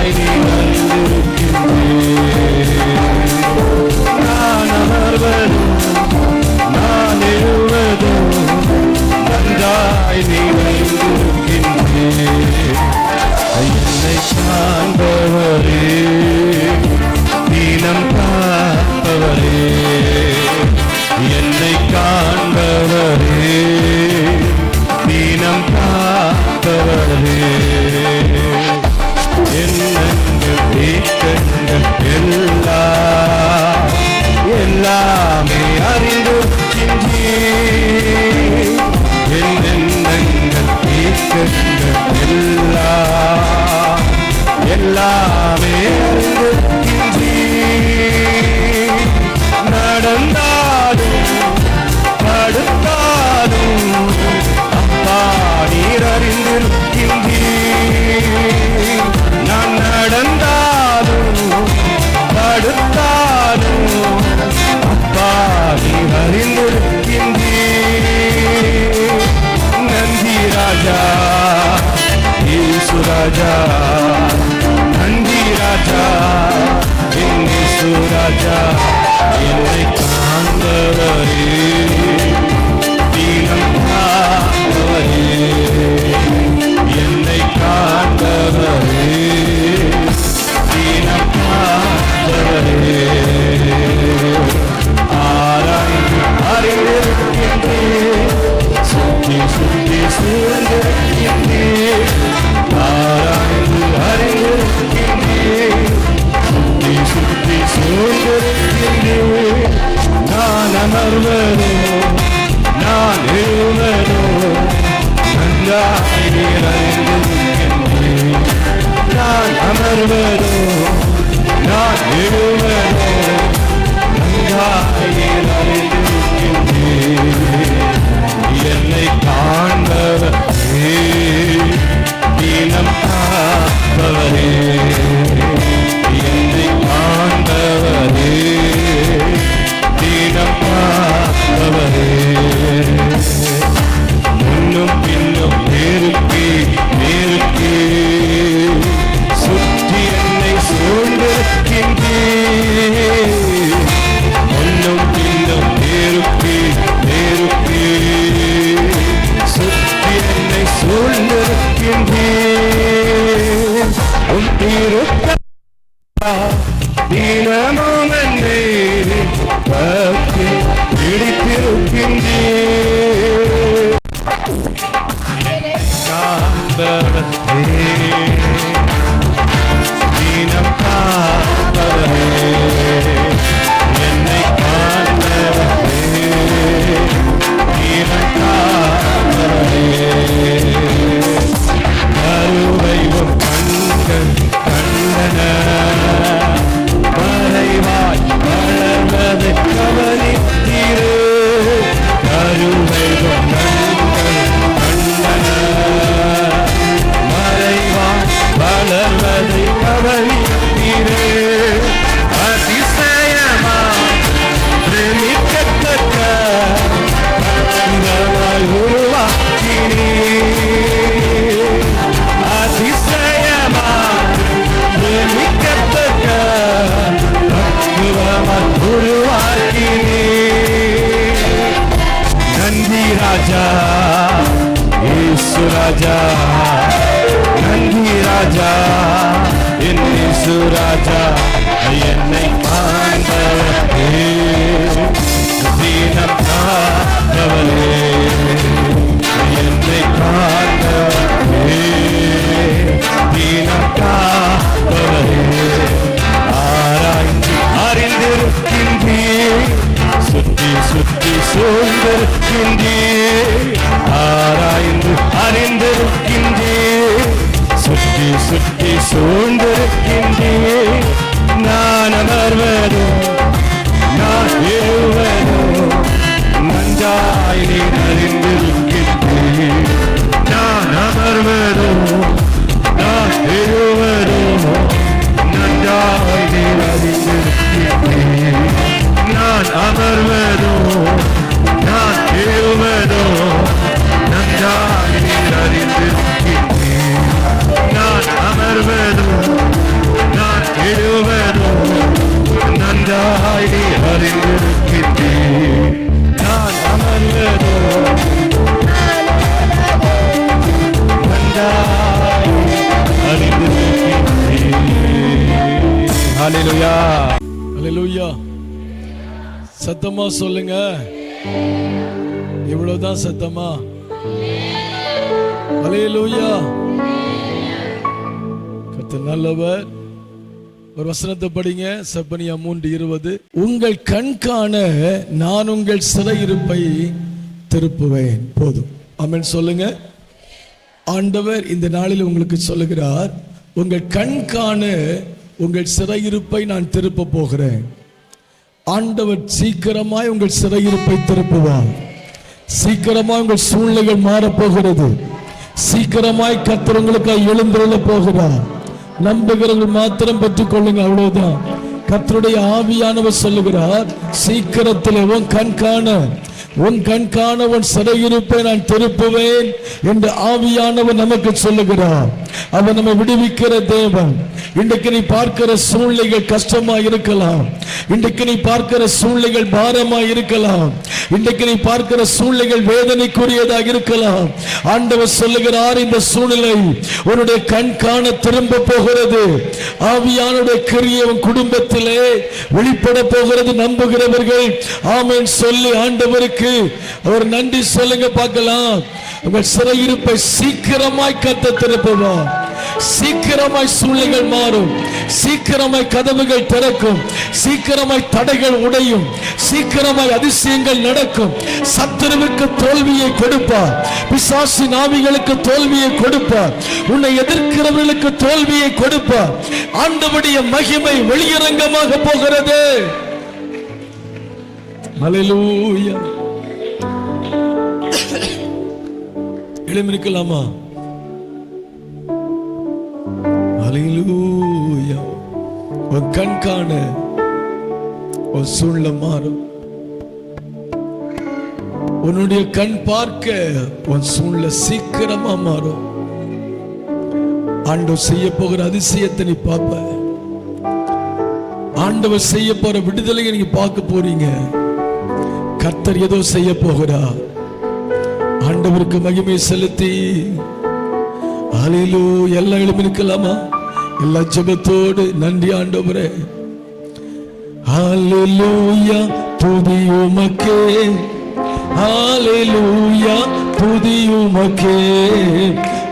நன்றாய் நீ அறிந்திருக்கின்றேன். நான் அமர்வதும் நான் எழுவதும் நன்றாய் நீ அறிந்திருக்கின்றேன். என்னை காண்பவரே, தீனம் காப்பவரே, என்னை காண்பவரே, தீனம் காப்பவரே, எண்ணங்கள் ஏக்கங்கள் எல்லாமே அறிந்திருக்கின்றேன். என் எண்ணங்கள் ஏக்கங்கள் எல்லாமே அறிந்திருக்கின்றேன். நடந்தாலும் படுத்தாலும் அப்பா நீர் அறிந்திருக்கின்றேன். நான் நடந்தாலும் படுத்தாலும் அப்பா நீர் அறிந்திருக்கின்றேன். நன்றி ராஜா இயேசு ராஜா, நன்றி ராஜா இயேசு ராஜா. என்னை காண்பவரே, தீனம் காப்பவரே, என்னை காண்பவரே, தீனம் காப்பவரே, ஆராய்ந்து அறிந்திருக்கின்றேன். சுற்றி சுற்றி சூழ்ந்திருக்கின்றேன். ஆராய்ந்து அறிந்திருக்கின்றேன். சுற்றி சுற்றி சூழ்ந்திருக்கின்றேன். நான் அமர்வதோ நான் எழுவதோ நன்றாய் நீர் அறிந்திருக்கின்றேன். நான் அமர்வதோ நான் எழுவதோ நன்றாய் நீர் அறிந்திருக்கின்றேன். என்னை காண்பவரே, தீனம் காப்பவரே, என்னை காண்பவரே, தீனம் காப்பவரே. முன்னும் பின்னும் நேருக்கு நேருக்கு சுற்றி என்னை சூழ்ந்திருக்கின்றேன். முன்னும் பின்னும் நேருக்கு நேருக்கு சுற்றி என்னை சூழ்ந்திருக்கின்றேன். உன் திருக்க தினமும் என்னை பற்றி பிடித்திருக்கின்றேன். காண்பவரே, தினம் காப்பவரே, என்னை காண்பவரே, தினம் காப்பவரே. கருவை கண்கள் கண்டன மறைவாய் வளர்வதை கவனித்தீரே. கருவை கண்கள் கண்டன மறைவாய் வளர்வதை கவனித்தீரே. அதிசயமா பிரமிக்கத்தக்க அற்புதமாய் உருவாக்கினீர். அதிசயமா பிரமிக்கத்தக்க அற்புதமாய் உருவாக்கினீர். நன்றி ராஜா இயேசு ராஜா, நன்றி ராஜா என் இயேசு ராஜா. என்னை காண்பவரே, தீனம் காப்பவரே, என்னை காண்பவரே, தீனம் காப்பவரே. ஆராய்ந்து அறிந்திருக்கின்றேன். சுற்றி சுற்றி சூழ்ந்திருக்கின்றேன். ஆராய்ந்து அறிந்திருக்கின்றேன். சுற்றி சுற்றி சூழ்ந்திருக்கின்றேன். நான் அமர்வதோ நான் எழுவதோ நன்றாய் நீர் அறிந்திருக்கின்றேன். நான் அமர்வதோ நான் எழுவதோ நன்றாய் நீர் அறிந்திருக்கின்றேன். நான் அமர்வதோ நான் எழுவதோ நன்றாய் நீர் அறிந்திருக்கின்றேன். நான் அமர்வதோ ஹல்லேலூயா. ஹல்லேலூயா. சத்தமா சொல்லுங்க. இவ்வளவுதான் சத்தமா? ஹல்லேலூயா. கர்த்தர் நல்லவர். ஒரு வசனத்தை படிங்க. செப்பனியா 3:20. உங்கள் கண் காண நான் உங்கள் சிறையிருப்பை திருப்புவேன். போதும். ஆமென் சொல்லுங்க. ஆண்டவர் இந்த நாளில் உங்களுக்கு சொல்லுகிறார், உங்கள் கண் காண உங்கள் சிறையிருப்பை நான் திருப்ப போகிறேன். ஆண்டவர் சீக்கிரமாய் உங்கள் சிறையிருப்பை திருப்புவார். சீக்கிரமாய் உங்கள் சூழ்நிலைகள் மாறப்போகிறது. சீக்கிரமாய் கர்த்தர் உங்களுக்காக எழுந்தருள போகிறார். நம்புகிறவர்கள் மாத்திரம் பெற்றுக் கொள்ளுங்க. அவ்வளவுதான். கர்த்தருடைய ஆவியானவர் சொல்லுகிறார், சீக்கிரத்தில் உன் கண் காண உன் சிறையிருப்பை நான் திருப்புவேன் என்று ஆவியானவர் நமக்கு சொல்லுகிறார். அவர் நம்ம விடுவிக்கிற தேவன். இன்றைக்கு நீ பார்க்கிற சூழ்நிலைகள் கஷ்டமா இருக்கலாம். இன்றைக்கு நீ பார்க்கிற சூழ்நிலைகள் பாரமா இருக்கலாம். இன்றைக்கு நீ பார்க்கிற சூழ்நிலைகள் வேதனைக்குரியதாக இருக்கலாம். ஆண்டவர் சொல்லுகிறார், இந்த சூழ்நிலை உன்னுடைய கண் காண திரும்ப போகிறது. ஆவியானுடைய கிரியை உன் குடும்பத்திலே வெளிப்பட போகிறது. நம்புகிறவர்கள் ஆமென் சொல்லி ஆண்டவருக்கு அவர் நன்றி சொல்லுங்க. பார்க்கலாம். உங்கள் சிறையிருப்பை சீக்கிரமாய் கர்த்தர் திருப்புவார். சீக்கிரமாய் சூழ்நிலைகள் மாறும். சீக்கிரமாய் கதவுகள் திறக்கும். சீக்கிரமாய் தடைகள் உடையும். சீக்கிரமாய் அதிசயங்கள் நடக்கும். சத்துருவுக்கு தோல்வியை கொடுப்பார். பிசாசின் ஆவிகளுக்கு தோல்வியை கொடுப்பார். உன்னை எதிர்க்கிறவர்களுக்கு தோல்வியை கொடுப்பார். ஆண்டவருடைய மகிமை வெளியரங்கமாக போகிறது. ஹல்லேலூயா. எழுந்திருக்கலாமா? ஹல்லேலூயா. உன் கண் காண உன் சூழ்நிலை மாறும். உன்னுடைய கண் பார்க்க உன் சூழ்நிலை சீக்கிரமா மாறும். ஆண்டவர் செய்ய போகிற அதிசயத்தை நீ பார்ப்ப. ஆண்டவர் செய்ய போற விடுதலையை நீங்க பார்க்க போறீங்க. கர்த்தர் ஏதோ செய்ய போகிறார். ஆண்டவருக்கு மகிமை செலுத்தி ஹல்லேலூயா. எல்லாம் எழுந்திருக்கலாமா? எல்லா ஜெபத்தோடு நன்றி ஆண்டவரே. ஹல்லேலூயா. துதி உமக்கே. ஹல்லேலூயா. துதி உமக்கே.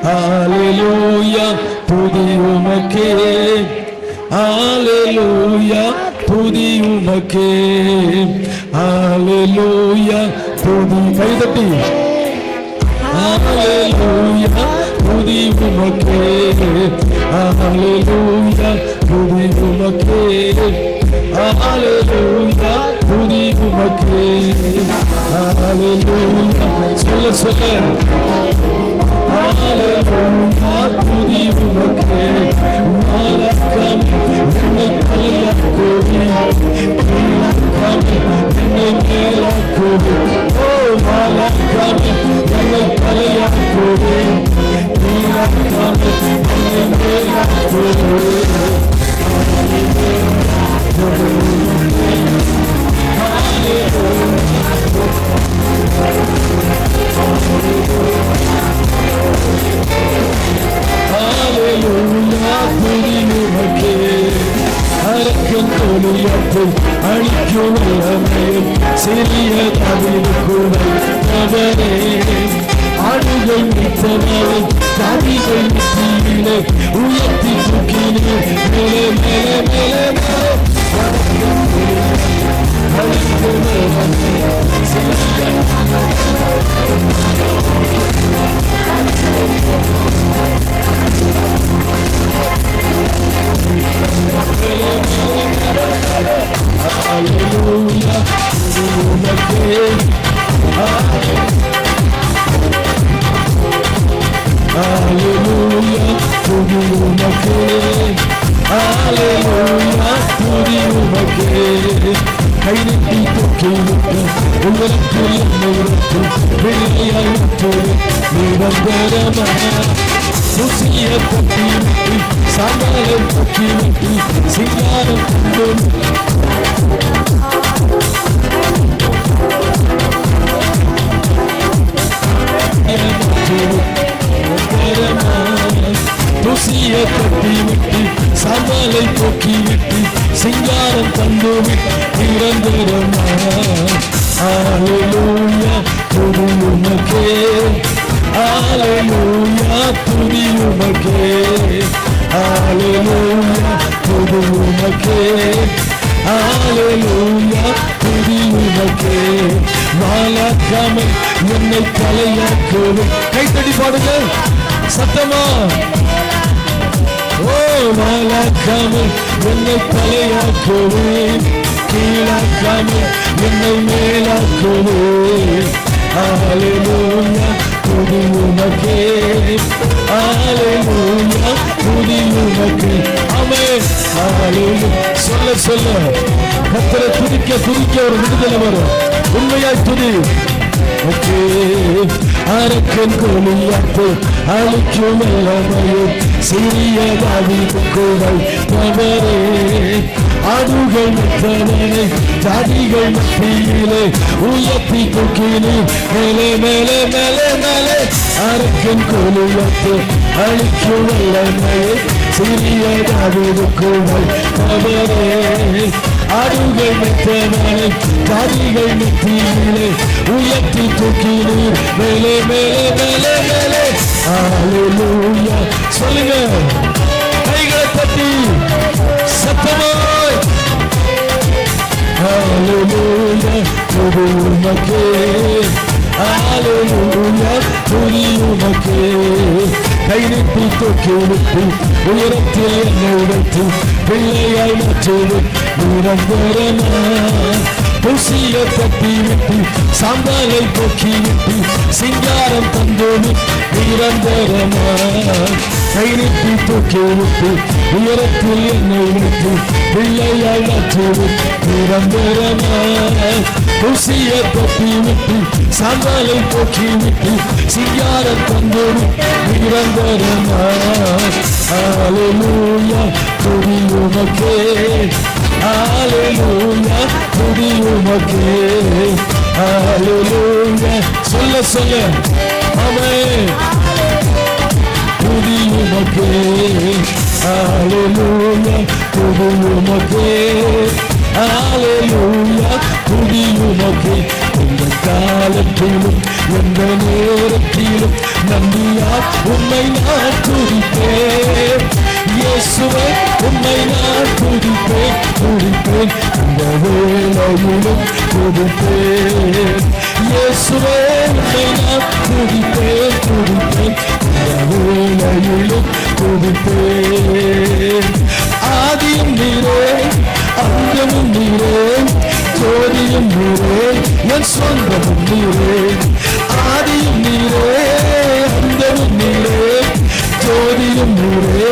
ஹல்லேலூயா. துதி உமக்கே. ஹல்லேலூயா. துதி உமக்கே. ஹல்லேலூயா. துதி கைதட்டி ஹல்லேலூயா. துதி உமக்கே. ஹல்லேலூயா. துதி உமக்கே. ஹல்லேலூயா. துதி உமக்கே. ஹல்லேலூயா. சொல்ல சொல்ல ஹல்லேலூயா. துதி உமக்கே. மலக்கம் என்னை கலையாக்கோவி. என்னை மேலாக்கோவி. ஓ மலக்கம் என்னை கலையாக்கோவி. மலக்கம் என்னை மேலாக்கோவி. ஹல்லேலூயா. துதி உமக்கே. அரக்கன் தோழியத்தை அழிக்கும் இளமையில் சிறிய தவிர கூட அவரே ஆடுகை மித்தவரை கவிகள் தீவிலே உயர்த்தி தூக்கினே மேலே மேலே மேலே மேலே Hallelujah, கைநீட்டி தூக்கிவிட்டு உங்களுக்கு என்னைவிட்டு வெளியாயிட்டு நிரந்தரமாக சுசிய தட்டிவிட்டு சமலை தட்டிவிட்டு சிங்காரம் கொண்டு தூசிய தட்டி விட்டு சமலை போக்கி விட்டு தந்துவி நிரந்தரமா. ஹல்லேலூயா துதி உமக்கே, ஹல்லேலூயா துதி உமக்கே, ஹல்லேலூயா துதி உமக்கே, ஹல்லேலூயா துதி உமக்கே. வாழாக்காமல் என்னை தலையாக்குவேன். கைத்தடி பாடுங்க சத்தமா. ஓ வாழாக்காமல் என்னை தலையாக்குவேன், கீழாக்காமல் என்னை மேலாக்குவேன். ஹல்லேலூயா துதி உமக்கே, ஹல்லேலூயா துதி உமக்கே. ஆமென். ஹல்லேலூயா. சொல்ல சொல்ல கர்த்தரை துதிக்க துதிக்க ஒரு விடுதலை வரும். உண்மையாய் துதி. ஓகே அரக்கன் கோலியாத்து அழிக்கும் எல்லாமையும் சிறிய தாவீது குரல் தவறே. ஆடுகள் மற்றவனை ஜாதிகள் மத்தியிலே உயர்த்தி தூக்கினி மேலே மேலே மேலே மேலே. அரக்கன் கோலியாத்து அழிக்கும் எல்லாமையும் சிறிய தாவீது குரல் தவறே. ஆடுகள் மற்றவனை ஜாதிகள் மத்தியிலே உயர்த்தி தூக்கினீர் மேலே மேலே மேலே மேலே. ஹல்லேலூயா. சொல்லுங்க கைகளை தட்டி சத்தமாய். ஹல்லேலூயா துதி உமக்கே, ஹல்லேலூயா துதி உமக்கே. கை நீட்டி தூக்கி விட்டு உயரத்தில் என்னை உடைத்து பிள்ளையாய் மாற்றுவது நிரந்தரமா. பூசிய தட்டி விட்டு சாந்தாலை போக்கி விட்டு சிங்காரம் தந்தோடு நிரந்தரமா. கை நீட்டி தூக்கி விட்டு உயரத்தில் என்னை விட்டு பிள்ளையாய் மாற்றுவது நிரந்தரமா. பூசிய தட்டி விட்டு சாந்தாலை போக்கி விட்டு சிங்காரம் தந்தோடு நிரந்தரமா. ஹல்லேலூயா துதி உமக்கே, ஹல்லேலூயா துதி உமக்கே, ஹல்லேலூயா. சொல்ல சொல்ல ஆமென். துதி உமக்கே, ஹல்லேலூயா துதி உமக்கே, ஹல்லேலூயா துதி உமக்கே. எந்த காலத்திலும் எந்த நேரத்திலும் நன்றியால் உம்மை நான் துதிப்பேன். இயேசுவே உம்மை நான் துதிப்பேன் துதிப்பேன். இந்த வேளையிலும் துதிப்பேன். இயேசுவே உம்மை நான் துதிப்பேன் துதிப்பேன். இந்த வேளையிலும் துதிப்பேன். ஆதியும் நீரே அந்தமும் நீரே, ஜோதியும் நீரே என் சொந்தமும் நீரே. ஆதியும் நீரே அந்தமும் நீரே, ஜோதியும் நீரே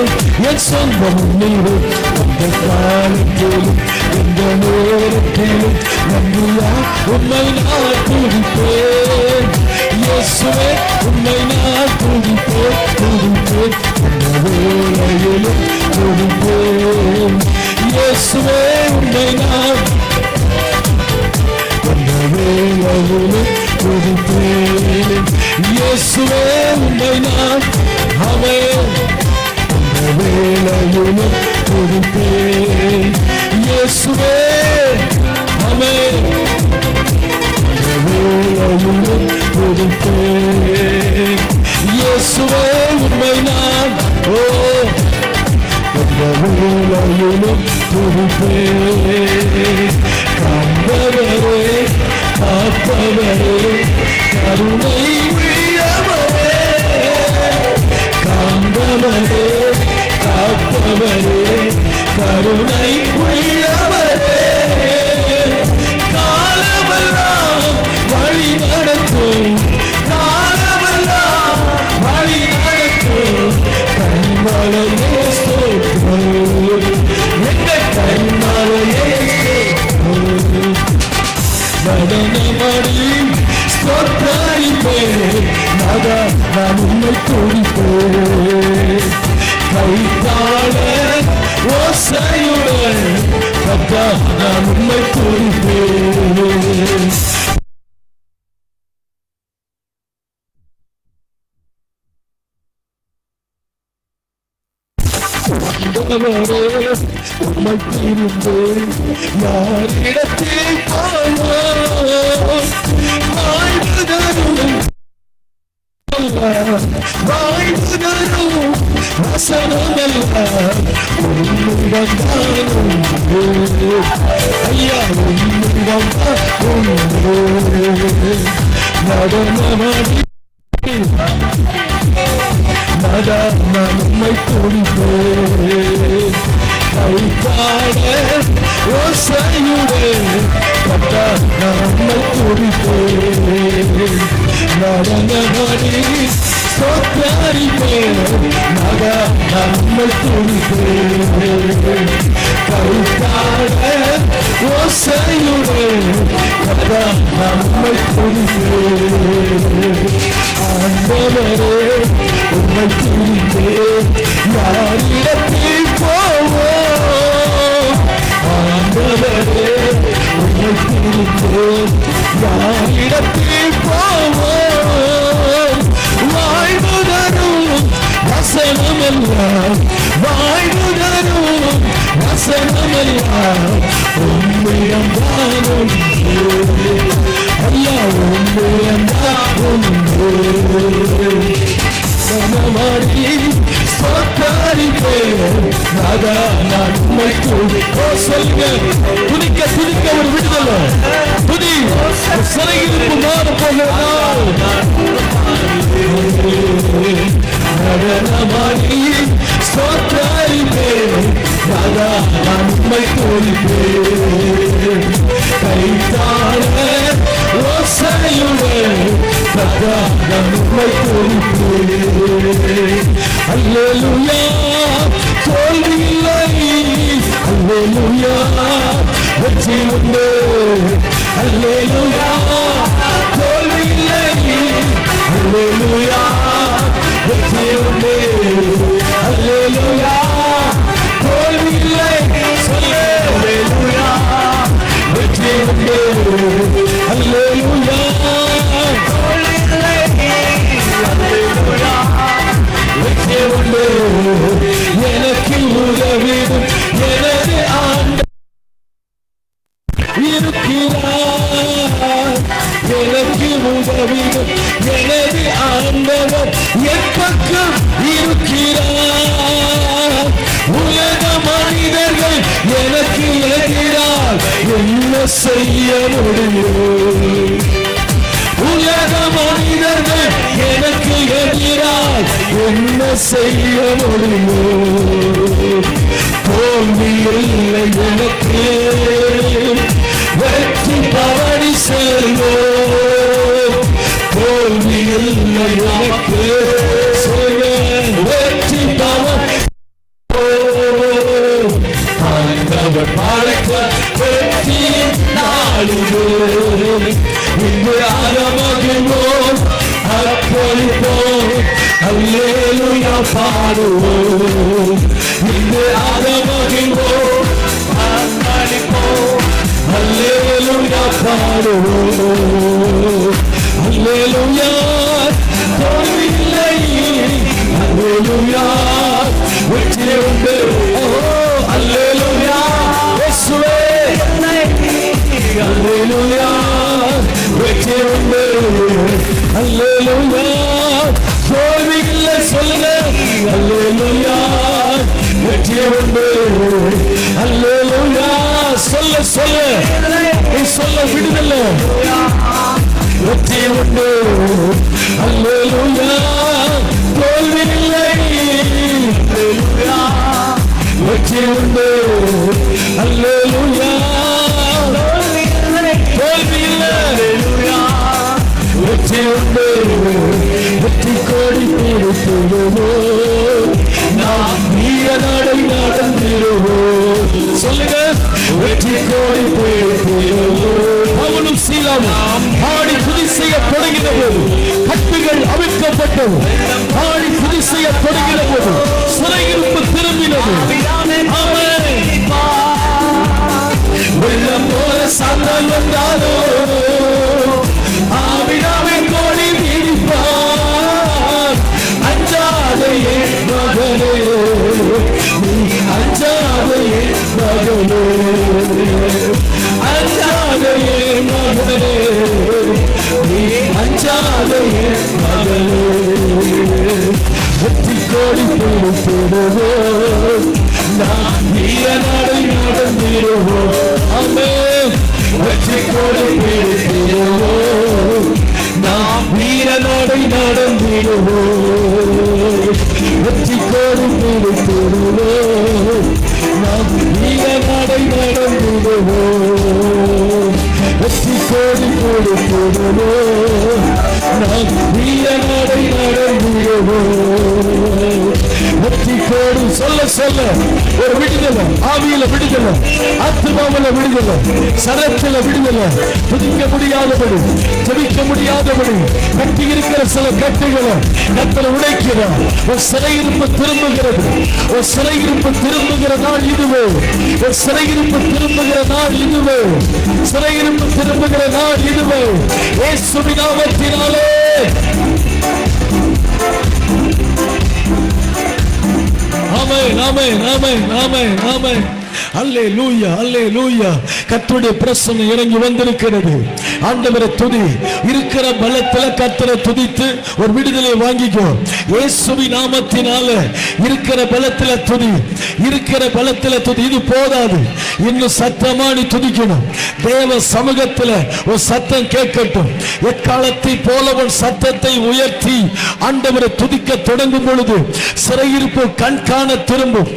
என் சொந்தமும் நீரே. எந்த காலத்திலும் எந்த நேரத்திலும் நன்றியா உம்மை நான் துதிப்பேன். இயேசுவே உம்மை நான் துதிப்பேன் துதிப்பேன். இந்த வேளையிலும் துதிப்பேன். இயேசுவே உம்மை நான் இந்த வேளையிலும் துதிப்பேன். இயேசுவே உம்மை நான் ஆமென். இந்த வேளையிலும் துதிப்பேன். இயேசுவே ஆமென். இந்த வேளையிலும் துதிப்பேன். இயேசுவே உம்மை நான் இந்த வேளையிலும் துதிப்பேன். காண்பவரே காப்பவரே கருணை உள்ளவரே, காண்பவரே காப்பவரே கருணை உள்ளவரே. காலமெல்லாம் வழி நடத்தும், காலமெல்லாம் வழி நடத்தும். கண்மலையே ஸ்தோத்திரம், எங்கள் கண்மலையே ஸ்தோத்திரம். நடனமடி ஸ்தோத்தரிப்பேன், நான் உம்மை துதிப்பேன். கைத்தாள ஓசையுடன் கர்த்தா நான் உம்மை துதிப்பேன். உமக்கிருந்து யாரிடத்தில் போவோம்? வாழ்வு தரும் வசனமெல்லாம் உம்மிடம் ஐயா, உம்மிடம் நடனமாடி நம்மை துடிப்பேன் கைப்பாட ஓசையுடே நம்மை துடிப்பேன் நடனமாடி சொத்தாரிப்பேன் நம்மை துடிப்பேன் கைப்பாட ஓசையுடே நம்மை துடிப்பேன் ஆண்டவரே உம்மை துதிப்பேன் யாரிடத்தில் போவோம்? ஆண்டவரே உம்மை துதிப்பேன் யாரிடத்தில் போவோம்? வாழ்வு தரும் வசனமெல்லாம் வாழ்வு தரும் வசனமெல்லாம் உம்மிடம் தானும் ஐயா, உம்மிடம் தானும் சனமாடி சொத்தாரிப்பேன் நான் உம்மை சொல்லுங்க. துதிக்க துதிக்க ஒரு விடுதலை துதி சிறையிருப்பு மாற போகிறதால் நடனமாடி சொத்தாரிப்பேன் நான் உம்மை துதிப்பேன் கைத்தாழ ஓசையுடன் நம்மை துதிப்பேன். அல்லேலூயா, தோல்வி இல்லை. அல்லேலூயா, வெற்றி உண்டு. அல்லேலூயா, தோல்வி இல்லை. அல்லேலூயா, வெற்றி உண்டு. அல்லேலூயா, தோல்வி இல்லை. சொல்லு அல்லேலூயா, வெற்றி உண்டு. அல்லேலூயா, எனக்கு உதவிடும் எனது ஆண்டவர் இருக்கிறார். எனக்கு உதவிடும் எனது ஆண்டவர் என் பக்கம் இருக்கிறார். உலக மனிதர்கள் எனக்கு எதிராக என்ன செய்ய முடியும்? உலக மனிதர்கள் எனக்கு எதிராக என்ன செய்ய முடியும்? தோல்வி இல்லை எனக்கு, வெற்றி பவனி செல்வோம். தோல்வி இல்லை எனக்கு, வெற்றி பவனி ஆண்டவர் படைத்த வெற்றியின் நாளிலே இன்று ஆரம்பமாகுவோம், அர்ப்பணிப்போம், அல்லேலூயா பாடுவோம். இன்று ஆரம்பமாகுவோம், அர்ப்பணிப்போம், அல்லேலூயா பாடுவோம். அல்லேலூயா, தோல்வி இல்லை. அல்லேலூயா, வெற்றி உண்டு. அல்லேலூயா, இயேசுவே. அல்லேலூயா, வெற்றி உண்டு. அல்லேலூயா, தோல்வி இல்லை. சொல்லுங்க அல்லேலூயா, வெற்றி உண்டு. அல்லேலூயா, சொல்ல சொல்ல சொல்ல விடுதலை, வெற்றி உண்டு. அல்லேலூயா, தோல்வி இல்லை. அல்லேலூயா, வெற்றி உண்டு. அல்லேலூயா, தோல்வி இல்லை. வெற்றி உண்டு. வெற்றி கோடி கொடுத்துடுவோம், நாம் நீர நடை நடந்திடுவோம். சொல்லுங்க, வெற்றி கோடி கொடுத்துடுவோம். அவனும் சீலாவும் ஆடி புதி செய்ய தொடங்கின போது கட்டுகள் அவிழ்க்கப்பட்டது. ஆடி புதி செய்ய தொடங்கின போது சிறையிருப்பு திரும்பினது. வெள்ளம் போல சந்தல் வந்தாலோ ஆவிடாமை கோடி வீடிப்பார். அஞ்சாதே மகனே, நீ வீரநாடை நடந்திடுவோம். ஆமென். வெற்றி கொடி பிடித்திடுவோம். நாம் வீரநாடை நடந்திடுவோம். வெற்றி கொடி பிடித்திடுவோம். நாம் வீரநாடை நடந்திடுவோம். வெற்றி கொடி பிடித்திடுவோம். நாம் வீரநாடை நடந்திடுவோம். வெற்றி கோடு சொல்ல சொல்ல ஒரு விடுதலை, ஆவியில விடுதலை, ஆத்மாவில விடுதலை, சரத்தில விடுதலை. துதிக்க முடியாதபடி, ஜெபிக்க முடியாதபடி கட்டி இருக்கிற சில கட்டுகளை கத்தர் உடைக்கிறார். ஒரு சிறையிருப்பு திரும்புகிறது. ஒரு சிறையிருப்பு திரும்புகிற நாள் இதுவே. ஒரு சிறையிருப்பு திரும்புகிற நாள் இதுவே. சிறையிருப்பு திரும்புகிற நாள் இதுவே. இயேசுவின் நாமத்தினாலே. ஆமென், ஆமென், ஆமென், ஆமென், ஆமென். அல்லேலூயா, அல்லேலூயா. கர்த்தருடைய பிரசன்னம் இறங்கி வந்திருக்கிறது. ஆண்டவரை துதி. இருக்கிற பலத்துல கர்த்தரை துதித்து ஒரு விடுதலை வாங்கிக்கோ. இயேசுவின் நாமத்தினால இருக்கிற பலத்துல துதி. இருக்கிற பலத்துல துதி. இது போதாது, இன்னும் சத்தமா நீ துதிக்கணும். தேவ சமூகத்துல ஒரு சத்தம் கேட்கட்டும். எக்காலத்தை போல ஒரு சத்தத்தை உயர்த்தி ஆண்டவரை துதிக்க தொடங்கும் பொழுது சிறையிருப்பு கண்காண திரும்பும்.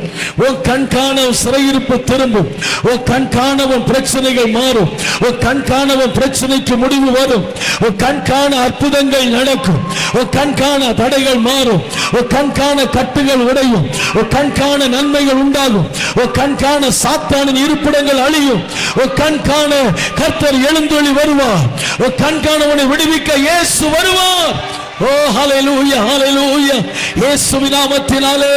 உன் கண்காண சிறையிருப்பு திரும்பும். உன் கண்காண பிரச்சனைகள் மாறும். உன் கண்காண பிரச்சனைக்கு முடிவு வரும். உன் கண்காண அற்புதங்கள் நடக்கும். உன் கண்காண தடைகள் மாறும். உன் கண்காண கட்டுகள் உடையும். உன் கண்காண நன்மைகள் உண்டாகும். உன் கண்காண சாத்தானின் இருப்பிடங்கள் அழியும். உன் கண்காண கர்த்தர் எழுந்தொளி வருவார். உன் கண்காண உன்னை விடுவிக்க இயேசு வருவார். ஓ ஹல்லேலூயா, ஹல்லேலூயா. இயேசுவின் நாமத்தினாலே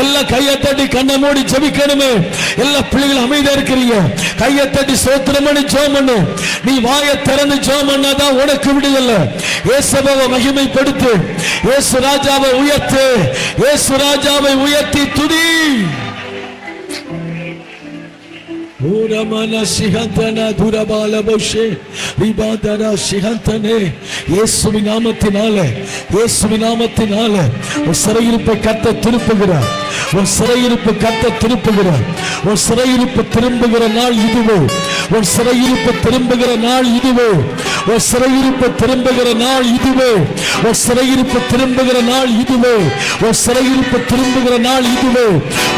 எல்லா கையை தட்டி கண்ணை மூடி ஜெபிக்கணுமே. எல்லா பிள்ளைகளும் அமைதியா இருக்கிறீங்க. கையை தட்டி ஸ்தோத்திரம் பண்ணி ஜெபம் பண்ணு. நீ வாயை திறந்து ஜெபம் பண்ணாதான் உனக்கு விடுதலை. இயேசுவை மகிமைப்படுத்து. இயேசு ராஜாவை உயர்த்து. இயேசு ராஜாவை உயர்த்தி துதி. ஊரமன சிஹந்தன துரபால போஷே விபாதன சிஹந்தனே. இயேசுவின் நாமத்தினாலே, இயேசுவின் நாமத்தினாலே ஒரு சிறையிருப்பை கர்த்தர் திருப்புகிறார். ஒரு சிறையிருப்பு கர்த்தர் திருப்புகிறார். ஒரு சிறையிருப்பு திரும்புகிற நாள் இதுவே. ஒரு சிறையிருப்பு திரும்புகிற நாள் இதுவே. ஒரு சிறையிருப்பு திரும்புகிற நாள் இதுவே. ஒரு சிறையிருப்பு திரும்புகிற நாள் இதுவே. ஒரு சிறையிருப்பு திரும்புகிற நாள் இதுவே.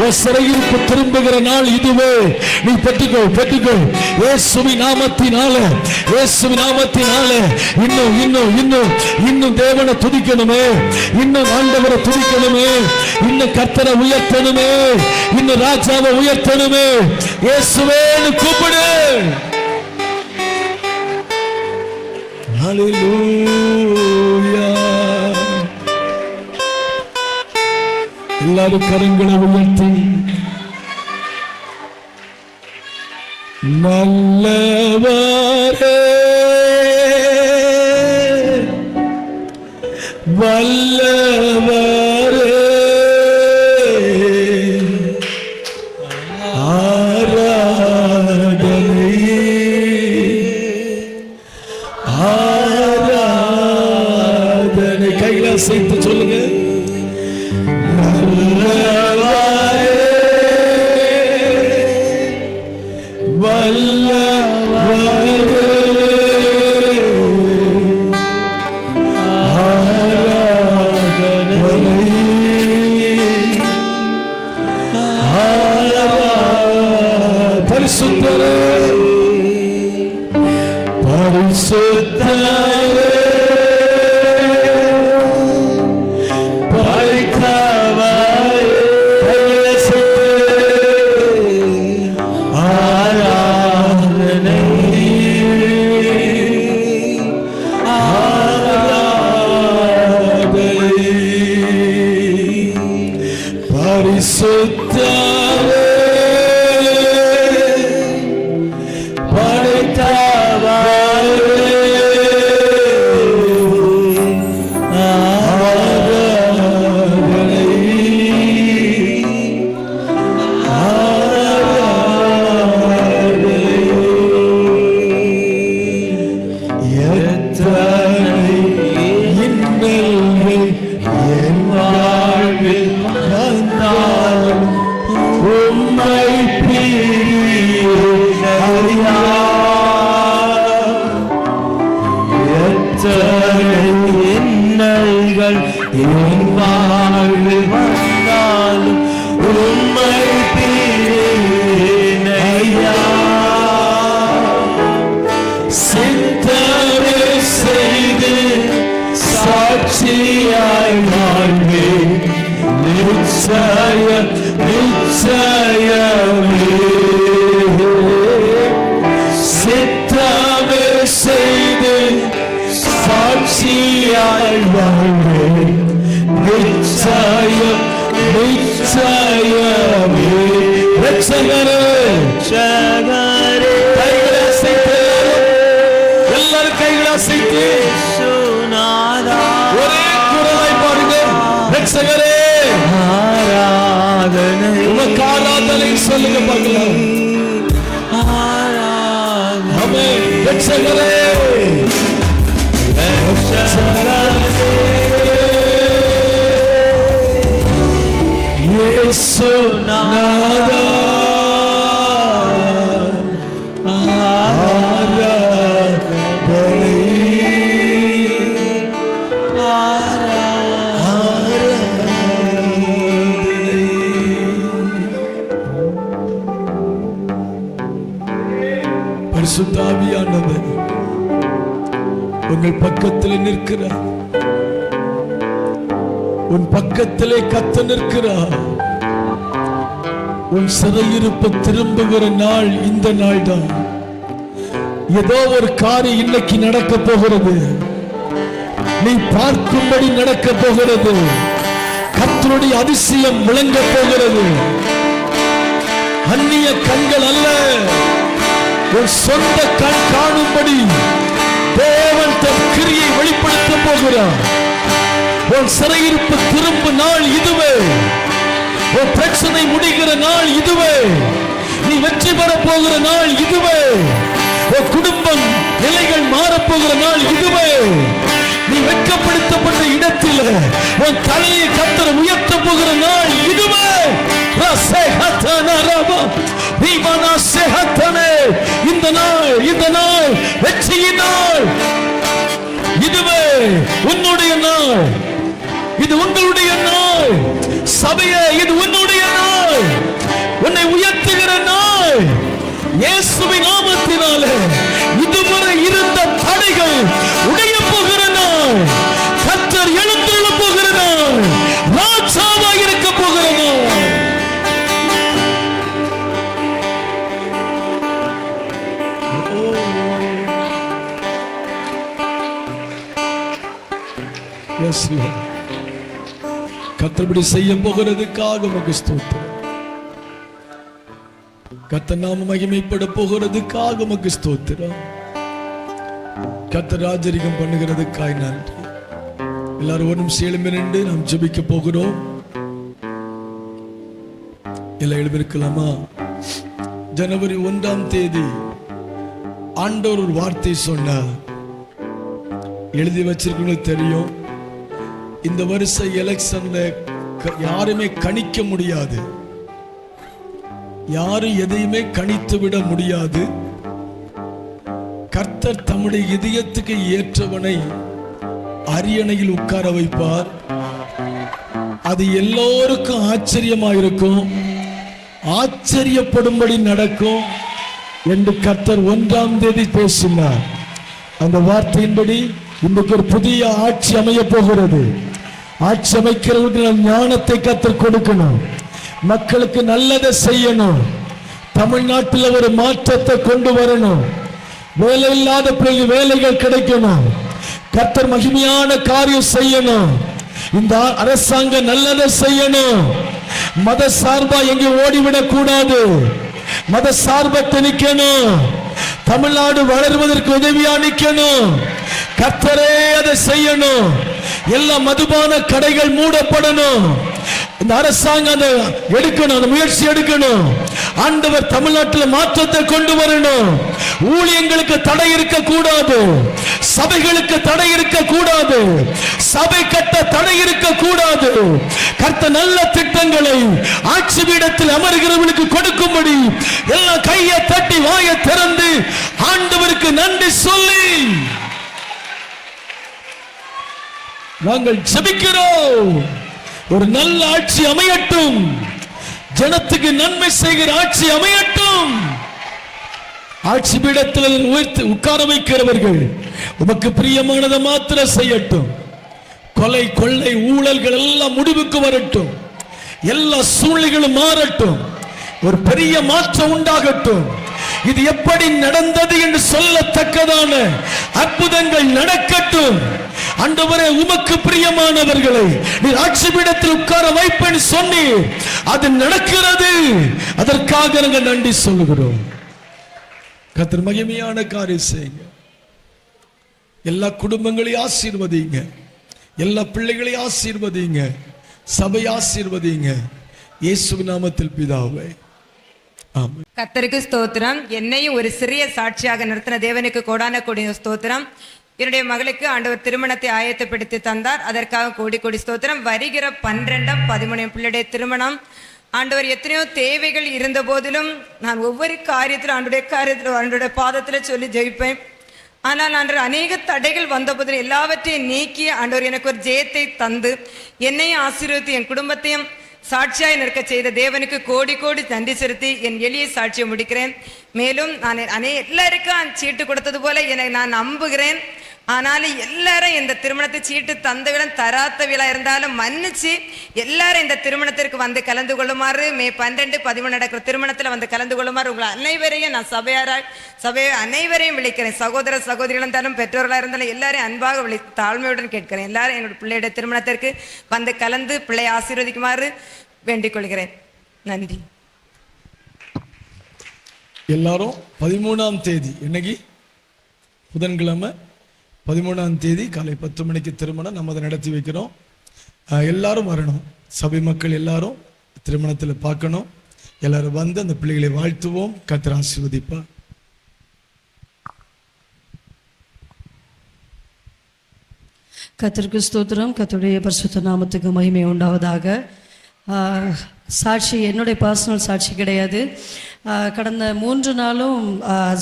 ஒரு சிறையிருப்பு திரும்புகிற நாள் இதுவே. நீ பெற்றுக்கோ, பெற்றுக்கோ. இயேசுவின் நாமத்தினாலே, இயேசுவின் நாமத்தினாலே இன்னும் இன்னும் இன்னும் இன்னும் தேவனை துதிக்கணுமே. இன்னும் ஆண்டவரை துதிக்கணுமே. இன்னும் கர்த்தரை உயர்த்தணுமே. இன்னும் ராஜாவை உயர்த்தணுமே. இயேசுவேன்னு கூப்பிடு. ஹல்லேலூயா. எல்லாரும் கரங்களை உயர்த்தி நல்லவரே வல்லவரே ஆராதனை ஆராதனை. கையில சேர்த்து சொல்லுங்க. பரிசுத்தரே, பரிசுத்தரே, பரிசுத்தரே, ஆராதனை ஆராதனை. பரிசுத்தரே படைத்தவரே ரட்சகரே கைகளை அசைத்து எல்லாரும் கைகளை அசைத்து ஒரே குரலை பாருங்க. ரட்சகரே ஆராதனை, உமக்கு ஆராதனை சொல்லுங்க பார்க்கலாம். ஆமென். ரட்சகரே இயேசு நாதா பரிசுத்த ஆவியானவர் உங்கள் பக்கத்தில் நிற்கிறார். உன் பக்கத்திலே கத்த நிற்கிறார். உன் சிறையிருப்பு திரும்புகிற நாள் இந்த நாள் தான். ஏதோ ஒரு காரியம் இன்னைக்கு நடக்க போகிறது. நீ பார்க்கும்படி நடக்க போகிறது. கர்த்தருடைய அதிசயம் விளங்க போகிறது. அந்நிய கண்கள் அல்ல, உன் சொந்த கண் காணும்படி தேவன் தன் கிரியை வெளிப்படுத்த போகிறார். உன் சிறையிருப்பு திரும்ப நாள் இதுவே. உன் பிரச்சனை முடிகிற நாள் இதுவே. நீ வெற்றி பெற போகிற நாள் இதுவே. உன் குடும்பம் நிலைகள் மாறப்போகிற நாள் இதுவே. நீ வெட்கப்படுத்தப்பட்ட இடத்தில் உன் தலையை கர்த்தர் உயர்த்த போகிற நாள் இதுவே. இந்த நாள் வெற்றியின் நாள் இதுவே. உன்னுடைய நாள், இது உங்களுடைய நாள். சபையே, இது உன்னுடைய நாள். உன்னை உயர்த்துகிற நாள். இயேசுவின் நாமத்தினாலே இதுவரை இருந்த தடைகள் உடைய போகிற நாள். கர்த்தர் எழுந்துள்ள போகிற நாள். ராஜாவாக இருக்க போகிற நாள். கர்த்தர் செய்ய போகிறதுக்காக உமக்கு ஸ்தோத்திரம். கர்த்தர் நாம மகிமைப்பட போகிறதுக்காக உமக்கு ஸ்தோத்திரம். கர்த்தர் ராஜரிகம் பண்ணுகிறதுக்காக நன்றி. எல்லாரும் ஒரு நிமிஷம் எழும்பி நாம் ஜெபிக்க போகிறோம். எல்லாம் எழுப்பிருக்கலாமா? ஜனவரி 1ஆம் தேதி ஆண்டவர் ஒரு வார்த்தை சொன்னார். எழுதி வச்சிருக்கவங்களுக்கு தெரியும். இந்த வருஷ எலெக்ஷன்ல யாருமே கணிக்க முடியாது. யாரும் எதையுமே கணித்து விட முடியாது. கர்த்தர் தம்முடைய இதயத்துக்கு ஏற்றவனை அரியணையில் உட்கார வைப்பார். அது எல்லோருக்கும் ஆச்சரியமாயிருக்கும். ஆச்சரியப்படும்படி நடக்கும் என்று கர்த்தர் 1ஆம் தேதி பேசினார். அந்த வார்த்தையின்படி இன்றைக்கு ஒரு புதிய ஆட்சி அமைய போகிறது. ஆட்சி அமைக்கிறவர்கள் ஞானத்தை கர்த்தர் கொடுக்கணும். மக்களுக்கு நல்லதை செய்யணும். தமிழ்நாட்டில் ஒரு மாற்றத்தை கொண்டு வரணும். வேலை இல்லாத பிள்ளைகள் வேலைகள் கிடைக்கணும். கர்த்தர் மகிமையான காரியம் செய்யணும். இந்த அரசாங்கம் நல்லதை செய்யணும். மத சார்பா எங்கே ஓடிவிடக் கூடாது. மத சார்பத்தை நிக்கணும். தமிழ்நாடு வளர்வதற்கு உதவியா நிக்கணும். கர்த்தரே அதை செய்யணும். எல்லா மதுபான கடைகள் மூடப்படணும். இந்த அரசாங்கம் அதை எடுக்கணும். அந்த முயற்சி எடுக்கணும். ஆண்டவர் தமிழ்நாட்டில் மாற்றத்தை கொண்டு வரணும். ஊழியங்களுக்கு தடை இருக்க கூடாது. சபைகளுக்கு தடை இருக்க கூடாது. சபை கட்ட தடை இருக்க கூடாது. கர்த்தர் நல்ல திட்டங்களை ஆட்சி பீடத்தில் அமர்கிறவர்களுக்கு கொடுக்கும்படி எல்லாம் கையை தட்டி வாயை திறந்து ஆண்டவருக்கு நன்றி சொல்லி நாங்கள் ஜெபிக்கிறோம். ஒரு நல்ல ஆட்சி அமையட்டும். ஜனத்துக்கு நன்மை செய்கிற ஆட்சி அமையட்டும். ஆட்சி பீடத்தில் உயர்த்து உட்கார வைக்கிறவர்கள் உமக்கு பிரியமானதை மாத்திரம் செய்யட்டும். கொலை கொள்ளை ஊழல்கள் எல்லாம் முடிவுக்கு வரட்டும். எல்லா சூழ்நிலைகளும் மாறட்டும். ஒரு பெரிய மாற்றம் உண்டாகட்டும். இது எப்படி நடந்தது என்று சொல்லத்தக்கதான அற்புதங்கள் நடக்கட்டும். ஆண்டவரே உமக்கு பிரியமானவர்களை நீர் ஆட்சிபீடத்தில் உட்கார வைப்பேன் சொன்னீர், அது நடக்கிறது. அதற்காக நாங்கள் நன்றி சொல்லுகிறோம். கர்த்தர் மகிமையான காரியம் செய்யுங்க. எல்லா குடும்பங்களையும் ஆசீர்வதிங்க, எல்லா பிள்ளைகளையும் ஆசீர்வதிங்க, சபை ஆசீர்வதிங்க. இயேசுவின் நாமத்தில் பிதாவே, ஆமென். கர்த்தருக்கு ஸ்தோத்திரம். என்னையும் ஒரு சிறிய சாட்சியாக நிறுத்தின தேவனுக்கு கோடான கோடி ஸ்தோத்திரம். என்னுடைய மகளுக்கு ஆண்டவர் திருமணத்தை ஆயத்தப்படுத்தி தந்தார். அதற்காக கோடி கோடி ஸ்தோத்திரம். வருகிற 12-13 பிள்ளையுடைய திருமணம். ஆண்டவர் எத்தனையோ தேவைகள் இருந்த போதிலும் நான் ஒவ்வொரு காரியத்திலும் ஆண்டுடைய பாதத்தில் சொல்லி ஜெயிப்பேன். ஆனால் ஆண்டவர் அநேக தடைகள் வந்த போதிலும் எல்லாவற்றையும் நீக்கி ஆண்டவர் எனக்கு ஒரு ஜெயத்தை தந்து என்னையும் ஆசீர்வதித்து என் குடும்பத்தையும் சாட்சியாய் நிற்க செய்த தேவனுக்கு கோடி கோடி நன்றி செலுத்தி என் எளிய சாட்சியை முடிக்கிறேன். மேலும் நான் எல்லாருக்கும் சீட்டு கொடுத்தது போல நான் நம்புகிறேன். ஆனாலும் எல்லாரும் இந்த திருமணத்தை சீட்டு தந்த விட தராத்த விழா இருந்தாலும் மன்னிச்சு எல்லாரும் இந்த திருமணத்திற்கு வந்து கலந்து கொள்ளுமாறு, மே 12-13 நடக்கிற திருமணத்தில் வந்து கலந்து கொள்ளுமாறு உங்களை அனைவரையும் நான் சபையை அனைவரையும் விളിக்கிறேன். சகோதர சகோதரிகளும் இருந்தாலும் பெற்றோர்களாக இருந்தாலும் எல்லாரையும் அன்பாக தாழ்மையுடன் கேட்கிறேன். எல்லாரும் என்னோட பிள்ளையுடைய திருமணத்திற்கு வந்து கலந்து பிள்ளையை ஆசீர்வதிக்குமாறு வேண்டிக் கொள்கிறேன். நன்றி. எல்லாரும் 13ஆம் தேதி, இன்னைக்கு புதன்கிழமை 13ஆம் தேதி காலை 10 மணிக்கு திருமணம் நம்ம அதை நடத்தி வைக்கிறோம். எல்லாரும் வரணும். சபை மக்கள் எல்லாரும் திருமணத்தில் பார்க்கணும். எல்லாரும் வந்து அந்த பிள்ளைகளை வாழ்த்துவோம். கர்த்தர் ஆசீர்வதிப்பார். கர்த்தருக்கு ஸ்தோத்திரம். கர்த்தருடைய பரிசுத்த நாமத்துக்கு மகிமை உண்டாவதாக. சாட்சி என்னுடைய பர்சனல் சாட்சி கிடையாது. கடந்த 3 நாளும்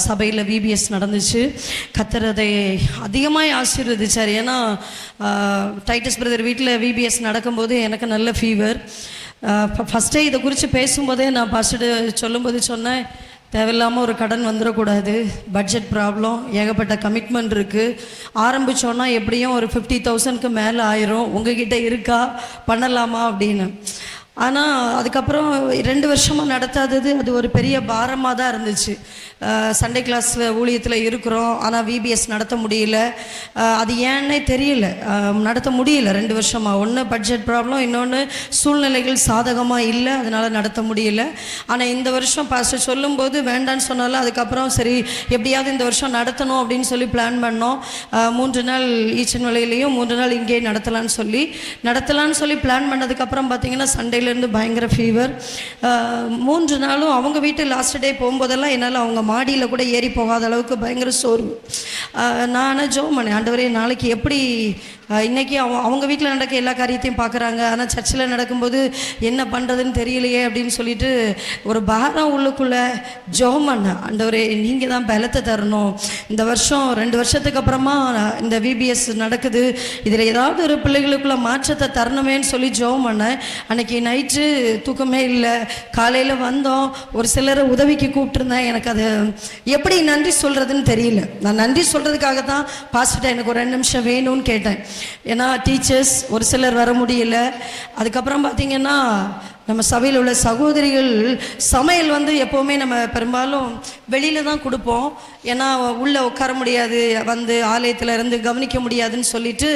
சபையில் விபிஎஸ் நடந்துச்சு. கர்த்தர் அதை அதிகமாக ஆசீர்வதிச்சார். ஏன்னா டைட்டஸ் பிரதர் வீட்டில் விபிஎஸ் நடக்கும்போது எனக்கு நல்ல ஃபீவர். ஃபஸ்ட்டே இதை குறித்து பேசும்போதே நான் பாஸ்டர் சொல்லும்போது சொன்னேன், தேவையில்லாமல் ஒரு கடன் வந்துடக்கூடாது, பட்ஜெட் ப்ராப்ளம், ஏகப்பட்ட கமிட்மெண்ட் இருக்குது, ஆரம்பித்தோன்னா எப்படியும் ஒரு 50,000க்கு மேலே ஆயிரும், உங்ககிட்ட இருக்கா, பண்ணலாமா அப்படின்னு. ஆனால் அதுக்கப்புறம் 2 வருஷமாக நடத்தாதது அது ஒரு பெரிய பாரமாக தான் இருந்துச்சு. சண்டே கிளாஸ் ஊழியத்தில் இருக்கிறோம், ஆனால் விபிஎஸ் நடத்த முடியல. அது ஏன்னே தெரியல, நடத்த முடியல 2 வருஷமாக. ஒன்று பட்ஜெட் ப்ராப்ளம், இன்னொன்று சூழ்நிலைகள் சாதகமாக இல்லை, அதனால் நடத்த முடியல. ஆனால் இந்த வருஷம் பாஸ்டர் சொல்லும்போது வேண்டான்னு சொன்னாலும் அதுக்கப்புறம் சரி எப்படியாவது இந்த வருஷம் நடத்தணும் அப்படின்னு சொல்லி பிளான் பண்ணோம். 3 நாள் ஈச்சன்மலையிலையும் 3 நாள் இங்கே நடத்தலான்னு சொல்லி பிளான் பண்ணதுக்கப்புறம் பார்த்திங்கன்னா சண்டேலேருந்து பயங்கர ஃபீவர். 3 நாளும் அவங்க வீட்டு லாஸ்ட் டே போகும்போதெல்லாம் என்னால் அவங்க மாடியில் கூட ஏறி போகாத அளவுக்கு பயங்கர சோர்வு. நான் ஜெபம் பண்ணேன், ஆண்டவரே நாளைக்கு எப்படி, இன்றைக்கி அவங்க வீட்டில் நடக்க எல்லா காரியத்தையும் பார்க்குறாங்க, ஆனால் சர்ச்சில் நடக்கும்போது என்ன பண்ணுறதுன்னு தெரியலையே அப்படின்னு சொல்லிட்டு ஒரு பாரம் உள்ளுக்குள்ளே ஜெபம் பண்ணேன். ஆண்டவரே நீங்கள் தான் பலத்தை தரணும், இந்த வருஷம் 2 வருஷத்துக்கு அப்புறமா இந்த விபிஎஸ் நடக்குது, இதில் ஏதாவது ஒரு பிள்ளைகளுக்குள்ள மாற்றத்தை தரணுமேன்னு சொல்லி ஜெபம் பண்ணேன். அன்றைக்கி நைட்டு தூக்கமே இல்லை. காலையில் வந்தோம், ஒரு சிலரை உதவிக்கு கூப்பிட்டுருந்தேன். எனக்கு அது எப்படி நன்றி சொல்கிறதுன்னு தெரியல. நான் நன்றி சொல்கிறதுக்காக தான் பாஸ்டர் எனக்கு ஒரு 2 நிமிஷம் வேணும்னு கேட்டேன். ஏன்னா டீச்சர்ஸ் ஒரு சிலர் வர முடியல. அதுக்கப்புறம் பார்த்திங்கன்னா நம்ம சபையில் உள்ள சகோதரிகள் சமையல் எப்போவுமே நம்ம பெரும்பாலும் வெளியில் தான் கொடுப்போம். ஏன்னா உள்ளே உட்கார முடியாது, ஆலயத்தில் இருந்து கவனிக்க முடியாதுன்னு சொல்லிட்டு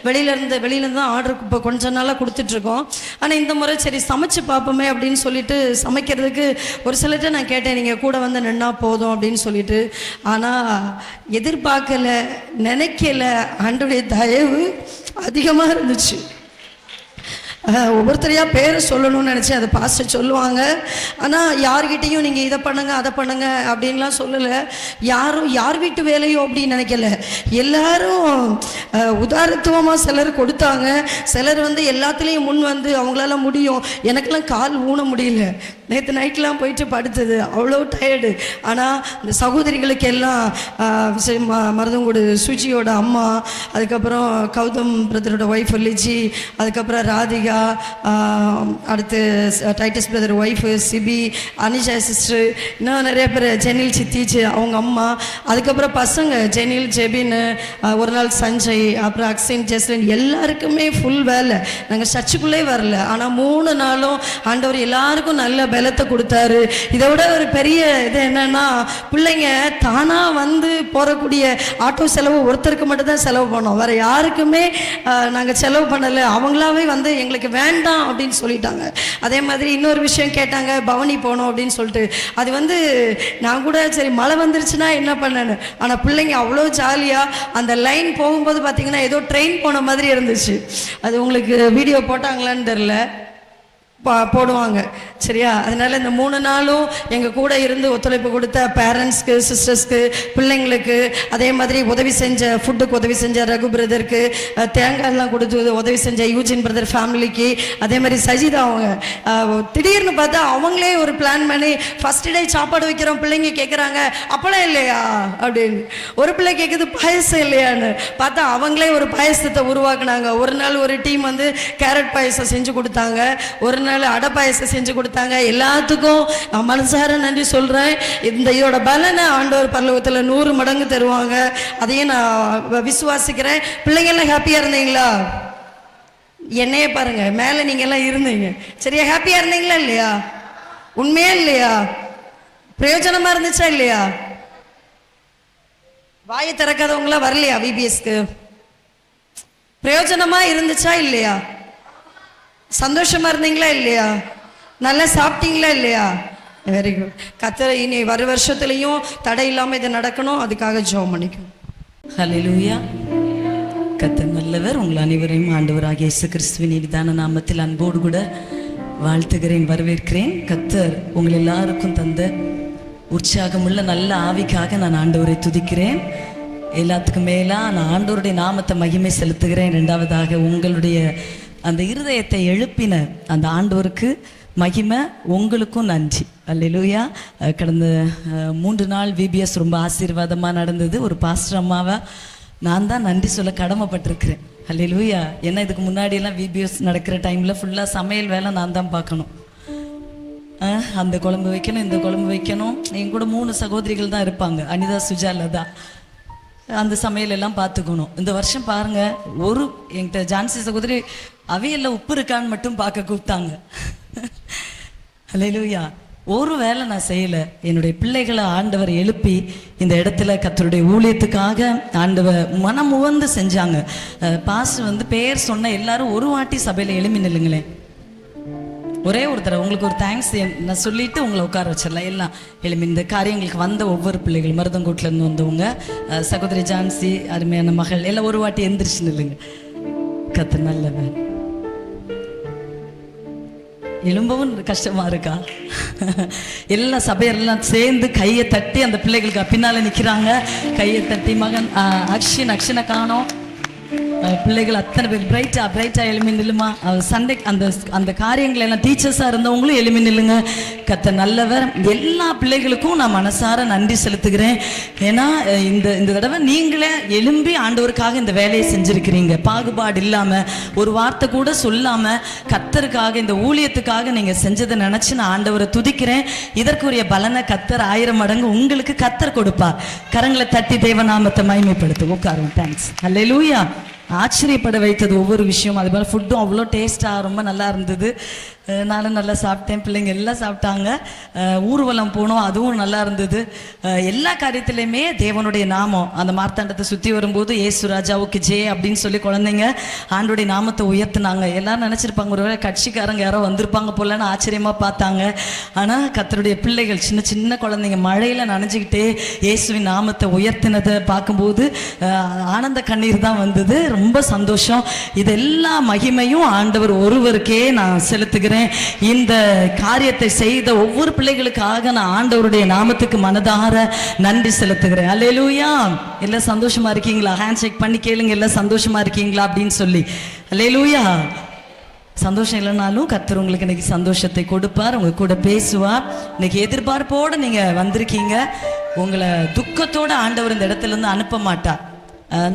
வெளியிலேருந்து தான் ஆர்டர் இப்போ கொஞ்ச நாளாக கொடுத்துட்ருக்கோம். ஆனால் இந்த முறை சரி சமைச்சு பார்ப்போமே அப்படின்னு சொல்லிட்டு சமைக்கிறதுக்கு ஒரு சிலர்கிட்ட நான் கேட்டேன், நீங்கள் கூட நின்னா போதும் அப்படின்னு சொல்லிட்டு. ஆனால் எதிர்பார்க்கல, நினைக்கல, ஆண்டவருடைய தயவு அதிகமாக இருந்துச்சு. ஒவ்வொருத்தரையாக பேரை சொல்லணும்னு நினச்சேன், அதை பாஸ்டர் சொல்லுவாங்க. ஆனால் யார்கிட்டையும் நீங்கள் இதை பண்ணுங்க அதை பண்ணுங்க அப்படின்லாம் சொல்லலை. யார் வீட்டு வேலையோ அப்படின்னு நினைக்கல. எல்லாரும் உதாரணத்துவமாக சிலர் கொடுத்தாங்க. சிலர் எல்லாத்துலேயும் முன் அவங்களால முடியும். எனக்கெல்லாம் கால் ஊன முடியல. நேற்று நைட்லாம் போயிட்டு படுத்தது, அவ்வளோ டயர்டு. ஆனால் இந்த சகோதரிகளுக்கு எல்லாம் மருதங்கூடு சுஜியோட அம்மா, அதுக்கப்புறம் கௌதம் பிரதரோட ஒய்ஃப் லிஜி, அதுக்கப்புறம் ராதிகா, அடுத்து Titus brother wife Sibi, Anisha sister, இன்னும் நிறைய பேர், ஜெனில் சித்திச்சு அவங்க அம்மா, அதுக்கப்புறம் பசங்க ஜெனில் ஜெபின், ஒரு நாள் சஞ்சய், அப்புறம் அக்ஸின் ஜெஸ்லின், எல்லாருக்குமே ஃபுல் வேலை. நாங்கள் சர்ச்சுக்குள்ளே வரல. ஆனால் 3 நாளும் ஆண்டவர் எல்லாருக்கும் நல்ல பலத்தை கொடுத்தாரு. இதை விட ஒரு பெரிய இது என்னன்னா, பிள்ளைங்க தானா வந்து போறக்கூடிய ஆட்டோ செலவு ஒருத்தருக்கு மட்டும் தான் செலவு பண்ணோம், வேற யாருக்குமே நாங்கள் செலவு பண்ணலை. அவங்களாவே வந்து எங்களுக்கு வேண்டாம் அப்படின்னு சொல்லிட்டாங்க. அதே மாதிரி இன்னொரு விஷயம் கேட்டாங்க, பவனி போனோம் அப்படின்னு சொல்லிட்டு. அது வந்து நான் கூட சரி மழை வந்துருச்சுன்னா என்ன பண்ணேன்னு, ஆனால் பிள்ளைங்க அவ்வளோ ஜாலியாக அந்த லைன் போகும்போது பார்த்தீங்கன்னா ஏதோ ட்ரெயின் போன மாதிரி இருந்துச்சு. அது உங்களுக்கு வீடியோ போட்டாங்களான்னு தெரில, போடுவாங்க சரியா. அதனால இந்த 3 நாளும் எங்கள் கூட இருந்து ஒத்துழைப்பு கொடுத்த பேரண்ட்ஸ்க்கு, சிஸ்டர்ஸ்க்கு, பிள்ளைங்களுக்கு, அதே மாதிரி உதவி செஞ்ச ஃபுட்டுக்கு உதவி செஞ்ச ரகு பிரதருக்கு, தேங்காயெல்லாம் கொடுத்து உதவி செஞ்ச யூஜின் பிரதர் ஃபேமிலிக்கு, அதே மாதிரி சஜிதா அவங்க திடீர்னு பார்த்தா அவங்களே ஒரு பிளான் பண்ணி ஃபர்ஸ்ட் டே சாப்பாடு வைக்கிறோம். பிள்ளைங்க கேட்குறாங்க அப்பளம் இல்லையா அப்படின்னு, ஒரு பிள்ளை கேட்குது பாயசம் இல்லையான்னு. பார்த்தா அவங்களே ஒரு பாயசத்தை உருவாக்குனாங்க. ஒரு நாள் ஒரு டீம் வந்து கேரட் பாயசம் செஞ்சு கொடுத்தாங்க, ஒரு நாள் அடை பாயசம் செஞ்சு கொடுத்தாங்க. எல்லாத்துக்கும் நான் மனசார நன்றி சொல்றேன். இதோட பலனை ஆண்டவர் பரலோகத்தில் 100 மடங்கு தருவாங்க, அதையும் நான் விசுவாசிக்கிறேன். பிள்ளைங்க எல்லாம் ஹாப்பியா இருந்தீங்களா? என்னையே பாருங்க, மேல நீங்க எல்லாம் இருந்தீங்க சரியா, ஹாப்பியா இருந்தீங்களா இல்லையா? உண்மையா இல்லையா? பிரயோஜனமா இருந்துச்சா இல்லையா? வாயை திறக்காதவங்களா வரலையா விபிஎஸ்க்கு? பிரயோஜனமா இருந்துச்சா இல்லையா? சந்தோஷமா இருந்தீங்களா இல்லையா? நல்லா சாப்பிட்டீங்களா இல்லையா? Very good. கர்த்தர் இனி வரும் வருஷத்துலையும் தடை இல்லாமல் இது நடக்கணும், அதுக்காக ஜெபம் பண்ணிக்கணும். ஹல்லேலூயா. கர்த்தர் நல்லவர். உங்கள் அனைவரையும் ஆண்டவராகிய இயேசு கிறிஸ்துவின் இனிதான நாமத்தில் அன்போடு கூட வாழ்த்துகிறேன், வரவேற்கிறேன். கர்த்தர் உங்கள் எல்லாருக்கும் தந்த உற்சாகமுள்ள நல்ல ஆவிக்காக நான் ஆண்டவரை துதிக்கிறேன். எல்லாத்துக்கும் மேலா நான் ஆண்டவருடைய நாமத்தை மகிமை செலுத்துகிறேன். ரெண்டாவதாக உங்களுடைய அந்த இருதயத்தை எழுப்பின அந்த ஆண்டவருக்கு மகிமை, உங்களுக்கும் நன்றி. அல்லேலூயா. கடந்த 3 நாள் விபிஎஸ் ரொம்ப ஆசீர்வாதமாக நடந்தது. ஒரு பாஸ்டர் அம்மாவை நான் தான் நன்றி சொல்ல கடமைப்பட்டிருக்கிறேன். அல்லேலூயா. ஏன்னா இதுக்கு முன்னாடியெல்லாம் விபிஎஸ் நடக்கிற டைமில் ஃபுல்லாக சமையல் வேலை நான் தான் பார்க்கணும். அந்த குழம்பு வைக்கணும், இந்த குழம்பு வைக்கணும். என் கூட 3 சகோதரிகள் தான் இருப்பாங்க, அனிதா, சுஜா, லதா. அந்த சமையல் எல்லாம் பார்த்துக்கணும். இந்த வருஷம் பாருங்க, ஒரு என்கிட்ட ஜான்சி சகோதரி அவையல்ல உப்பு இருக்கான்னு மட்டும் பார்க்க கூப்பிட்டாங்க. அல்லேலூயா. ஒரு வேலை நான் செய்யலை. என்னுடைய பிள்ளைகளை ஆண்டவர் எழுப்பி இந்த இடத்துல கர்த்தருடைய ஊழியத்துக்காக ஆண்டவர் மனம் உவந்து செஞ்சாங்க. பாஸ்டர் வந்து பேர் சொன்ன எல்லாரும் ஒரு வாட்டி சபையில் எழுப்பி நில்லுங்களேன். ஒரே ஒரு தடவை உங்களுக்கு ஒரு தேங்க்ஸ் நான் சொல்லிட்டு உங்களை உட்கார வச்சிடலாம். எல்லாம் எழுப்பி இந்த காரியங்களுக்கு வந்த ஒவ்வொரு பிள்ளைகள், மருதங்கோட்டிலேருந்து வந்தவங்க, சகோதரி ஜான்சி, அருமையான மகள், எல்லாம் ஒரு வாட்டி எந்திரிச்சு நில்லுங்க. கர்த்தர் நல்லவன். எழும்பவும் கஷ்டமா இருக்கா? எல்லா சபையெல்லாம் சேர்ந்து கையை தட்டி அந்த பிள்ளைகளுக்கு பின்னால நிற்கிறாங்க. கையை தட்டி மகன் அக்ஷனை காணோம். பிள்ளைகள் அத்தனை பேர் பிரைட்டா எழுமி நில்லுமா. சண்டே அந்த காரியங்கள் எல்லாம் டீச்சர்ஸாக இருந்தவங்களும் எழுமி நில்லுங்க. கர்த்தர் நல்லவர். எல்லா பிள்ளைகளுக்கும் நான் மனசார நன்றி செலுத்துகிறேன். ஏன்னா இந்த தடவை நீங்களே எழும்பி ஆண்டவருக்காக இந்த வேலையை செஞ்சுருக்கிறீங்க. பாகுபாடு இல்லாமல், ஒரு வார்த்தை கூட சொல்லாமல் கர்த்தருக்காக, இந்த ஊழியத்துக்காக நீங்கள் செஞ்சதை நினச்சி நான் ஆண்டவரை துதிக்கிறேன். இதற்குரிய பலனை கர்த்தர் 1000 மடங்கு உங்களுக்கு கர்த்தர் கொடுப்பார். கரங்களை தட்டி தேவநாமத்தை மகிமைப்படுத்தும். உட்காரும். தேங்க்ஸ். அல்லேலூயா. ஆச்சரியப்பட வைத்தது ஒவ்வொரு விஷயம். அது போல் ஃபுட்டும் அவ்வளோ டேஸ்ட்டாக ரொம்ப நல்லா இருந்தது. நானும் நல்லா சாப்பிட்டேன், பிள்ளைங்க எல்லாம் சாப்பிட்டாங்க. ஊர்வலம் போனோம், அதுவும் நல்லா இருந்தது. எல்லா காரியத்திலையுமே தேவனுடைய நாமம். அந்த மார்த்தாண்டத்தை சுற்றி வரும்போது ஏசு ராஜாவுக்கு ஜே அப்படின்னு சொல்லி குழந்தைங்க ஆண்டோடைய நாமத்தை உயர்த்தினாங்க. எல்லாரும் நினச்சிருப்பாங்க ஒருவேளை கட்சிக்காரங்க யாரோ வந்திருப்பாங்க போலன்னு ஆச்சரியமாக பார்த்தாங்க. ஆனால் கர்த்தருடைய பிள்ளைகள், சின்ன சின்ன குழந்தைங்க மழையில் நனைஞ்சிக்கிட்டே இயேசுவின் நாமத்தை உயர்த்தினதை பார்க்கும்போது ஆனந்த கண்ணீர் தான் வந்தது. ரொம்ப சந்தோஷம். இதெல்லா மகிமையும் ஆண்டவர் ஒருவருக்கே நான் செலுத்துகிறேன். இந்த காரியத்தை செய்த ஒவ்வொரு பிள்ளைகளுக்காக நான் ஆண்டவருடைய நாமத்துக்கு மனதார நன்றி செலுத்துகிறேன். அல்லேலூயா. எல்லாம் சந்தோஷமா இருக்கீங்களா? ஹேண்ட் ஷேக் பண்ணி கேளுங்க, எல்லாம் சந்தோஷமா இருக்கீங்களா அப்படின்னு சொல்லி. அல்லேலூயா. சந்தோஷம் இல்லைனாலும் கர்த்தர் உங்களுக்கு இன்னைக்கு சந்தோஷத்தை கொடுப்பார், உங்க கூட பேசுவார். இன்னைக்கு எதிர்பார்ப்போட நீங்க வந்திருக்கீங்க. உங்களை துக்கத்தோட ஆண்டவர் இந்த இடத்துல இருந்து அனுப்ப மாட்டார்.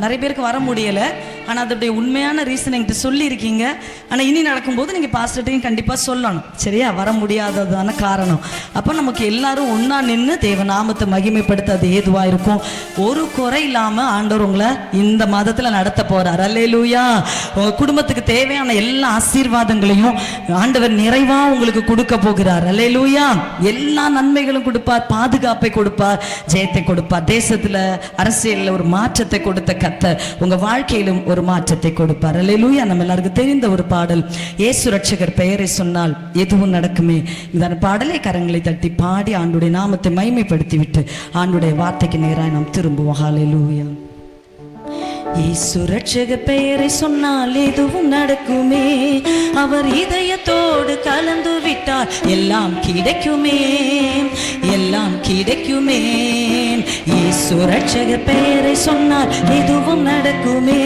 நிறைய பேருக்கு வர முடியலை. ஆனால் அதோடைய உண்மையான ரீசன் என்கிட்ட சொல்லியிருக்கீங்க. ஆனால் இனி நடக்கும்போது நீங்கள் பாஸ்டர்ட்டையும் கண்டிப்பாக சொல்லணும், சரியா? வர முடியாததான காரணம். அப்போ நமக்கு எல்லாரும் ஒன்றா நின்று தேவநாமத்தை மகிமைப்படுத்த அது ஏதுவாக இருக்கும். ஒரு குறை இல்லாமல் ஆண்டவர் உங்களை இந்த மாதத்தில் நடத்த போகிறார். அல்லேலூயா. உங்கள் குடும்பத்துக்கு தேவையான எல்லா ஆசீர்வாதங்களையும் ஆண்டவர் நிறைவாக உங்களுக்கு கொடுக்க போகிறார். அல்லேலூயா. எல்லா நன்மைகளும் கொடுப்பார், பாதுகாப்பை கொடுப்பார், ஜெயத்தை கொடுப்பார். தேசத்தில் அரசியலில் ஒரு மாற்றத்தை கொடுத்த கர்த்தர் உங்கள் வாழ்க்கையிலும் ஒரு மாற்றத்தை கொடுப்பார். அல்லேலூயா. நம்ம எல்லாருக்கும் தெரிந்த ஒரு பாடல், இயேசு ரட்சகர் பெயரை சொன்னால் எதுவும் நடக்குமே. இந்த பாடலை கரங்களை தட்டி பாடி ஆண்டுடைய நாமத்தை மகிமைப்படுத்தி விட்டு ஆண்டுடைய வார்த்தைக்கு நேராக நாம் திரும்புவோம். ஹல்லேலூயா. இயேசு ரட்சகர் பெயரை சொன்னால் எதுவும் நடக்குமே. அவர் இதயத்தோடு கலந்து விட்டால் எல்லாம் கிடைக்குமே, எல்லாம் கிடைக்குமே. இயேசு ரட்சகர் பெயரை சொன்னால் எதுவும் நடக்குமே.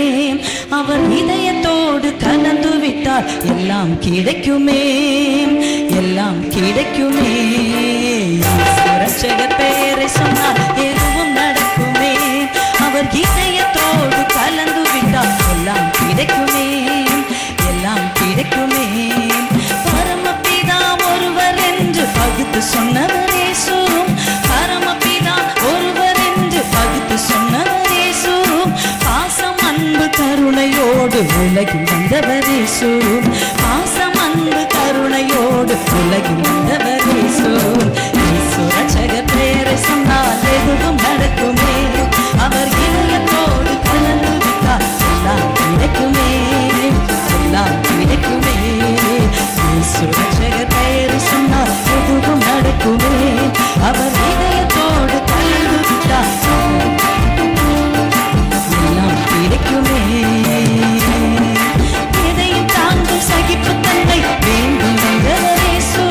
அவர் இதயத்தோடு கலந்து விட்டால் எல்லாம் கிடைக்குமே, எல்லாம் கிடைக்குமே. இயேசு ரட்சகர் பெயரை சொன்னால் எதுவும் நடக்குமே. அவர் இதயத்தோடு கலந்து விட்டால் எல்லாம் கிடைக்குமே, எல்லாம் கிடைக்குமே. பரமபிதா ஒருவர் என்று பகுத்து சொன்னவர் இயேசு, பரமபிதா ஒருவர் என்று பகுத்து சொன்னவர் இயேசு. பாசம் அன்பு கருணையோடு உலகில் வந்தவர் இயேசு, பாசம் அன்பு கருணையோடு உலகில் வந்தவர் இயேசு. இயேசு ரட்சகர் பெயரை சொன்னால் எதுவும் நடக்குமே. அவர் இதயத்தோடு கலந்து விட்டால் எல்லாம் கிடைக்குமே, எல்லாம் கிடைக்குமே. இயேசு ரட்சகர் பெயரை சொன்னால் எதுவும் நடக்குமே. அவர் இதயத்தோடு கலந்து விட்டால் எல்லாம் கிடைக்குமே. எதையும் தாங்கும் சகிப்புத்தன்மை வேண்டும் என்றவர் இயேசு,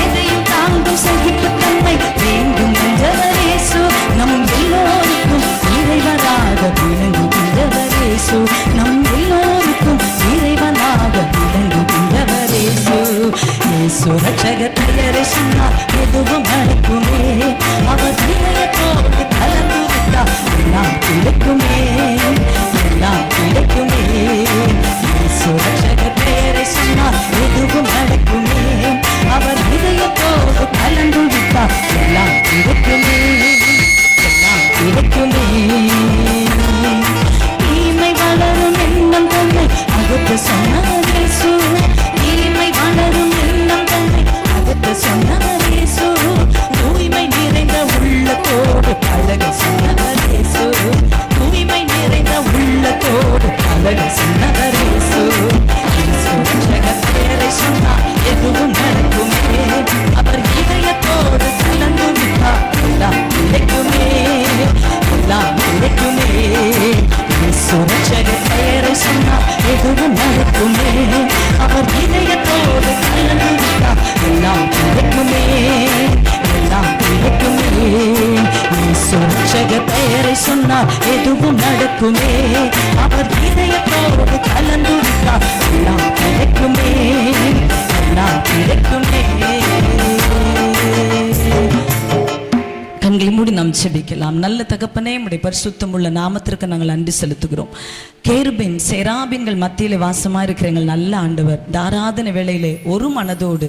எதையும் தாங்கும் சகிப்புத்தன்மை வேண்டும் என்றவர் இயேசு. நம் எல்லோருக்கும் இறைவனாக விளங்குகின்றவர் இயேசு, நம் எல்லோருக்கும் இறைவனாக விளங்குகின்றவர் இயேசு. இயேசு ரட்சகர் பெயரை சொன்னால் எதுவும் நடக்குமே. அவர் இதயத்தோடு கலந்து விட்டால் எல்லாம் கிடைக்குமே, எல்லாம் கிடைக்குமே. இயேசு ரட்சகர் பெயரை சொன்னால் எதுவும் நடக்குமே. அவர் இதயத்தோடு கலந்து விட்டால் எல்லாம் கிடைக்குமே, எல்லாம் கிடைக்குமே. தீமை வளரும் எண்ணம் தன்னை அகற்ற சொன்னவர் இயேசு, தீமை வளரும் எண்ணம் தன்னை அகற்ற சொன்னவர் இயேசு. தூய்மை நிறைந்த உள்ளத்தோடு அழக சொன்னவர் இயேசு, தூய்மை நிறைந்த உள்ளத்தோடு அழக சொன்னவர் இயேசு. இயேசு ரட்சகர் பெயரை சொன்னால் எதுவும் நடக்குமே. அவர் இதயத்தோடு கலந்து விட்டால் எல்லாம் கிடைக்குமே, எல்லாம் கிடைக்குமே. இயேசு ரட்சகர் பெயரை சொன்னால் எதுவும் நடக்குமே. அவர் இதயத்தோடு கலந்து விட்டால் எல்லாம் கிடைக்குமே, எல்லாம் கிடைக்குமே. இயேசு ரட்சகர் பெயரை சொன்னால் எதுவும் நடக்குமே. அவர் இதயத்தோடு கலந்து விட்டால் எல்லாம் கிடைக்குமே, எல்லாம் கிடைக்குமே. கண்களை மூடி நாம் செபிக்கலாம். நல்ல தகப்பனே, உம்முடைய பரிசுத்தமுள்ள நாமத்திற்கு நாங்கள் நன்றி செலுத்துகிறோம். கேருபின் சேராபின்கள் மத்தியிலே வாசமாக இருக்கிற எங்கள் நல்ல ஆண்டவர், தாராதன வேளையிலே ஒரு மனதோடு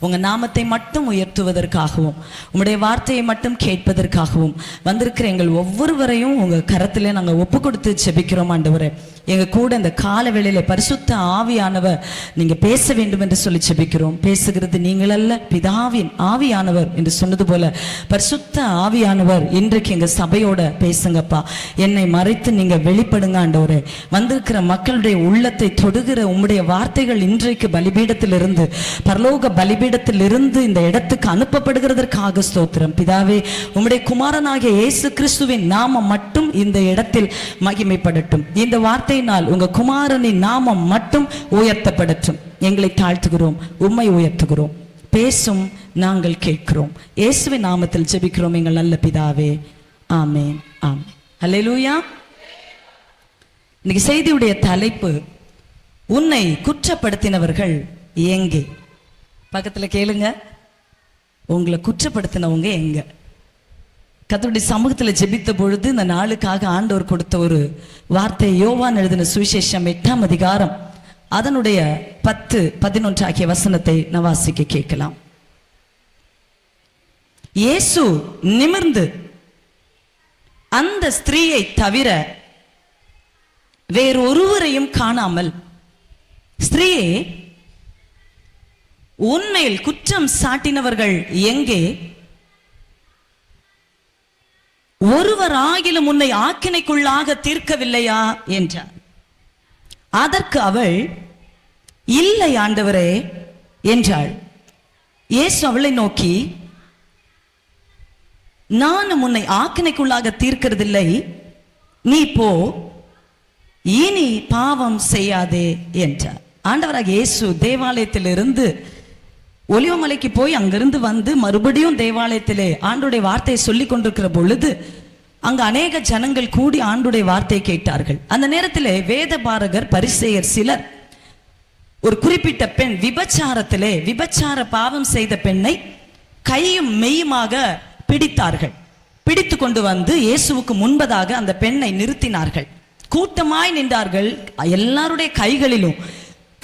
உங்கள் நாமத்தை மட்டும் உயர்த்துவதற்காகவும் உம்முடைய வார்த்தையை மட்டும் கேட்பதற்காகவும் வந்திருக்கிற எங்கள் ஒவ்வொருவரையும் உங்கள் கரத்திலே நாங்கள் ஒப்பு கொடுத்து செபிக்கிறோம். ஆண்டவரே, எங்கள் கூட இந்த கால வேளையிலே பரிசுத்த ஆவியானவர் நீங்கள் பேச வேண்டும் என்று சொல்லி செபிக்கிறோம். பேசுகிறது நீங்கள் அல்ல, பிதாவின் ஆவியானவர் என்று சொன்னது போல பரிசுத்த ஆவியானவர் இன்றைக்கு எங்கள் சபையோட பேசுங்கப்பா. என்னை மறைத்து நீங்கள் வெளிப்படுங்க ஆண்டவரே. வந்திருக்கிற மக்களுடைய உள்ளத்தை தொடுகிற உம்முடைய வார்த்தைகள் இன்றைக்கு பலிபீடத்திலிருந்து, பரலோக பலிபீடத்திலிருந்து இந்த இடத்துக்கு அனுப்பப்படுகிறதற்காக ஸ்தோத்திரம். பிதாவே, உம்முடைய குமாரனாகிய இயேசு கிறிஸ்துவின் நாமம் மட்டும் இந்த இடத்தில் மகிமைப்படட்டும். இந்த வார்த்தையினால் உங்க குமாரனின் நாமம் மட்டும் உயர்த்தப்படட்டும். எங்களை தாழ்த்துகிறோம், உம்மை உயர்த்துகிறோம். பேசும், நாங்கள் கேட்கிறோம். இயேசுவின் நாமத்தில் ஜெபிக்கிறோம் எங்கள் நல்ல பிதாவே, ஆமென். ஆம். அல்லேலூயா. இன்னைக்கு செய்தியுடைய தலைப்பு, உன்னை குற்றப்படுத்தினவர்கள் எங்கே? பக்கத்துல கேளுங்க, உங்களை குற்றப்படுத்தினவங்க எங்க? கர்த்தருடைய சமூகத்தில் ஜெபித்த பொழுது இந்த நாளுக்காக ஆண்டவர் கொடுத்த ஒரு வார்த்தை, யோவான் எழுதின சுவிசேஷம் 8ஆம் அதிகாரம் அதனுடைய 10-11 ஆகிய வசனத்தை நான் வாசிக்க கேட்கலாம். இயேசு நிமிர்ந்து அந்த ஸ்திரீயை தவிர வேறொருவரையும் காணாமல், ஸ்திரீயே, உன்மேல் குற்றம் சாட்டினவர்கள் எங்கே? ஒருவராகிலும் உன்னை ஆக்கினைக்குள்ளாக தீர்க்கவில்லையா என்றார். அதற்கு அவள், இல்லை ஆண்டவரே என்றாள். இயேசு அவளை நோக்கி, நானும் உன்னை ஆக்கினைக்குள்ளாக தீர்க்கிறதில்லை, நீ போ, இனி பாவம் செய்யாதே என்றார். ஆண்டவராக இயேசு தேவாலயத்திலிருந்து ஒலிவமலைக்கு போய் அங்கிருந்து வந்து மறுபடியும் தேவாலயத்திலே ஆண்டுடைய வார்த்தையை சொல்லி கொண்டிருக்கிற பொழுது அங்கு அநேக ஜனங்கள் கூடி ஆண்டுடைய வார்த்தையை கேட்டார்கள். அந்த நேரத்திலே வேத பாரகர், பரிசேயர் சிலர் ஒரு குறிப்பிட்ட பெண் விபச்சார பாவம் செய்த பெண்ணை கையும் மெய்யுமாக பிடித்தார்கள். பிடித்து கொண்டு வந்து இயேசுவுக்கு முன்பதாக அந்த பெண்ணை நிறுத்தினார்கள். கூட்டமாய் நின்றார்கள். எல்லாருடைய கைகளிலும்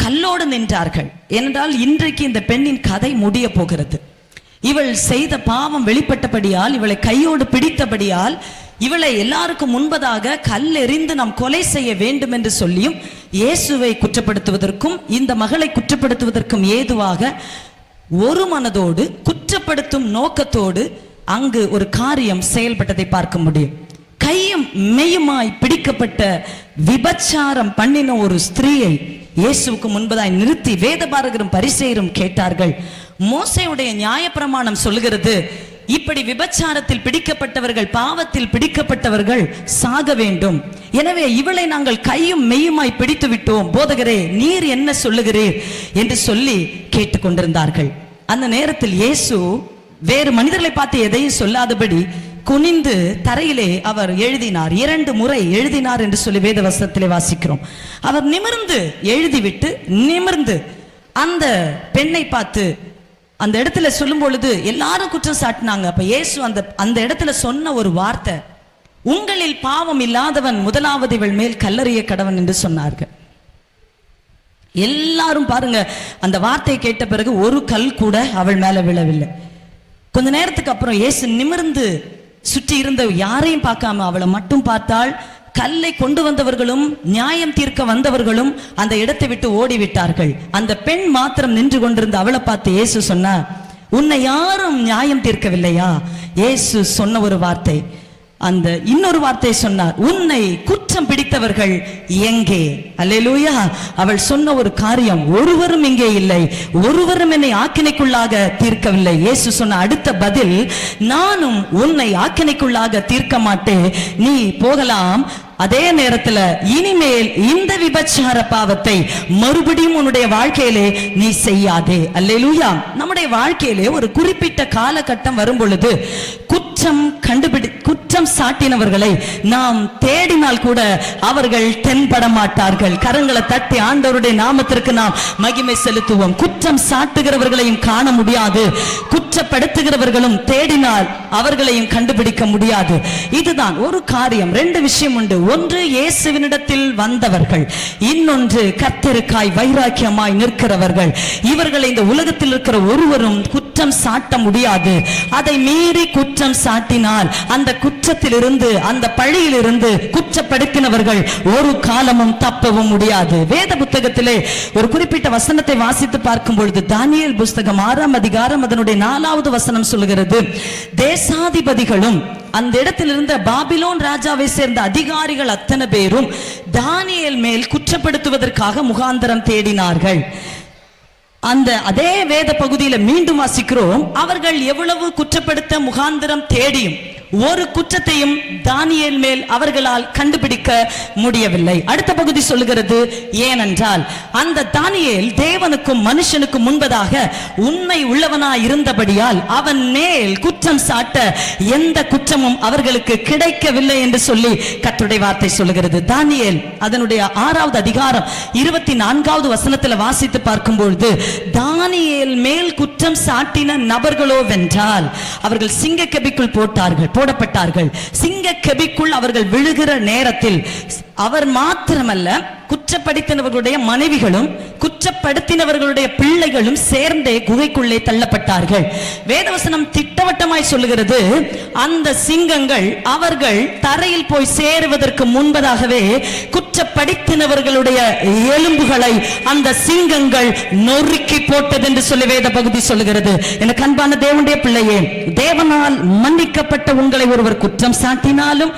கல்லோடு நின்றார்கள். ஏனென்றால் இன்றைக்கு இந்த பெண்ணின் கதை முடிய போகிறது. இவள் செய்த பாவம் வெளிப்பட்டபடியால், இவளை கையோடு பிடித்தபடியால், இவளை எல்லாருக்கும் முன்பதாக கல்லெறிந்து நாம் கொலை செய்ய வேண்டும் என்று சொல்லியும் இயேசுவை குற்றப்படுத்துவதற்கும் இந்த மகளை குற்றப்படுத்துவதற்கும் ஏதுவாக ஒரு மனதோடு குற்றப்படுத்தும் நோக்கத்தோடு அங்கு ஒரு காரியம் செயல்பட்டதை பார்க்க முடியும். கையும் மெய்யுமாய் பிடிக்கப்பட்ட விபச்சாரம் பண்ணின ஒரு ஸ்திரீயை இயேசுவுக்கு முன்பதாய் நிறுத்தி வேதபாரகரும் பரிசேயரும் கேட்டார்கள், மோசேயுடைய நியாயப்பிரமாணம் சொல்கிறது, இப்படி விபச்சாரத்தில் பிடிக்கப்பட்டவர்கள், பாவத்தில் பிடிக்கப்பட்டவர்கள் சாக வேண்டும். எனவே இவளை நாங்கள் கையும் மெய்யுமாய் பிடித்து விட்டோம், போதகரே நீர் என்ன சொல்லுகிறீர் என்று சொல்லி கேட்டுக்கொண்டிருந்தார்கள். அந்த நேரத்தில் இயேசு வேறு மனிதர்களை பார்த்து எதையும் சொல்லாதபடி குனிந்து தரையிலே அவர் எழுதினார். 2 முறை எழுதினார் என்று சொல்லி வேத வசனத்திலே வாசிக்கிறோம். அவர் நிமிர்ந்து எழுதிவிட்டு நிமிர்ந்து அந்த பெண்ணை பார்த்து அந்த இடத்துல சொல்லும் பொழுது எல்லாரும் குற்றம் சாட்டினாங்க. அப்ப இயேசு அந்த இடத்துல சொன்ன ஒரு வார்த்தை, உங்களில் பாவம் இல்லாதவன் முதலாவது இவள் மேல் கல்லறிய கடவன் என்று சொன்னார்கள். எல்லாரும் பாருங்க, அந்த வார்த்தையை கேட்ட பிறகு ஒரு கல் கூட அவள் மேல விழவில்லை. கொஞ்ச நேரத்துக்கு அப்புறம் இயேசு நிமிர்ந்து சுற்றி இருந்த யாரையும் பார்க்காம அவளை மட்டும் பார்த்தால். கல்லை கொண்டு வந்தவர்களும் நியாயம் தீர்க்க வந்தவர்களும் அந்த இடத்தை விட்டு ஓடிவிட்டார்கள். அந்த பெண் மாத்திரம் நின்று கொண்டிருந்த அவளை பார்த்து இயேசு சொன்னார், உன்னை யாரும் நியாயம் தீர்க்கவில்லையா? இயேசு சொன்ன ஒரு வார்த்தை, அந்த இன்னொரு வார்த்தை சொன்னார், உன்னை குற்றம் பிடித்தவர்கள் எங்கே? அல்லேலூயா. அவள் சொன்ன ஒரு காரியம், ஒருவரும் இங்கே இல்லை, ஒருவரும் என்னை ஆக்கினைக்குள்ளாக தீர்க்கவில்லை. இயேசு சொன்ன அடுத்த பதில், நானும் உன்னை ஆக்கினைக்குள்ளாக தீர்க்க மாட்டேன், நீ போகலாம். அதே நேரத்தில் இனிமேல் இந்த விபச்சார பாவத்தை மறுபடியும் உன்னுடைய வாழ்க்கையிலே நீ செய்யாதே. அல்லேலூயா. நம்முடைய வாழ்க்கையிலே ஒரு குறிப்பிட்ட காலகட்டம் வரும் பொழுது குற்றம் சாட்டினவர்களை நாம் தேடினால் கூட அவர்கள் தென்பட மாட்டார்கள். கரங்களை தட்டி ஆண்டவருடைய நாமத்திற்கு நாம் மகிமை செலுத்துவோம். குற்றம் சாட்டுகிறவர்களையும் காண முடியாது, குற்றப்படுத்துகிறவர்களும் தேடினால் அவர்களையும் கண்டுபிடிக்க முடியாது. இதுதான் ஒரு காரியம். 2 விஷயம் உண்டு. ஒன்று இயேசுவினிடத்தில் வந்தவர்கள், இன்னொன்று கர்த்தருக்காய் வைராக்கியமாய் நிற்கிறவர்கள். இவர்களை இந்த உலகத்தில் இருக்கிற ஒருவரும் குற்றம் சாட்ட முடியாது. அதை மீறி குற்றம் சாட்டினால் அந்த குற்றத்திலிருந்து, அந்த பழியிலிருந்து குற்றப்படுத்தினவர்கள் ஒரு காலமும் தப்பவும் முடியாது. வேத புத்தகத்திலே ஒரு குறிப்பிட்ட வசனத்தை வாசித்து பார்க்கும் பொழுது தானியேல் புஸ்தகம் 6ஆம் அதிகாரம் அதனுடைய 4வது வசனம் சொல்கிறது, தேசாதிபதிகளும் அந்த இடத்தில் இருந்த பாபிலோன் ராஜாவை சேர்ந்த அதிகாரிகள் அத்தனை பேரும் தானியேல் மேல் குற்றப்படுத்துவதற்காக முகாந்தரம் தேடினார்கள். அதே வேத பகுதியில மீண்டும் வாசிக்கிறோம், அவர்கள் எவ்வளவு குற்றப்படுத்த முகாந்திரம் தேடியும் ஒரு குற்றத்தையும் தானியேல் மேல் அவர்களால் கண்டுபிடிக்க முடியவில்லை. அடுத்த பகுதி சொல்லுகிறது, ஏனென்றால் அந்த தானியேல் தேவனுக்கும் மனுஷனுக்கும் முன்பதாக உண்மை உள்ளவனாய் இருந்தபடியால் அவன் மேல் குற்றம் சாட்ட எந்த குற்றமும் அவர்களுக்கு கிடைக்கவில்லை என்று சொல்லி கர்த்தருடைய வார்த்தை சொல்லுகிறது. தானியேல் அதனுடைய 6வது அதிகாரம் 24வது வசனத்தில் வாசித்து பார்க்கும்பொழுது, தானியேல் மேல் குற்றம் சாட்டின நபர்களோ வென்றால் அவர்கள் சிங்கக்கபிக்குள் போடப்பட்டார்கள். சிங்க கெபிக்குள் அவர்கள் விழுகிற நேரத்தில் அவர் மாத்திரமல்ல, குற்றப்படுத்தினவர்களுடைய மனைவிகளும் குற்றப்படுத்தினவர்களுடைய பிள்ளைகளும் சேர்ந்தே குகைக்குள்ளே தள்ளப்பட்டார்கள். வேதவசனம் திட்டவட்டமாய் சொல்லுகிறது, அந்த சிங்கங்கள் அவர்கள் தரையில் போய் சேருவதற்கு முன்பதாகவே குற்றப்படுத்தினவர்களுடைய எலும்புகளை அந்த சிங்கங்கள் நொறுக்கி போட்டது என்று சொல்லி வேத பகுதி சொல்லுகிறது. எனக்கு அன்பான தேவனுடைய பிள்ளையே, தேவனால் மன்னிக்கப்பட்ட உங்களை ஒருவர் குற்றம் சாட்டினாலும்,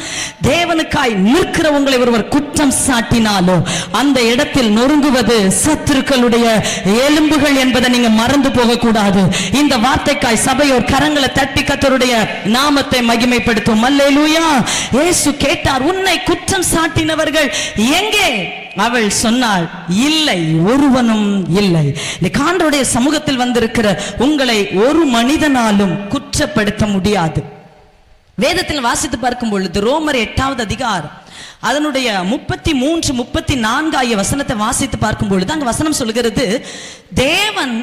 தேவனுக்காய் நிற்கிற உங்களை ஒருவர் குற்றம் சாட்டினாலும், அந்த இடத்தில் நொறுங்குவது சத்துருக்களுடைய எலும்புகள் என்பதை நீங்க மறந்து போக கூடாது. இந்த வார்த்தைக்காய் சபையோர் கரங்களை தட்டி கர்த்தருடைய நாமத்தை மகிமைப்படுத்தும். அல்லேலூயா. இயேசு கேட்டார், உன்னை குற்றம் சாட்டினவர்கள் எங்கே? அவள் சொன்னாள், இல்லை, ஒருவனும் இல்லை. ஆண்டவருடைய சமூகத்தில் வந்திருக்கிற உங்களை ஒரு மனிதனாலும் குற்றப்படுத்த முடியாது. வேதத்தில் வாசித்து பார்க்கும் பொழுது ரோமர் 8வது அதிகாரம் அதனுடைய 33, 34 ஆகிய வசனத்தை வாசித்து பார்க்கும் பொழுது அங்க வசனம் சொல்கிறது, தேவன்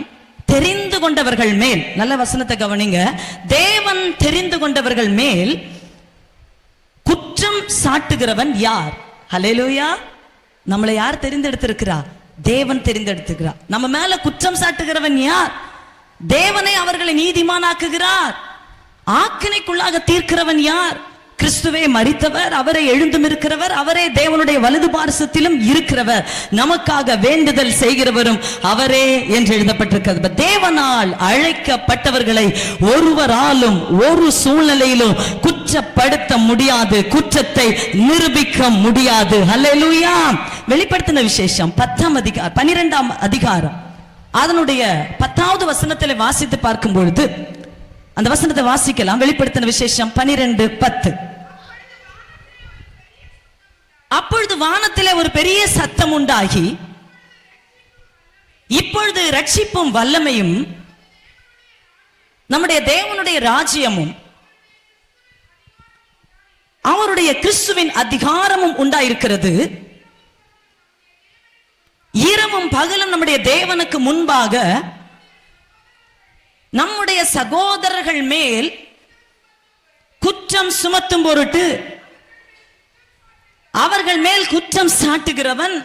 தெரிந்து கொண்டவர்கள் மேல், நல்ல வசனத்தை கவனிங்க, தேவன் தெரிந்து கொண்டவர்கள் மேல் குற்றம் சாட்டுகிறவன் யார்? ஹல்லேலூயா. நம்மளை யார் தெரிந்தெடுத்திருக்கிறார்? தேவன் தெரிந்தெடுத்திருக்கிறார். நம்ம மேல குற்றம் சாட்டுகிறவன் யார்? தேவனை அவர்களை நீதிமானாக்குகிறார். ஆக்கினைக்குள்ளாக தீர்க்கிறவன் யார்? கிறிஸ்துவே மரித்தவர், அவரை எழுந்தும் இருக்கிறவர், அவரே தேவனுடைய வலது பார்சத்திலும் இருக்கிறவர், நமக்காக வேண்டுதல் செய்கிறவரும் அவரே என்று எழுதப்பட்டிருக்கிறது. தேவனால் அழைக்கப்பட்டவர்களை ஒருவராலும் ஒரு சூழ்நிலையிலும் குற்றப்படுத்த முடியாது, குற்றத்தை நிரூபிக்க முடியாது. அல்லேலூயா. வெளிப்படுத்தின விசேஷம் 12ஆம் அதிகாரம் அதனுடைய 10வது வசனத்தில் வாசித்து பார்க்கும் பொழுது அந்த வசனத்தை வாசிக்கலாம். வெளிப்படுத்தின விசேஷம் 12:10. அப்பொழுது வானத்திலே ஒரு பெரிய சத்தம் உண்டாகி, இப்பொழுது ரட்சிப்பும் வல்லமையும் நம்முடைய தேவனுடைய ராஜ்யமும் அவருடைய கிறிஸ்துவின் அதிகாரமும் உண்டாயிருக்கிறது. இரவும் பகலும் நம்முடைய தேவனுக்கு முன்பாக நம்முடைய சகோதரர்கள் மேல் குற்றம் சுமத்தும் பொருட்டு அவர்கள் மேல் குற்றம் சாட்டுகிறவன்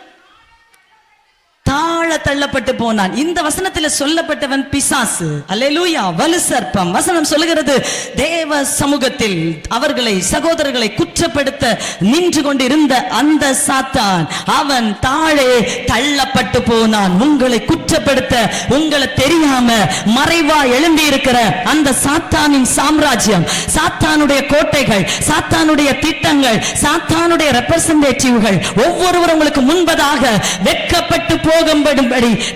தாழ தள்ளப்பட்டு போனான். இந்த வசனத்தில் சொல்லப்பட்டவன் பிசாசு. அல்லேலூயா. வலு சர்ப்பம். வசனம் சொல்லுகிறது, தேவ சமூகத்தில் அவர்களை சகோதரர்களை குற்றப்படுத்த நின்று கொண்டிருந்த அந்த சாத்தான் அவன் தாழே தள்ளப்பட்டு போனான். உங்களை குற்றப்படுத்த, உங்களை தெரியாம மறைவா எழும்பி இருக்கிற அந்த சாத்தானின் சாம்ராஜ்யம், சாத்தானுடைய கோட்டைகள், சாத்தானுடைய திட்டங்கள், சாத்தானுடைய ரெப்ரசன்டேட்டிவ்கள் ஒவ்வொருவரும் உங்களுக்கு முன்பதாக வெட்கப்பட்டு போகும்படி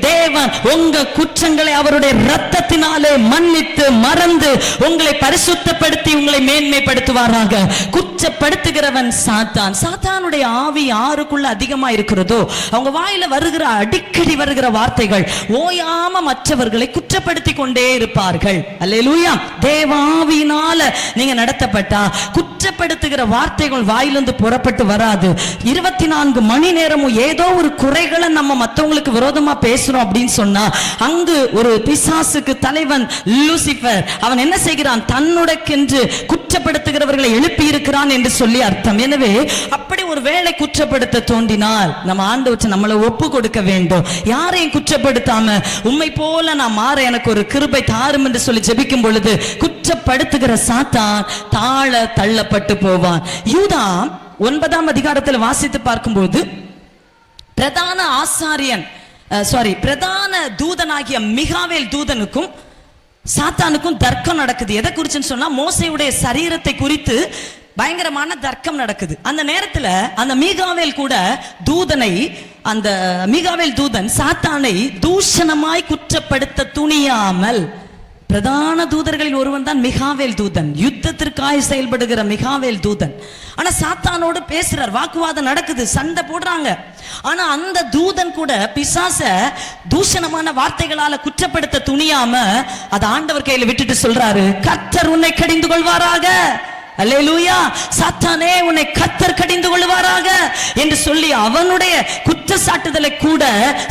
தேவன் உங்க குற்றங்களை அவருடைய இரத்தத்தினாலே மன்னித்து மறந்து உங்களை பரிசுத்தப்படுத்தி உங்களை மேன்மைப்படுத்துவாராக. குற்றப்படுத்துகிறவன் சாத்தான். சாத்தானுடைய ஆவி யாருக்குள்ள அதிகமா இருக்கிறதோ அவங்க வாயில வருகிற அடிக்கடி வருகிற வார்த்தைகள் ஓயாம மற்றவர்களை குற்றப்படுத்தி கொண்டே இருப்பார்கள். அல்லேலூயா. தேவாவியினால நீங்க நடத்தப்பட்டா குற்றப்படுத்துகிற வார்த்தைகள் வாயிலிருந்து புறப்பட்டு வராது. 24 மணி நேரமும் ஏதோ ஒரு குறைகளை நம்ம மற்றவங்களுக்கு விரோதமா பேசுறோம் அப்படின்னு சொன்னா அங்கு ஒரு பிசாசுக்கு தலைவன் லூசிபர் அவன் என்ன செய்கிறான்? தன்னுடைக்கென்று குற்றப்படுத்துகிறவர்களை எழுப்பி இருக்கிறான் என்று சொல்லி அர்த்தம். எனவே அப்படி ஒரு வேளை குற்றப்படுத்த தோன்றினால் நம்ம ஆண்டவருக்கு நம்மளை ஒப்பு கொடுக்க வேண்டும். யாரையும் குற்றப்படுத்தாம உம்மை போல நான் மாற எனக்கு ஒரு கிருபை தாரும் என்று சொல்லி ஜெபிக்கும் பொழுது குற்றப்படுத்துகிற சாத்தான் தாழ தள்ளப்பட்டு போவான். யூதா 9ஆம் அதிகாரத்தில் வாசித்து பார்க்கும்போது பிரதான ஆசாரியன் பிரதான தூதனாகிய மிகாவேல் தூதனுக்கும் சாத்தானுக்கும் தர்க்கம் நடக்குது. எதை குறிச்சுன்னு சொன்னா மோசேயுடைய சரீரத்தை குறித்து பயங்கரமான தர்க்கம் நடக்குது. அந்த நேரத்துல அந்த மீகாவேல் கூட அந்த மீகாவேல் தூதன் சாத்தானை தூஷணமாய் குற்றப்படுத்த துணியாமல், பிரதான தூதர்களில் ஒருவன் தான் மிகாவேல் தூதன், யுத்தத்திற்காய் செயல்படுகிற மிகாவேல் தூதன். ஆனா சாத்தானோடு பேசுறார், வாக்குவாதம் நடக்குது, சண்டை போடுறாங்க. ஆனா அந்த தூதன் கூட பிசாச தூஷணமான வார்த்தைகளால குற்றப்படுத்த துணியாம அதை ஆண்டவர் கையில விட்டுட்டு சொல்றாரு, கர்த்தர் உன்னை கடிந்து கொள்வாராக. அல்லேலூயா. சாத்தானே உன்னை கர்த்தர் கடிந்து கொள்வாராக என்று சொல்லி அவனுடைய குற்றச்சாட்டுதலை கூட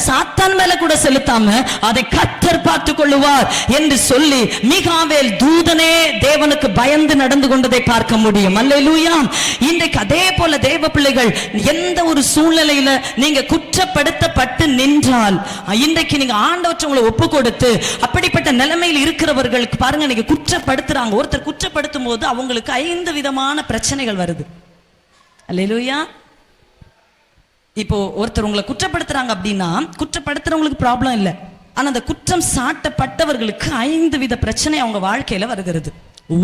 சாத்தான் மேல கூட செலுத்தாம அதை கர்த்தர் பார்த்துக் கொள்ளுவார் என்று சொல்லி மிகாவேல் தூதனே தேவனுக்கு பயந்து நடந்து கொண்டதை பார்க்க முடியும். அல்லேலூயா. இன்றைக்கு அதே போல தேவ பிள்ளைகள் எந்த ஒரு சூழ்நிலையில நீங்க குற்றப்படுத்தப்பட்டு நின்றால், இன்றைக்கு நீங்க ஆண்டவற்றை உங்களை ஒப்பு கொடுத்து அப்படிப்பட்ட நிலைமையில் இருக்கிறவர்களுக்கு பாருங்க, நீங்க குற்றப்படுத்துறாங்க. ஒருத்தர் குற்றப்படுத்தும் போது அவங்களுக்கு 5 விதமான பிரச்சனைகள் வருது. அல்லேலூயா. இப்போ ஒருத்தர் உங்களை குற்றப்படுத்துறாங்க அப்படின்னா, குற்றப்படுத்துறவங்களுக்கு ப்ராப்ளம் இல்லை, ஆனா அந்த குற்றம் சாட்டப்பட்டவர்களுக்கு 5 வித பிரச்சனை அவங்க வாழ்க்கையில வருகிறது.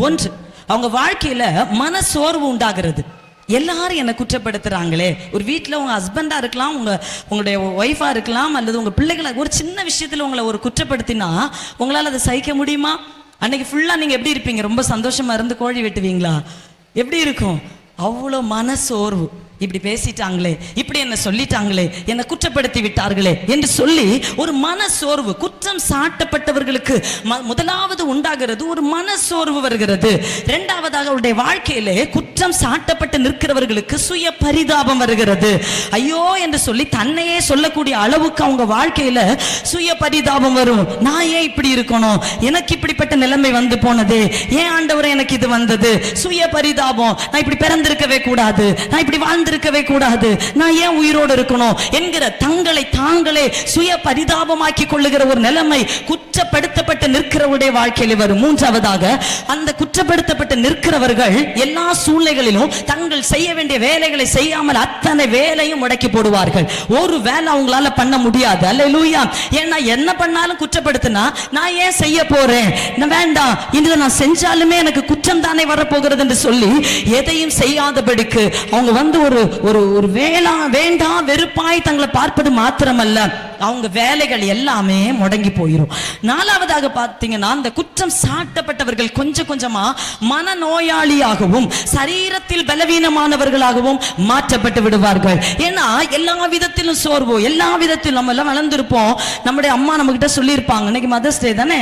1, அவங்க வாழ்க்கையில மன சோர்வு உண்டாகிறது. எல்லாரும் என்ன குற்றப்படுத்துறாங்களே. ஒரு வீட்டில் உங்க ஹஸ்பண்டா இருக்கலாம், உங்களுடைய ஒய்ஃபா இருக்கலாம், அல்லது உங்க பிள்ளைகளை ஒரு சின்ன விஷயத்துல உங்களை ஒரு குற்றப்படுத்தினா உங்களால அதை சகிக்க முடியுமா? அன்னைக்கு ஃபுல்லா நீங்க எப்படி இருப்பீங்க? ரொம்ப சந்தோஷமா இருந்து கோழி வெட்டுவீங்களா? எப்படி இருக்கும்? அவ்வளோ மன சோர்வு. இப்படி பேசிட்டாங்களே, இப்படி என்ன சொல்லிட்டாங்களே, என்ன குற்றப்படுத்தி விட்டார்களே என்று சொல்லி ஒரு மன சோர்வு. குற்றம் சாட்டப்பட்டவர்களுக்கு முதலாவது உண்டாகிறது ஒரு மன சோர்வு வருகிறது. இரண்டாவதாக அவருடைய வாழ்க்கையிலே குற்றம் சாட்டப்பட்டு நிற்கிறவர்களுக்கு சுய பரிதாபம் வருகிறது. ஐயோ என்று சொல்லி தன்னையே சொல்லக்கூடிய அளவுக்கு அவங்க வாழ்க்கையில சுய பரிதாபம் வரும். நான் ஏன் இப்படி இருக்கணும்? எனக்கு இப்படிப்பட்ட நிலைமை வந்து போனது, ஏன் ஆண்டவரே எனக்கு இது வந்தது? சுய பரிதாபம். நான் இப்படி பிறந்திருக்கவே கூடாது, நான் இப்படி இருக்கவே கூடாது, நான் ஏன் உயிரோடு இருக்கணும் என்கிற தங்களை தாங்களே சுய பரிதாபமாக்கி கொள்ளுகிற ஒரு நிலைமை குற்றப்படுத்தப்பட்டு நிற்கிறவருடைய வாழ்க்கையில் வரும். மூன்றாவதாக, அந்த குற்றப்படுத்தப்பட்டு நிற்கிறவர்கள் எல்லா சூழ்நிலைகளிலும் தங்கள் செய்ய வேண்டிய வேலைகளை செய்யாமல் அத்தனை வேலையும் முடக்கி போடுவார்கள். ஒரு வேலை அவங்களால பண்ண முடியாது. அல்லேலூயா. ஏன்னா என்ன பண்ணாலும் குற்றப்படுத்தினா நான் ஏன் செய்ய போறேன், நான் வேண்டாம், இன்று நான் செஞ்சாலுமே எனக்கு குற்றம் தானே வரப்போகிறது என்று சொல்லி எதையும் செய்யாதபடிக்கு அவங்க வந்து ஒரு வேண்டாம் வெறுப்பாய் தங்களை பார்ப்பது மாத்திரமல்ல, அவங்க வேலைகள் எல்லாமே முடங்கி போயிடும். நாலாவதாக பார்த்தீங்கன்னா, அந்த குற்றம் சாட்டப்பட்டவர்கள் கொஞ்சம் கொஞ்சமா மனநோயாளியாகவும் சரீரத்தில் பலவீனமானவர்களாகவும் மாற்றப்பட்டு விடுவார்கள். ஏன்னா எல்லா விதத்திலும் சோர்வு, எல்லா விதத்திலும் நம்ம எல்லாம் வளர்ந்துருப்போம். நம்முடைய அம்மா நம்ம கிட்ட சொல்லியிருப்பாங்க, இன்னைக்கு மதர்ஸ் டே தானே,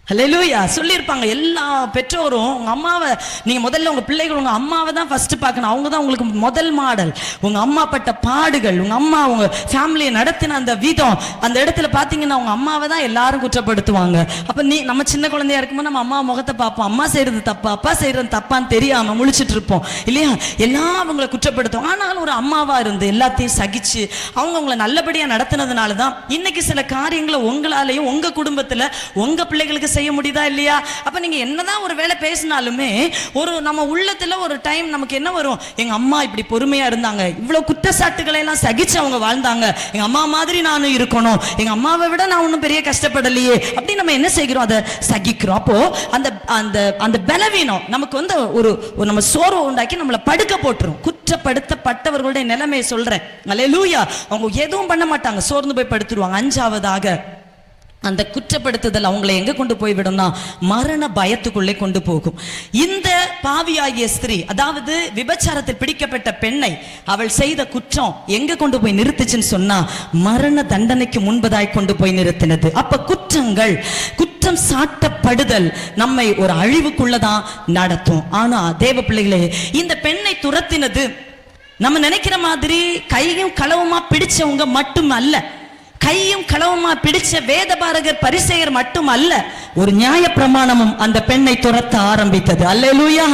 ஹல்லேலூயா, சொல்லியிருப்பாங்க. எல்லா பெற்றோரும் உங்க அம்மாவை நீங்க முதல்ல உங்க பிள்ளைகள் உங்க அம்மாவை தான் ஃபர்ஸ்ட் பார்க்கணும். அவங்க தான் உங்களுக்கு முதல் மாடல். உங்க அம்மா பட்ட பாடுகள், உங்க அம்மா உங்க ஃபேமிலியை நடத்தின அந்த விதம், அந்த இடத்துல பாத்தீங்கன்னா உங்க அம்மாவை தான் எல்லாரும் குற்றப்படுத்துவாங்க. அப்ப நம்ம சின்ன குழந்தையா இருக்கும்போது நம்ம அம்மா முகத்தை பார்ப்போம், அம்மா செய்யறது தப்பா அப்பா செய்யறது தப்பான்னு தெரியாம முழிச்சிட்டு இருப்போம் இல்லையா? எல்லாம் அவங்களை குற்றப்படுத்தும். ஆனாலும் ஒரு அம்மாவா இருந்து எல்லாத்தையும் சகிச்சு அவங்க உங்களை நல்லபடியா நடத்தினதுனால தான் இன்னைக்கு சில காரியங்களை உங்களாலையும் உங்க குடும்பத்துல உங்க பிள்ளைகளுக்கு செய்ய முடியுதா இல்லையா? அப்ப நீங்க என்னதான் ஒரு வேளை பேசினாலுமே ஒரு நம்ம உள்ளத்துல ஒரு டைம் நமக்கு என்ன வரும், எங்க அம்மா இப்படி பொறுமையா இருந்தாங்க, இவ்வளவு குற்றச்சாட்டுகளை எல்லாம் சகிச்சு அவங்க வாழ்ந்தாங்க, எங்க அம்மா மாதிரி நானும் இருக்கணும், எங்க அம்மாவை விட நான் ஒன்னும் பெரிய கஷ்டப்படலையே அப்படி நம்ம என்ன செய்கிறோம், அதை சகிக்கிறோம். அப்போ அந்த அந்த அந்த பலவீனம் நமக்கு வந்து ஒரு நம்ம சோர்வை உண்டாக்கி நம்மளை படுக்க போட்டுரும். குற்றப்படுத்தப்பட்டவர்களுடைய நிலைமையை சொல்றேன். அல்லேலூயா. அவங்க எதுவும் பண்ண மாட்டாங்க, சோர்ந்து போய் படுத்துருவாங்க. அஞ்சாவதாக, அந்த குற்றப்படுத்துதல் அவங்களை எங்க கொண்டு போய் விடும்னா மரண பயத்துக்குள்ளே கொண்டு போகும். இந்த பாவியாகிய ஸ்திரீ, அதாவது விபச்சாரத்தில் பிடிக்கப்பட்ட பெண்ணை அவள் செய்த குற்றம் எங்க கொண்டு போய் நிறுத்துச்சுன்னு சொன்னா மரண தண்டனைக்கு முன்பதாய் கொண்டு போய் நிறுத்தினது. அப்ப குற்றம் சாட்டப்படுதல் நம்மை ஒரு அழிவுக்குள்ளதான் நடத்தும். ஆனா தேவ பிள்ளைகளே, இந்த பெண்ணை துரத்தினது நம்ம நினைக்கிற மாதிரி கையும் களவுமா பிடிச்சவங்க மட்டும் அல்ல, கையும் களவுமா பிடிச்ச வேதபாரகர் பரிசேயர் மட்டும் அல்ல, ஒரு நியாய பிரமாணமும் அந்த பெண்ணை துரத்த ஆரம்பித்தது. அல்லேலூயா.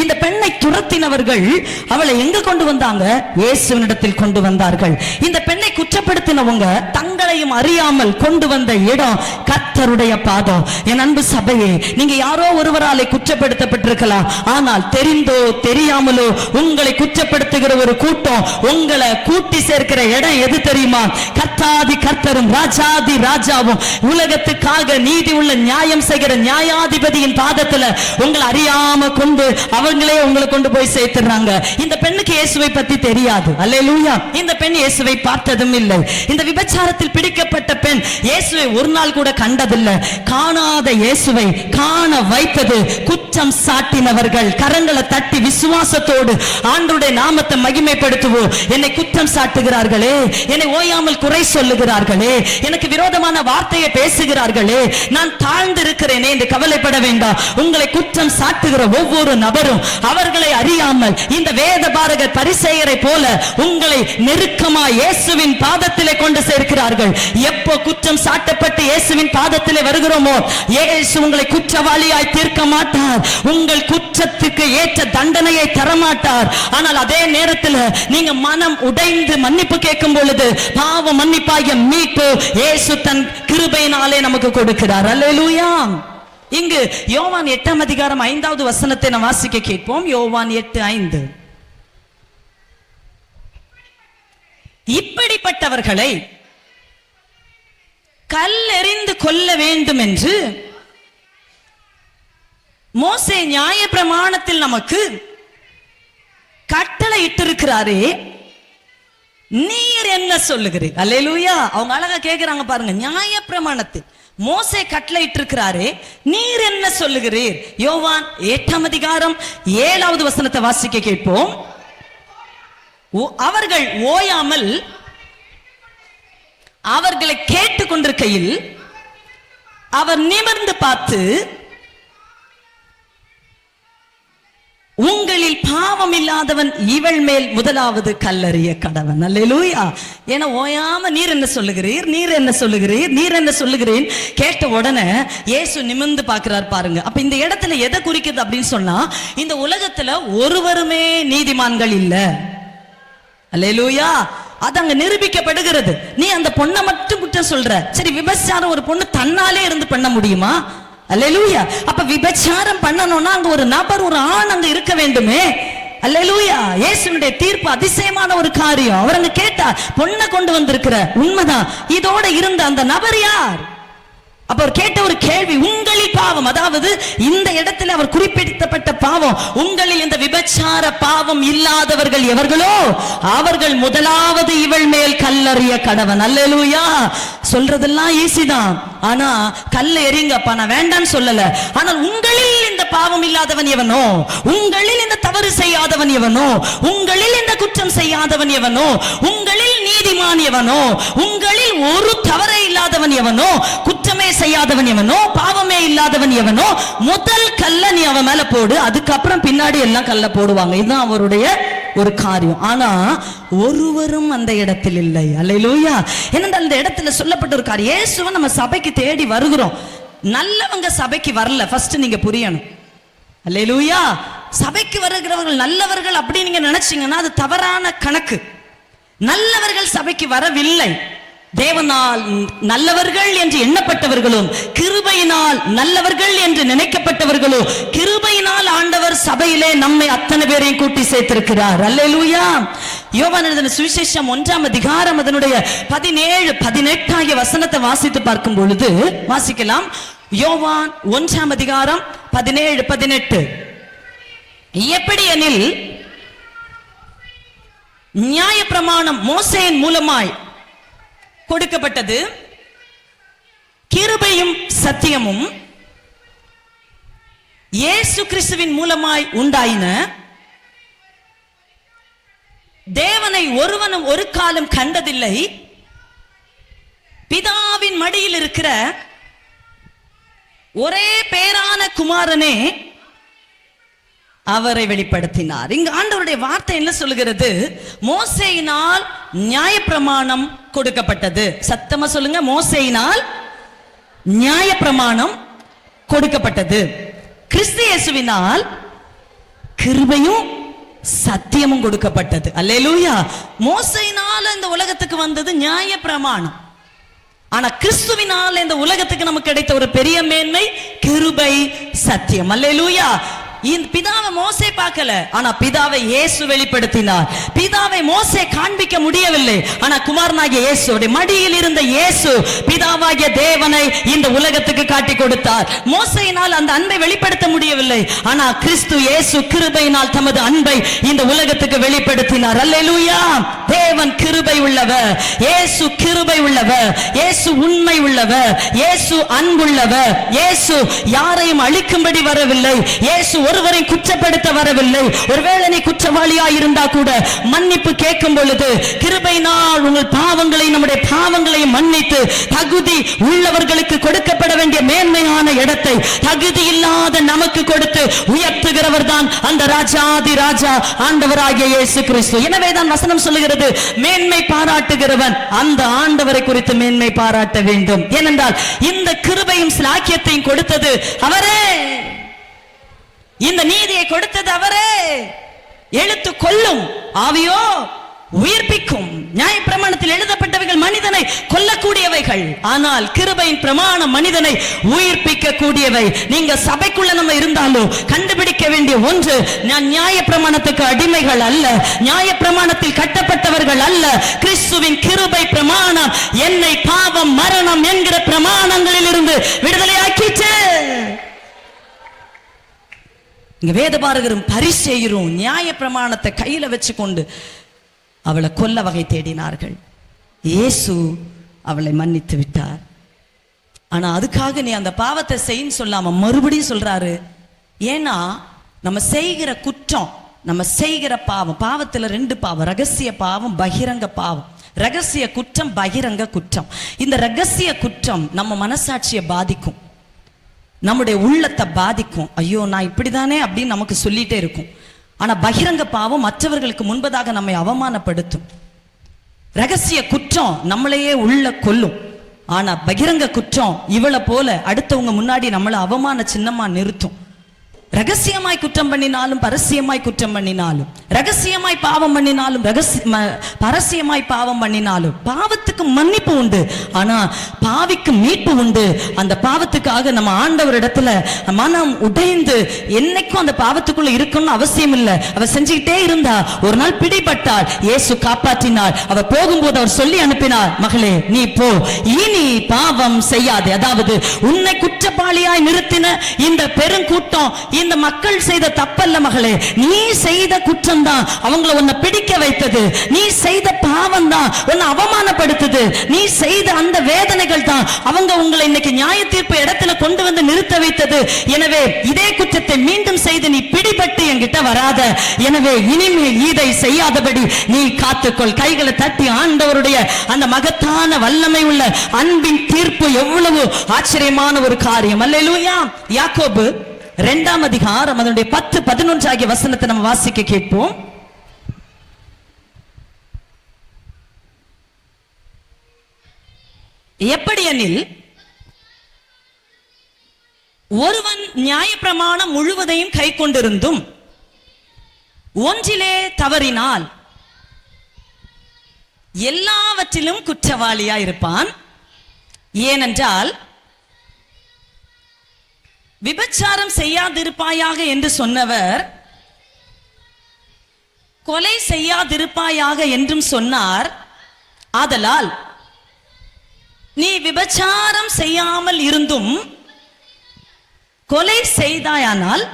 இந்த பெண்ணை துரத்தினவர்கள் அவளை எங்க கொண்டு வந்தாங்க? இயேசுவினிடத்தில் கொண்டு வந்தார்கள். இந்த பெண்ணை குற்றப்படுத்தினவங்க தங்களையும் அறியாமல் கொண்டு வந்த இடம் கர்த்தருடைய பாதம். என் அன்பு சபையே, நீங்க யாரோ ஒருவராலே குற்றப்படுத்தப்பட்டிருக்கலாம், ஆனால் தெரிந்தோ தெரியாமலோ உங்களை குற்றப்படுத்துகிற ஒரு கூட்டம் உங்களை கூட்டி சேர்க்கிற இடம் எது தெரியுமா? கர்த்தாதி கர்த்தரும் ராஜாதி ராஜாவும் உலகத்துக்காக நீதி உள்ள நியாயம் செய்கிற நியாயாதிபதியின் பாதத்துல உங்களை அறியாம கொண்டு அவங்களே உங்களை கொண்டு போய் சேர்த்துறாங்க. இந்த பெண்ணுக்கு இயேசுவை பத்தி தெரியாது. அல்லேலூயா. இந்த பெண் இயேசுவை பார்த்ததும் இல்லை. இந்த விபச்சாரத்தில் பிடிக்கப்பட்ட பெண் இயேசுவை ஒரு நாள் கூட கண்டதில்லை. காணாத இயேசுவை காண வைத்தது குற்றம் சாட்டினவர்கள். கரங்களை தட்டி விசுவாசத்தோடு ஆண்டவருடைய நாமத்தை மகிமைப்படுத்துவோம். என்னை குற்றம் சாட்டுகிறார்களே, என்னை ஓயாமல் குறை சொல்லுகிறார்கள், பேசுகிறார்களே, எனக்கு விரோதமான வார்த்தையை பேசுகிறார்களே, நான் தாழ்ந்து இருக்கிறேனே என்று கவலைப்பட வேண்டாம். உங்களை குற்றம் சாட்டுகிற ஒவ்வொரு நபரும் அவர்களை அறியாமல் இந்த வேத பாரகர் பரிசேயரை போல உங்களை நெருக்கமா இயேசுவின் பாதத்திலே கொண்டு சேர்க்கிறார்கள். எப்போ குற்றம் சாட்டப்பட்டு இயேசுவின் பாதத்திலே வருகிறோமோ, இயேசு உங்களை குற்றவாளியாய் தீர்க்க மாட்டார், உங்கள் குற்றத்துக்கு ஏற்ற தண்டனையை தரமாட்டார். ஆனால் அதே நேரத்தில் நீங்க மனம் உடைந்து மன்னிப்பு கேட்கும் பொழுது பாவ மன்னிப்பாகிய மீட்பு இயேசு தன் கிருபையினாலே நமக்கு கொடுக்கிறார். அல்லேலூயா. இங்கு யோவான் 8ஆம் அதிகாரம் 5வது வசனத்தை நாம் வாசிக்க கேட்போம். யோவான் 8:5. இப்படிப்பட்டவர்களை கல்லெறிந்து கொல்ல வேண்டும் என்று மோசே நியாயப்பிரமாணத்தில் நமக்கு கட்டளை இட்டிருக்கிறாரே, நீர் என்ன சொல்லுகிறீர்? அல்லேலூயா. அவங்க அழகா கேக்குறாங்க பாருங்க. நியாயப்பிரமாணத்தில் மோசே கட்டளை இட்டிருக்கிறாரே, நீர் என்ன சொல்லுகிறீர்? யோவான் 8ஆம் அதிகாரம் 7வது வசனத்தை வாசிக்க கேட்போம். அவர்கள் ஓயாமல் அவர்களை கேட்டுக் கொண்டிருக்கையில் அவர் நிமிர்ந்து பார்த்து, உங்களில் பாவம் இல்லாதவன் இவள் மேல் முதலாவது கல்லறிய கடவன். அல்லேலூயா. ஏன்னா ஓயாம நீர் என்ன சொல்லுகிறீர், நீர் என்ன சொல்லுகிறீர், நீர் என்ன சொல்லுகிறேன் கேட்ட உடனே இயேசு நிமிர்ந்து பார்க்கிறார் பாருங்க. அப்ப இந்த இடத்துல எதை குறிக்குது அப்படின்னு சொன்னா, இந்த உலகத்துல ஒருவருமே நீதிமான்கள் இல்ல. அல்லேலூயா. அது அங்க நிரூபிக்கப்படுகிறது. நீ அந்த பொண்ணை மட்டும் குற்றம் சொல்ற. சரி, விபச்சாரம் ஒரு பொண்ணு தன்னாலே இருந்து பண்ண முடியுமா? அல்லேலூயா. அப்ப விபச்சாரம் பண்ணணும்னா அங்க ஒரு நபர், ஒரு ஆண் அங்க இருக்க வேண்டுமே. அல்லேலூயா. இயேசுவினுடைய தீர்ப்பு அதிசயமான ஒரு காரியம். அவர் அங்க கேட்டார், பொண்ணை கொண்டு வந்திருக்கிற உண்மைதான், இதோட இருந்த அந்த நபர் யார்? அப்ப அவர் கேட்ட ஒரு கேள்வி, உங்களில் பாவம், அதாவது இந்த இடத்துல அவர் குறிப்பிடப்பட்ட பாவம், உங்களில் இந்த விபச்சார பாவம் இல்லாதவர்கள் எவர்களோ அவர்கள் முதலாவது இவள் மேல் கல்லறிய கடவன். அல்லேலூயா. சொல்றதெல்லாம் ஈஸி தான், ஆனா கல்ல எறிங்கப்பா, நான் வேண்டான்னு சொல்லல. ஆனால் உங்களில் இந்த பாவம் இல்லாதவன் எவனோ, உங்களில் இந்த தவறு செய்யாதவன் எவனோ, உங்களில் இந்த குற்றம் செய்யாதவன் எவனோ, உங்களில் நீதிமான் எவனோ, உங்களில் ஒரு தவறை இல்லாதவன் எவனோ, குற்றமே செய்யாதவன் எவனோ, பாவமே இல்லாதவன் எவனோ, முதல் கல்ல நீ அவன் மேல போடு, அதுக்கப்புறம் பின்னாடி எல்லாம் கல்ல போடுவாங்க. இதுதான் அவருடைய ஒரு காரியம். ஆனா ஒருவரும் அந்த இடத்தில் இல்லை. அல்லேலூயா. ஏனென்றால் அந்த இடத்துல சொல்லப்பட்ட ஒரு காரியம், இயேசுவை நம்ம சபைக்கு தேடி வருகிறோம். நல்லவங்க சபைக்கு வரல, ஃபர்ஸ்ட் நீங்க புரியணும். அல்லேலூயா. சபைக்கு வருகிறவர்கள் நல்லவர்கள் அப்படி நீங்க நினைச்சீங்கன்னா அது தவறான கணக்கு. நல்லவர்கள் சபைக்கு வரவில்லை. தேவனால் நல்லவர்கள் என்று எண்ணப்பட்டவர்களும், கிருபையினால் நல்லவர்கள் என்று நினைக்கப்பட்டவர்களும், கிருபையினால் ஆண்டவர் சபையிலே நம்மை அத்தனை பேரையும் கூட்டி சேர்த்திருக்கிறார். அல்லேலூயா. யோவான் எழுதின சுவிசேஷம் 1ஆம் அதிகாரம் அதனுடைய 17, 18 ஆகிய வசனத்தை வாசித்து பார்க்கும் பொழுது வாசிக்கலாம். யோவான் 1ஆம் அதிகாரம் 17, 18. எப்படி எனில், நியாயப்பிரமாணம் மோசேயின் மூலமாய் கொடுக்கப்பட்டது, கிருபையும் சத்தியமும் இயேசு கிறிஸ்துவின் மூலமாய் உண்டாயின. தேவனை ஒருவனும் ஒரு காலம் கண்டதில்லை, பிதாவின் மடியில் இருக்கிற ஒரே பேரான குமாரனே அவரை வெளிப்படுத்தினார். இங்கு ஆண்டவருடைய வார்த்தை என்ன சொல்லுகிறது? மோசேயினால் நியாயப்பிரமாணம் கொடுக்கப்பட்டது. சத்தமா சொல்லுங்க, மோசேயினால் நியாயப்பிரமாணம் கொடுக்கப்பட்டது. கிறிஸ்து இயேசுவினால் கிருபையும் சத்தியமும் கொடுக்கப்பட்டது. அல்லேலூயா. மோசேயினால் இந்த உலகத்துக்கு வந்தது நியாயப்பிரமாணம். ஆனா கிறிஸ்துவினால் இந்த உலகத்துக்கு நமக்கு கிடைத்த ஒரு பெரிய மேன்மை கிருபை சத்தியம். அல்லேலூயா. பிதாவை மோசே பார்க்கல, ஆனா பிதாவை இயேசு வெளிப்படுத்தினார். பிதாவை மோசே காண்பிக்க முடியவில்லை, ஆனா குமாரனாகிய இயேசு மடியில் இருந்த இயேசு பிதாவாகிய தேவனை இந்த உலகத்துக்கு காட்டி கொடுத்தார். மோசையினால் அந்த அன்பை வெளிப்படுத்த முடியவில்லை, ஆனா கிறிஸ்து இயேசு கிருபையினால் தமது அன்பை இந்த உலகத்துக்கு வெளிப்படுத்தினார். அல்லேலூயா. தேவன் கிருபை உள்ளவர், இயேசு கிருபை உள்ளவர், இயேசு உண்மை உள்ளவர், இயேசு அன்புள்ளவர், இயேசு யாரையும் அழிக்கும்படி வரவில்லை, இயேசு ஒருவரை குற்றப்படுத்த வரவில்லை. ஒருவேளை நீ குற்றவாளியாய் இருந்தா கூட மன்னிப்பு கேட்கும் பொழுது கிருபையினால் உங்கள் பாவங்களை, நம்முடைய பாவங்களை மன்னித்து தகுதி உள்ளவர்களுக்கு கொடுக்கப்பட வேண்டிய மேன்மையான இடத்தை தகுதி இல்லாத நமக்கு கொடுத்து உயர்த்துகிறவர் தான் அந்த ராஜாதி ராஜா ஆண்டவராகிய இயேசு கிறிஸ்து. எனவே தான் வசனம் சொல்லுகிறது, மேன்மை பாராட்டுகிறவன் அந்த ஆண்டவரை குறித்து மேன்மை பாராட்ட வேண்டும். ஏனென்றால் இந்த கிருபையும் சிலாக்கியத்தையும் கொடுத்தது அவரே, இந்த நீதியை கொடுத்தது அவரே. எழுத்து கொல்லும், ஆவியோ உயிர்ப்பிக்கும். நியாயப்பிரமாணத்தில் எழுதப்பட்டவைகள் மனிதனை கொல்லக்கூடியவைகள், ஆனால் கிருபையின் பிரமாணம் மனிதனை உயிர்ப்பிக்க கூடியவை. நீங்க சபைக்குள்ள நம்ம இருந்தாலும் கண்டுபிடிக்க வேண்டிய ஒன்று, நான் நியாயப்பிரமாணத்துக்கு அடிமைகள் அல்ல, நியாயப்பிரமாணத்தில் கட்டப்பட்டவர்கள் அல்ல. கிறிஸ்துவின் கிருபை பிரமாணம் என்னை பாவம் மரணம் என்கிற பிரமாணங்களில் இருந்து விடுதலையாக்கிச்சு. இங்க வேதபாரகரும் பரிசேயரும் நியாயப்பிரமாணத்தை கையில வச்சு கொண்டு அவளை கொல்ல வகை தேடினார்கள். இயேசு அவளை மன்னித்து விட்டார். ஆனா அதுக்காக நீ அந்த பாவத்தை செய்யின்னு சொல்லாம மறுபடியும் சொல்றாரு. ஏன்னா நம்ம செய்கிற குற்றம், நம்ம செய்கிற பாவம், பாவத்துல 2 பாவம், ரகசிய பாவம், பகிரங்க பாவம். ரகசிய குற்றம், பகிரங்க குற்றம். இந்த ரகசிய குற்றம் நம்ம மனசாட்சியை பாதிக்கும், நம்முடைய உள்ளத்தை பாதிக்கும். ஐயோ நான் இப்படிதானே அப்படின்னு நமக்கு சொல்லிட்டே இருக்கும். ஆனா பகிரங்க பாவம் மற்றவர்களுக்கு முன்பதாக நம்மை அவமானப்படுத்தும். ரகசிய குற்றம் நம்மளையே உள்ள கொல்லும். ஆனா பகிரங்க குற்றம் இவளை போல அடுத்தவங்க முன்னாடி நம்மளை அவமான சின்னமா நிறுத்தும். ரகசியமாய் குற்றம் பண்ணினாலும் பரசியமாய் குற்றம் பண்ணினாலும், ரகசியமாய் பாவம் பண்ணினாலும் பரசியமாய் பாவம் பண்ணினாலும் பாவத்துக்கு மன்னிப்பு உண்டு, ஆனா பாவிக்கு மீட்பு உண்டு. அந்த பாவத்துக்காக நம்ம ஆண்டவர் இடத்துல மனம் உடைந்து என்னைக்கும் அந்த பாவத்துக்குள்ள இருக்கணும்னு அவசியம் இல்லை. அவ செஞ்சுக்கிட்டே இருந்தா ஒரு நாள் பிடிபட்டாள், இயேசு காப்பாற்றினார். அவ போகும்போது அவர் சொல்லி அனுப்பினார், மகளே நீ போ, இனி பாவம் செய்யாதே. அதாவது உன்னை குற்றவாளியாய் நிறுத்தின இந்த பெருங்கூட்டம், இந்த மக்கள் செய்த தப்பல்ல மகளே, நீ செய்த குற்றம் தான் அவங்களை உன்னை பிடிக்க வைத்தது. நீ செய்த பாவம் தான் உன்னை அவமானப்படுத்துது. நீ செய்த அந்த வேதனைகள் தான் அவங்க உங்களை இன்னைக்கு நியாய தீர்ப்பு இடத்துல கொண்டு வந்து நிறுத்த வைத்தது. எனவே இதே குற்றத்தை மீண்டும் செய்து நீ பிடிபட்டு என்கிட்ட வராத. எனவே இனிமேல் இதை செய்யாதபடி நீ காத்துக்கொள். கைகளை தட்டி ஆண்டவருடைய அந்த மகத்தான வல்லமை உள்ள அன்பின் தீர்ப்பு எவ்வளவு ஆச்சரியமான ஒரு காரியம். அல்லேலூயா. யாக்கோபு 2ஆம் அதிகாரம் அதனுடைய 10-11 ஆகிய வசனத்தை நம்ம வாசிக்க கேட்போம். எப்படி எனில், ஒருவன் நியாயப்பிரமாணம் முழுவதையும் கை கொண்டிருந்தும் ஒன்றிலே தவறினால் எல்லாவற்றிலும் குற்றவாளியா இருப்பான். ஏனென்றால் விபச்சாரம் செய்யாதிருப்பாயாக என்று சொன்னவர் கொலை செய்யாதிருப்பாயாக என்றும் சொன்னார். ஆதலால் நீ விபச்சாரம் செய்யாமல் இருந்தும் கொலை செய்தாயானால்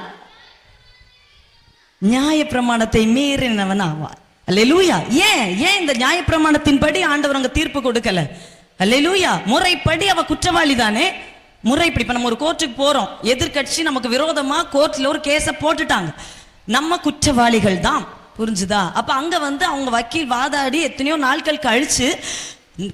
நியாயப்பிரமாணத்தை மீறினவன் ஆவார். அல்லேலூயா. ஏன் இந்த நியாயப்பிரமாணத்தின்படி ஆண்டவர் அங்க தீர்ப்பு கொடுக்கல? அல்லேலூயா. முறைப்படி அவ குற்றவாளி தானே. முறைப்படி இப்ப நம்ம ஒரு கோர்ட்டுக்கு போறோம், எதிர்கட்சி நமக்கு விரோதமா கோர்ட்ல ஒரு கேஸ போட்டுட்டாங்க, நம்ம குற்றவாளிகள் தான், புரிஞ்சுதா? அப்ப அங்க அவங்க வக்கீல் வாதாடி எத்தனையோ நாட்கள் கழிச்சு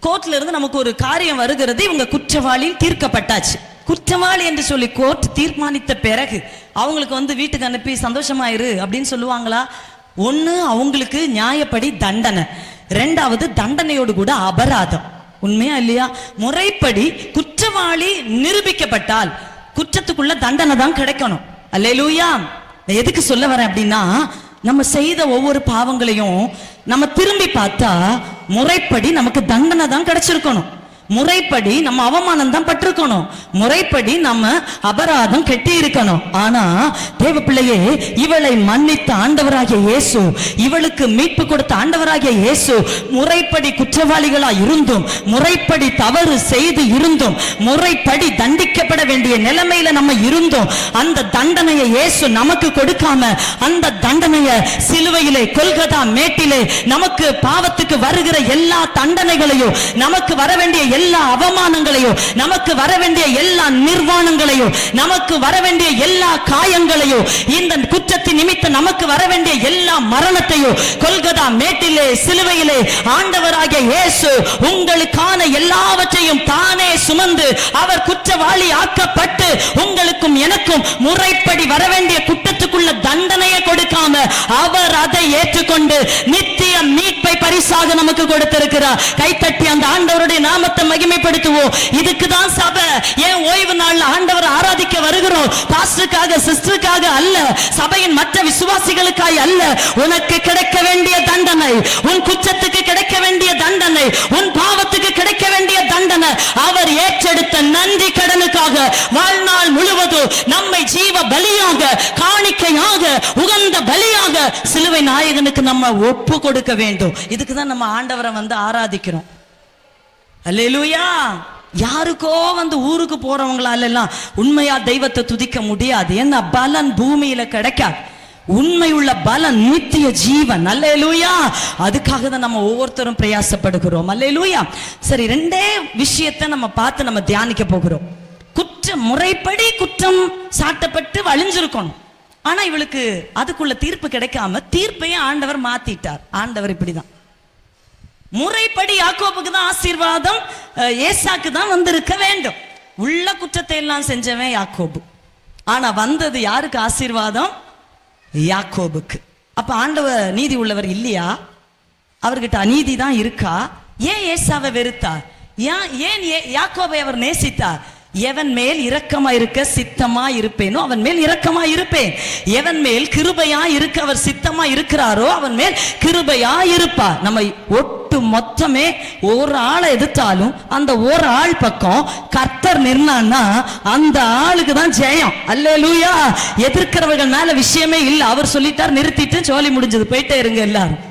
கோர்ட்ல இருந்து நமக்கு ஒரு காரியம் வருகிறது, இவங்க குற்றவாளி தீர்க்கப்பட்டாச்சு. குற்றவாளி என்று சொல்லி கோர்ட் தீர்மானித்த பிறகு அவங்களுக்கு வீட்டுக்கு அனுப்பி சந்தோஷமாயிரு அப்படின்னு சொல்லுவாங்களா? ஒண்ணு அவங்களுக்கு நியாயப்படி தண்டனை, 2வது தண்டனையோடு கூட அபராதம். உண்மையா இல்லையா? முறைப்படி குற்றவாளி நிரூபிக்கப்பட்டால் குற்றத்துக்குள்ள தண்டனை தான் கிடைக்கணும். அல்லேலூயா. எதுக்கு சொல்ல வரேன் அப்படின்னா, நம்ம செய்த ஒவ்வொரு பாவங்களையும் நம்ம திரும்பி பார்த்தா முறைப்படி நமக்கு தண்டனை தான் கிடைச்சிருக்கணும். முறைப்படி நம்ம அவமானம் தான் பட்டிருக்கணும். முறைப்படி நம்ம அபராதம் கட்டி இருக்கணும். ஆனா தேவ பிள்ளையே, இவளை மன்னித்த ஆண்டவராகிய இயேசு, இவளுக்கு மீட்பு கொடுத்த ஆண்டவராகிய இயேசு முறைப்படி குற்றவாளிகளா இருந்தும், முறைப்படி தவறு செய்து இருந்தும், முறைப்படி தண்டிக்கப்பட வேண்டிய நிலைமையில நம்ம இருந்தோம், அந்த தண்டனையை இயேசு நமக்கு கொடுக்காம அந்த தண்டனையை சிலுவையிலே கொல்கதா மேட்டிலே நமக்கு பாவத்துக்கு வருகிற எல்லா தண்டனைகளையும், நமக்கு வர வேண்டிய எல்லா அவமானங்களையும், நமக்கு வர வேண்டிய எல்லா நிர்வாணங்களையும், நமக்கு வர வேண்டிய எல்லா காயங்களையும், இந்த குற்றத்தின் நிமித்தம் நமக்கு வர வேண்டிய எல்லா மரணத்தையும் கொல்கதா மேட்டிலே சிலுவையிலே ஆண்டவராகிய இயேசு உங்களுக்கான எல்லாவற்றையும் தானே சுமந்து அவர் குற்றவாளி ஆக்கப்பட்டு உங்களுக்கும் எனக்கும் முறைப்படி வர வேண்டிய குற்றத்துக்குள்ள தண்டனையை கொடுக்காம அவர் அதை ஏற்றுக்கொண்டு நித்திய மீட்பை பரிசாக நமக்கு கொடுத்திருக்கிறார். கைத்தட்டி அந்த ஆண்டவருடைய நாமத்தை மகிமைப்படுத்துவோம். இதுக்கு தான் சபை. ஏன் ஓய்வு நாள்ல ஆண்டவர் ஆராதிக்க வருகிறோம்? பாஸ்டருக்காக சிஸ்டருக்காக அல்ல, சபையின் மற்ற விசுவாசிகளுக்காய் அல்ல. உனக்கு கிடைக்க வேண்டிய தண்டனை, உன் குற்றத்துக்கு கிடைக்க வேண்டிய தண்டனை, உன் பாவத்துக்கு கிடைக்க வேண்டிய தண்டனை அவர் ஏற்றெடுத்த நன்றி கடனுக்காக வாழ்நாள் முழுவதும் நம்மை ஜீவ பலியாக, காணிக்கையாக, உகந்த பலியாக சிலுவை நாயகனுக்கு நம்ம ஒப்பு கொடுக்க வேண்டும். இதுக்கு தான் நம்ம ஆண்டவரை ஆராதிக்கிறோம். அல்லேலூயா. யாருக்கோ ஊருக்கு போறவங்களால எல்லாம் உண்மையா தெய்வத்தை துதிக்க முடியாது. ஏன்னா பலன் பூமியில கிடைக்காது. உண்மையுள்ள பலன் நித்திய ஜீவன். அல்லேலூயா. அதுக்காக தான் நம்ம ஒவ்வொருத்தரும் பிரயாசப்படுகிறோம். அல்லேலூயா. சரி, ரெண்டே விஷயத்தை நம்ம பார்த்து நம்ம தியானிக்க போகிறோம். குற்றம், முறைப்படி குற்றம் சாட்டப்பட்டு வழிஞ்சிருக்கணும். ஆனா இவளுக்கு அதுக்குள்ள தீர்ப்பு கிடைக்காம தீர்ப்பையும் ஆண்டவர் மாத்திட்டார். ஆண்டவர் இப்படிதான். முறைப்படி யாக்கோபுக்கு தான் ஆசீர்வாதம், ஏசாக்கு தான் வந்திருக்க வேண்டும். உள்ள குற்றத்தை எல்லாம் செஞ்சவன் யாக்கோபு. ஆனா வந்தது யாருக்கு ஆசீர்வாதம்? யாக்கோபுக்கு. அப்ப ஆண்டவர் நீதி உள்ளவர் இல்லையா? அவர்கிட்ட அநீதி தான் இருக்கா? ஏன் ஏசாவை வெறுத்தார்? ஏன் யாக்கோபை அவர் நேசித்தார்? எவன் மேல் இரக்கமா இருக்க சித்தமா இருப்பேனோ அவன் மேல் இரக்கமா இருப்பேன். எவன் மேல் கிருபையா இருக்க அவர் சித்தமா இருக்கிறாரோ அவன் மேல் கிருபையா இருப்பார். நம்ம ஒட்டு மொத்தமே ஒரு ஆளை எதிர்த்தாலும் அந்த ஒரு ஆள் பக்கம் கர்த்தர் நின்னான்னா அந்த ஆளுக்கு தான் ஜெயம். அல்லேலூயா. எதிர்க்கிறவர்கள் மேல விஷயமே இல்லை. அவர் சொல்லிட்டார், நிறுத்திட்டு ஜோலி முடிஞ்சது, போயிட்டே இருங்க எல்லாரும்.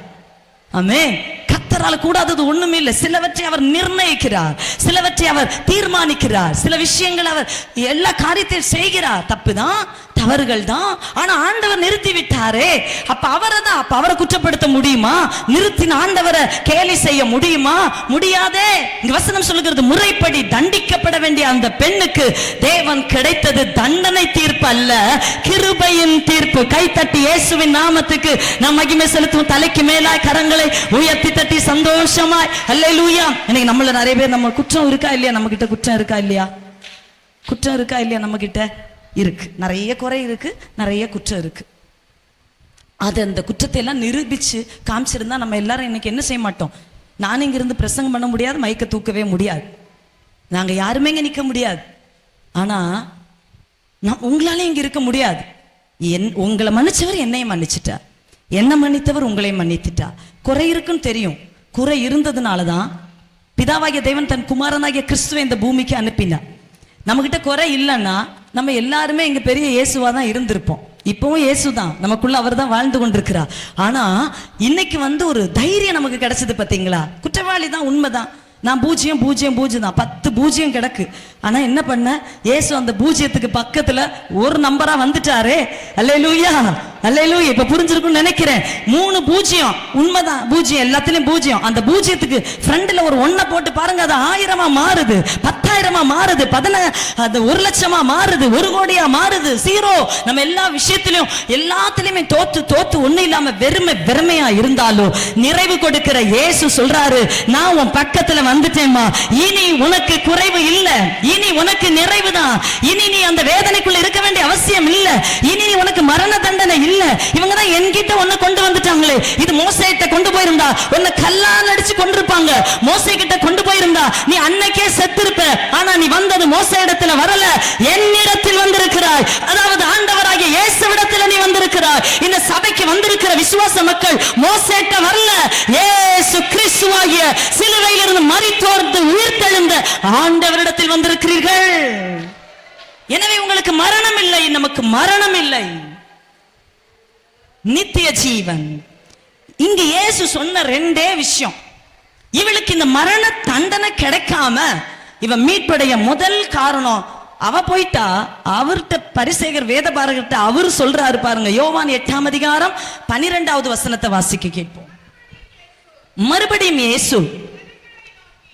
ஆமென். கர்த்தரால கூடாதது ஒண்ணுமே இல்லை. சிலவற்றை அவர் நிர்ணயிக்கிறார், சிலவற்றை அவர் தீர்மானிக்கிறார், சில விஷயங்கள் அவர் எல்லா காரியத்தையும் செய்கிறார். தப்புதான், தவறுகள் தான். ஆனா ஆண்டவர் நிறுத்தி விட்டாரே. அப்ப அவரை குற்றப்படுத்த முடியுமா? நிறுத்தின ஆண்டவரை கேலி செய்ய முடியுமா? முடியாதே. இங்க வசனம் சொல்லுகிறது, முறைப்படி தண்டிக்கப்பட வேண்டிய அந்த பெண்ணுக்கு தேவன் கிடைத்தது தண்டனை தீர்ப்பு அல்ல, கிருபையின் தீர்ப்பு. கைத்தட்டி இயேசுவின் நாமத்துக்கு நாம் மகிமை செலுத்துவோம். தலைக்கு மேலாய் கரங்களை உயர்த்தி தட்டி சந்தோஷமாய் அல்லேலூயா. இன்னைக்கு நம்மள நிறைய பேர், நம்ம குற்றம் இருக்கா இல்லையா? நம்ம கிட்ட குற்றம் இருக்கா இல்லையா? குற்றம் இருக்கா இல்லையா? நம்ம கிட்ட இருக்கு. நிறைய குறை இருக்கு, நிறைய குற்றம் இருக்கு. அது அந்த குற்றத்தை எல்லாம் நிரூபிச்சு காமிச்சிருந்தா நம்ம எல்லாரும் இன்னைக்கு என்ன செய்ய மாட்டோம்? நானும் இங்க இருந்து பிரசங்கம் பண்ண முடியாது, மைக்க தூக்கவே முடியாது, நாங்க யாருமே இங்க நிக்க முடியாது. ஆனா உங்களால இங்க இருக்க முடியாது. உங்களை மன்னிச்சவர் என்னையும் மன்னிச்சுட்டார், என்ன மன்னித்தவர் உங்களையும் மன்னித்துட்டா. குறை இருக்குன்னு தெரியும். குறை இருந்ததுனாலதான் பிதாவாகிய தேவன் தன் குமாரனாகிய கிறிஸ்துவை இந்த பூமிக்கு அனுப்பினார். நம்ம கிட்ட குறை இல்லைன்னா நம்ம எல்லாருமே இங்க பெரிய இயேசுவா தான் இருந்திருப்போம். இப்பவும் இயேசுதான், நமக்குள்ள அவர் தான் வாழ்ந்து கொண்டிருக்கிறார். ஆனா இன்னைக்கு ஒரு தைரியம் நமக்கு கிடைச்சது. பாத்தீங்களா? குற்றவாளி தான், உண்மைதான். நான் பூஜ்ஜியம் தான், 10 பூஜ்ஜியம் கிடக்கு. ஆனா என்ன பண்ண, இயேசு அந்த பூஜ்ஜியத்துக்கு பக்கத்துல ஒரு நம்பரா வந்துட்டாரே. அல்லேலூயா, அல்லேலூயா. இப்ப புரிஞ்சிருக்கும்னு நினைக்கிறேன். 3 பூஜ்ஜியம் உண்மைதான், பூஜ்ஜியம் எல்லாத்திலும் பூஜ்ஜியம். அந்த பூஜ்ஜியத்துக்கு ஃப்ரண்ட்ல ஒரு 1 போட்டு பாருங்க, அது 1000 மாறுது, 10,000 மாறுது, 1,00,000 மாறுது, 1 கோடியா மாறுது. 0. நம்ம எல்லா விஷயத்திலும் எல்லாத்திலுமே தோத்து ஒண்ணு இல்லாம வெறுமையா இருந்தாலும் நிறைவு கொடுக்கிற இயேசு சொல்றாரு, நான் உன் பக்கத்துல வந்துட்டேம்மா, இனி உனக்கு குறைவு இல்ல, இனி உனக்கு நிறைவுதான், இனி நீ அந்த வேதனைக்குள்ள இருக்க வேண்டிய அவசியம் இல்ல, இனி நீ உனக்கு மரண தண்டனை இல்ல. இவங்க தான் என்கிட்ட ஒண்ணு கொண்டு வந்துட்டாங்களே, இது மோசேட்ட கொண்டு போயிருந்தா உன்னை கல்லால் அடிச்சு கொண்டிருப்பாங்க. மோசே கிட்ட கொண்டு போயிருந்தா நீ அன்னைக்கே செத்திருப்ப. ஆனா நீ வந்தது மோசே இடத்துல வரல, என்னிடத்தில் வந்திருக்கிறாய். அதாவது ஆண்டவராகிய இயேசுவிடத்தில் நீ வந்திருக்கிறாய். இந்த சபைக்கு வந்திருக்கிற விசுவாச மக்கள் மோசேட்ட வரல, இயேசு கிறிஸ்துவாகிய சிலுவையிலிருந்து மரித்தோர்ந்து உயிர்த்தெழுந்த ஆண்டவரிடத்தில் வந்திருக்கிறீர்கள். எனவே உங்களுக்கு மரணம் இல்லை, நமக்கு மரணம் இல்லை, நித்திய ஜீவன். இங்க இயேசு சொன்ன 2 விஷயம். இவளுக்கு இந்த மரண தண்டனை கிடைக்காம இவ மீட்படைய முதல் காரணம், அவ போயிட்டா. அவர்கிட்ட பரிசேகர் வேதபாரகர்கிட்ட அவர் சொல்றாரு பாருங்க, யோவான் 8ஆம் அதிகாரம் 12வது வசனத்தை வாசிக்க கேட்போம். மறுபடியும் இயேசு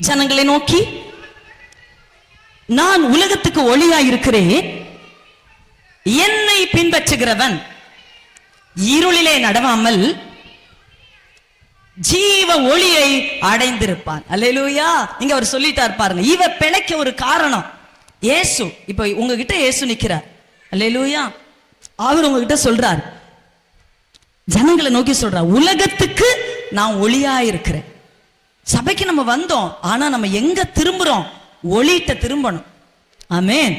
ஜனங்களை நோக்கி, நான் உலகத்துக்கு ஒளியாயிருக்கிறேன், என்னை பின்பற்றுகிறவன் இருளிலே நடவாமல் ஜீவ ஒளியை அடைந்திருப்பான். அல்லேலூயா. இங்க அவர் சொல்லிட்டார் பாருங்க, இவ பிழைக்க ஒரு காரணம் இயேசு. இப்ப உங்ககிட்ட இயேசு நிக்கிறார். அல்லேலூயா. அவர் உங்ககிட்ட சொல்றார், ஜனங்களை நோக்கி சொல்றார், உலகத்துக்கு நான் ஒளியா இருக்கிறேன். சபைக்கு நம்ம வந்தோம், ஆனா நம்ம எங்க திரும்புறோம்? ஒளிட்ட திரும்பணும். ஆமென்.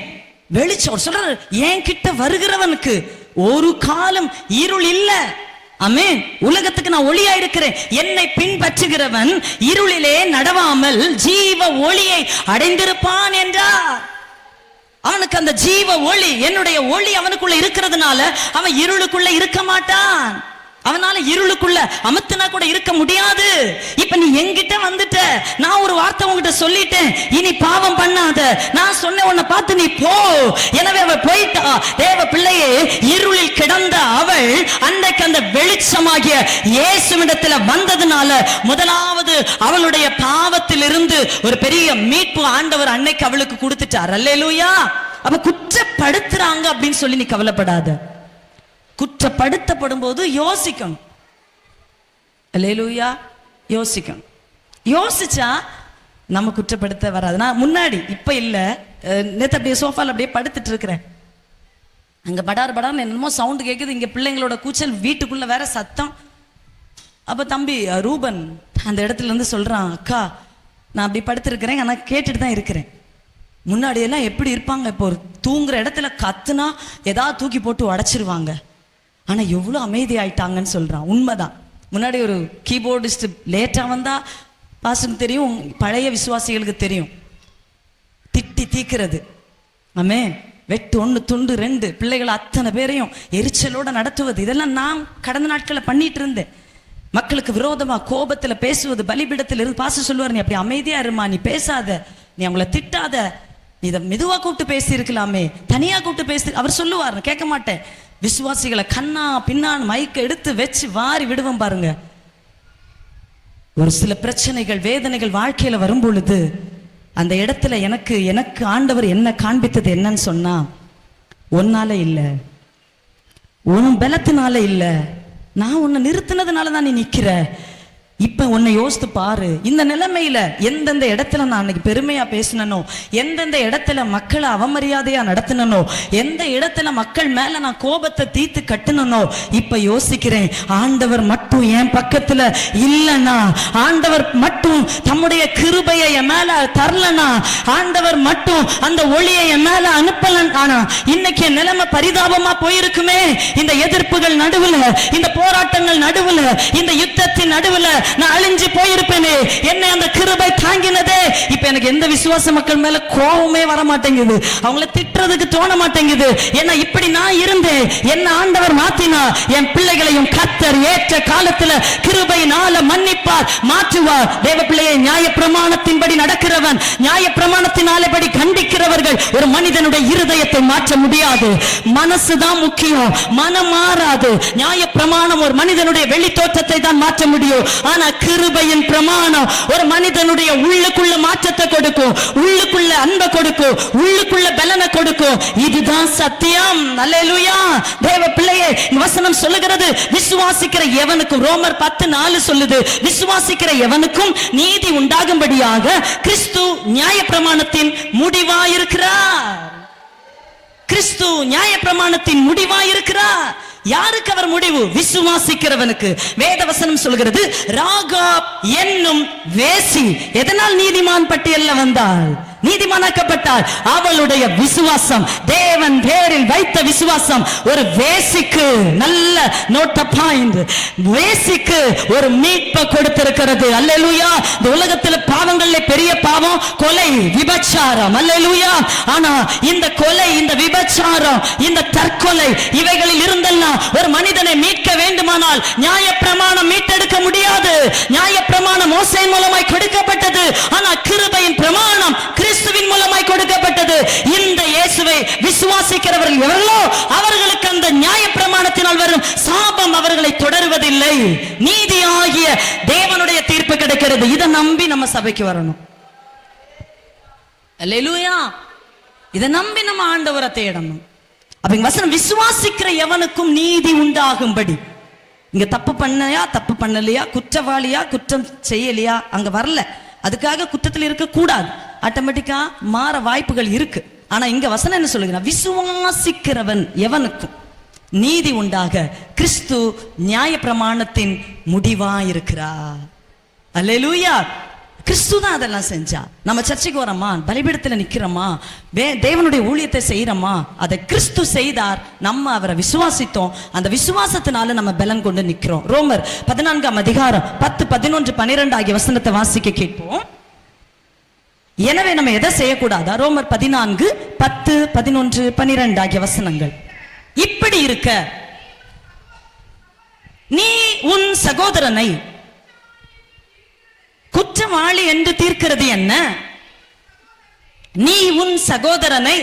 வெளிச்சம் சொல்றாரு, என் கிட்ட வருகிறவனுக்கு ஒரு காலம் இருள் இல்ல. ஆமென். உலகத்துக்கு நான் ஒளியா இருக்கிறேன், என்னை பின்பற்றுகிறவன் இருளிலே நடவாமல் ஜீவ ஒளியை அடைந்திருப்பான் என்றார். அவனுக்கு அந்த ஜீவ ஒளி, என்னுடைய ஒளி அவனுக்குள்ள இருக்கிறதுனால அவன் இருளுக்குள்ள இருக்க மாட்டான். அவனால இருளுக்குள்ள அமர்த்தினா கூட இருக்க முடியாது. இப்ப நீ என்கிட்ட வந்துட்ட, நான் ஒரு வார்த்தை உன்கிட்ட சொல்லிட்டேன், இனி பாவம் பண்ணாத, நான் சொன்ன உன்னை பார்த்து நீ போ. எனவே அவள் போயிட்டா. தேவ பிள்ளையே, இருளில் கிடந்த அவள் அன்றைக்கு அந்த வெளிச்சமாகிய இயேசுவிடத்துல வந்ததுனால முதலாவது அவளுடைய பாவத்திலிருந்து ஒரு பெரிய மீட்பு ஆண்டவர் அன்னைக்கு அவளுக்கு கொடுத்துட்டார். அல்லேலூயா. அப்ப குற்றப்படுத்துறாங்க அப்படின்னு சொல்லி நீ கவலைப்படாத. குற்றப்படுத்தப்படும் போது யோசிக்கணும். அல்லேலூயா. யோசிக்கணும். யோசிச்சா நம்ம குற்றப்படுத்த வராது. நான் முன்னாடி, இப்ப இல்ல, நேத்து அப்படியே சோஃபால அப்படியே படுத்துட்டு இருக்கிறேன். அங்க படார் படார்னு என்னமோ சவுண்ட் கேக்குது, இங்க பிள்ளைங்களோட கூச்சல், வீட்டுக்குள்ள வேற சத்தம். அப்ப தம்பி ரூபன் அந்த இடத்துல இருந்து சொல்றான், அக்கா நான் அப்படி படுத்திருக்கிறேன், ஆனா கேட்டுட்டு தான் இருக்கிறேன். முன்னாடி எல்லாம் எப்படி இருப்பாங்க, இப்போ ஒரு தூங்குற இடத்துல கத்துனா ஏதாவது தூக்கி போட்டு உடைச்சிருவாங்க, ஆனா எவ்வளவு அமைதி ஆயிட்டாங்கன்னு சொல்றான். உண்மைதான். முன்னாடி ஒரு கீபோர்டிஸ்ட் லேட்டா வந்தா பாஸ்டருக்கு தெரியும், பழைய விசுவாசிகளுக்கு தெரியும், திட்டி தீக்கிறது. ஆமே, வெட்டு 1 துண்டு 2 பிள்ளைகள் அத்தனை பேரையும் எரிச்சலோட நடத்துவது, இதெல்லாம் நான் கடந்த நாட்களை பண்ணிட்டு இருந்தேன். மக்களுக்கு விரோதமா கோபத்துல பேசுவது, பலிபீடத்தில் இருந்து பாஸ்டர் சொல்லுவார், நீ அப்படி அமைதியா இருமா, நீ பேசாத, நீ அவங்கள திட்டாத, நீ இதை மெதுவா கூப்பிட்டு பேசி இருக்கலாமே, தனியா கூப்பிட்டு பேசி. அவர் சொல்லுவார், கேட்க மாட்டேன். விசுவாசிகளை கண்ணா பின்னான் மைக்க எடுத்து வச்சு வாரி விடுவோம் பாருங்க. ஒரு சில பிரச்சனைகள், வேதனைகள் வாழ்க்கையில வரும் பொழுது அந்த இடத்துல எனக்கு ஆண்டவர் என்ன காண்பித்தது என்னன்னு சொன்னா, ஒன்னால இல்ல, உன் பலத்தினால இல்ல, நான் உன்னை நிறுத்தினதுனால தான் நீ நிக்கிற. இப்ப உன்னை யோசித்து பாரு, இந்த நிலைமையில எந்தெந்த இடத்துல நான் அன்னைக்கு பெருமையா பேசினனோ, எந்தெந்த இடத்துல மக்களை அவமரியாதையா நடத்தினனோ, எந்த இடத்துல மக்கள் மேல நான் கோபத்தை தீர்த்து கட்டுனனோ, இப்ப யோசிக்கிறேன், ஆண்டவர் மட்டும் என் பக்கத்துல இல்லைன்னா, ஆண்டவர் மட்டும் தம்முடைய கிருபையை என் மேல தரலனா, ஆண்டவர் மட்டும் அந்த ஒளியை என் மேல அனுப்பலன்னா, இன்னைக்கு என் நிலைமை பரிதாபமா போயிருக்குமே. இந்த எதிர்ப்புகள் நடுவுல, இந்த போராட்டங்கள் நடுவுல, இந்த யுத்தத்தின் நடுவுல நான் அழிஞ்சு போயிருப்பேனே. என்ன அந்த கிருபை தாங்கினதே. இப்ப எனக்கு எந்த விசுவாச மக்கள் மேல கோபமே வர மாட்டேங்குது, அவங்கள திட்டுறதுக்கு தோண மாட்டேங்குது. ஏன்னா இப்படி நான் இருந்தேன், என்ன ஆண்டவர் மாத்தினா, என் பிள்ளைகளையும் கர்த்தர் ஏற்ற காலத்துல கிருபையினால மன்னிப்பார், மாற்றுவார். தேவ பிள்ளையை, நியாய பிரமாணத்தின்படி நடக்கிறவன், நியாய பிரமாணத்தினாலபடி கண்டிக்கிறவர்கள் ஒரு மனிதனுடைய இருதயத்தை மாற்ற முடியாது. மனசுதான் முக்கியம், மனம் மாறாது. நியாய பிரமாணம் ஒரு மனிதனுடைய வெளி தோற்றத்தை தான் மாற்ற முடியும். ஆனா கிருபையின் பிரமாணம் ஒரு மனிதனுடைய உள்ளுக்குள்ள மாற்றத்தை கொடுக்கும், உள்ளுக்குள்ள அன்பை கொடுக்கும், உள்ளுக்குள்ள பலனை கொடுக்கும். இதுதான் சத்தியம். அல்லேலூயா. தேவ பிள்ளையே, வசனம் சொல்லுகிறது, விசுவாசிக்கிற எவனுக்கும், ரோமர் 10:4 சொல்லுது, விசுவாசிக்கிற எவனுக்கும் நீதி உண்டாகும்படியாக கிறிஸ்து நியாயப்பிரமாணத்தின் முடிவாயிருக்கிறார். கிறிஸ்து நியாயப்பிரமாணத்தின் முடிவாயிருக்கிறார். யாருக்கு அவர் முடிவு? விசுவாசிக்கிறவனுக்கு. வேதவசனம் சொல்கிறது, ராகாப் என்னும் வேசி எதனால் நீதிமான் பட்டியல்ல வந்தாள், நீதிமானாக்கப்பட்டாள்? அவளுடைய விசுவாசம், தேவன் பேரில் வைத்த விசுவாசம். ஒரு வேசிக்கு, நல்ல நோட் பாயிண்ட், வேசிக்கு ஒரு மீட்பை கொடுத்திருக்கிறது. அல்லேலூயா. இந்த உலகத்தில் பாவங்கள்ல பெரிய பாவம் கொலை, விபச்சாரம். அல்லேலூயா. ஆனா இந்த கொலை, இந்த விபச்சாரம், இந்த தற்கொலை, இவைகளில் இருந்தெல்லாம் ஒரு மனிதனை மீட்க வேண்டுமானால் நியாயப்பிரமாணம் மீட்டெடுக்க முடியாது. நியாயப்பிரமாணம் மோசே மூலமாய் கொடுக்கப்பட்டது, ஆனா கிருபையின் பிரமாணம் கிறிஸ்துவின் மூலமாய் கொடுக்கப்பட்டது. இந்த இயேசுவை விசுவாசிக்கிறவர்கள் எவர்களோ அவர்களுக்கு அந்த நியாயப்பிரமாணத்தினால் வரும் சாபம் அவர்களை தொடருவதில்லை. நீதியாகிய தேவனுடைய தீர்ப்பு கிடைக்கிறது. இதை நம்பி நம்ம சபைக்கு வரணும். அல்லேலூயா. இதை நம்பி நம்ம ஆண்டவரை தேடணும். அப்ப இங்க வசனம் விசுவாசிக்கிற எவனுக்கும் நீதி உண்டாகும்படி. இங்க தப்பு பண்ணையா, தப்பு பண்ணலையா, குற்றவாளியா, குற்றம் செய்யலையா அங்க வரல. அதுக்காக குற்றத்தில் இருக்க கூடாது, ஆட்டோமேட்டிக்கா மாற வாய்ப்புகள் இருக்கு. ஆனா இங்க வசனம் என்ன சொல்லுங்க, விசுவாசிக்கிறவன் எவனுக்கும் நீதி உண்டாக கிறிஸ்து நியாய பிரமாணத்தின் முடிவா இருக்கிறார். அல்லேலூயா. கிறிஸ்து தான் அதெல்லாம் செஞ்சா. நம்ம சர்ச்சைக்கு வரோமா, பலிபீடத்துல நிக்கிறோமா, தேவனுடைய ஊழியத்தை செய்யறோமா, அதை கிறிஸ்து செய்தார். நம்ம அவரை விசுவாசித்தோம். அந்த விசுவாசத்தினால நம்ம பலன் கொண்டு நிக்கிறோம். ரோமர் 14 அதிகாரம் 10, 11, 12 ஆகிய வசனத்தை வாசிக்க கேட்போம். எனவே நம்ம எதை செய்யக்கூடாதா? ரோமர் 14, 10, 11, 12 ஆகிய வசனங்கள். இப்படி இருக்க நீ உன் சகோதரனை குற்றவாளி என்று தீர்க்கிறது என்ன? நீ உன் சகோதரனை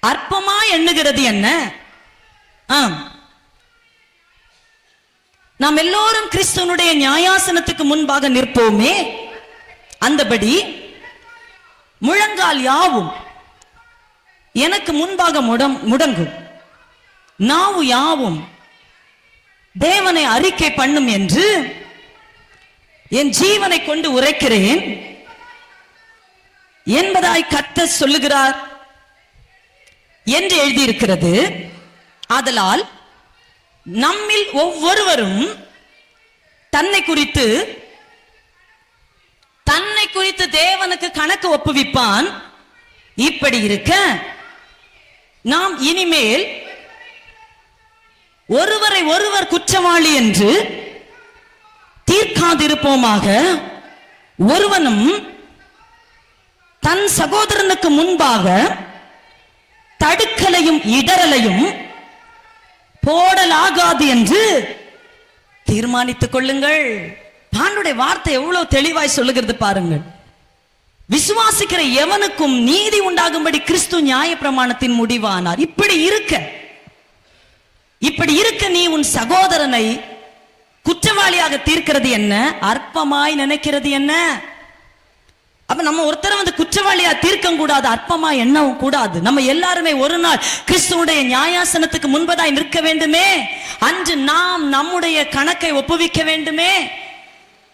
அற்பமா எண்ணுகிறது என்ன? நாம் எல்லோரும் கிறிஸ்துவனுடைய நியாயாசனத்துக்கு முன்பாக நிற்போமே, அந்தபடி முழங்கால் யாவும் எனக்கு முன்பாக முடங்கும், நாவு யாவும் தேவனை அறிக்கை பண்ணும் என்று என் ஜீவனை கொண்டு உரைக்கிறேன் என்பதாய் கர்த்தர் சொல்லுகிறார் என்று எழுதியிருக்கிறது. ஆதலால் நம்மில் ஒவ்வொருவரும் தன்னை குறித்து தேவனுக்கு கணக்கு ஒப்புவிப்பான். இப்படி இருக்க நாம் இனிமேல் ஒருவரை ஒருவர் குற்றவாளி என்று தீர்க்காதிருப்போமாக. ஒருவனும் தன் சகோதரனுக்கு முன்பாக தடுக்கலையும் இடரலையும் போடலாகாது என்று தீர்மானித்துக் கொள்ளுங்கள். ஆண்டவருடைய வார்த்தை எவ்வளவு தெளிவாய் சொல்லுகிறது பாருங்கள். விசுவாசிக்கிற எவனுக்கும் நீதி உண்டாகும்படி கிறிஸ்து நியாய பிரமாணத்தின் முடிவானார். இப்படி இருக்க நீ உன் சகோதரனை குற்றவாளியாக தீர்க்கிறது என்ன? அற்பமாய் நினைக்கிறது என்ன? அப்ப நம்ம ஒருத்தரை குற்றவாளியா தீர்க்க கூடாது, அற்பமா எண்ணவும் கூடாது. நம்ம எல்லாருமே ஒரு நாள் கிறிஸ்துவுடைய நியாயாசனத்துக்கு முன்பதாய் நிற்க வேண்டுமே. அன்று நாம் நம்முடைய கணக்கை ஒப்புவிக்க வேண்டுமே.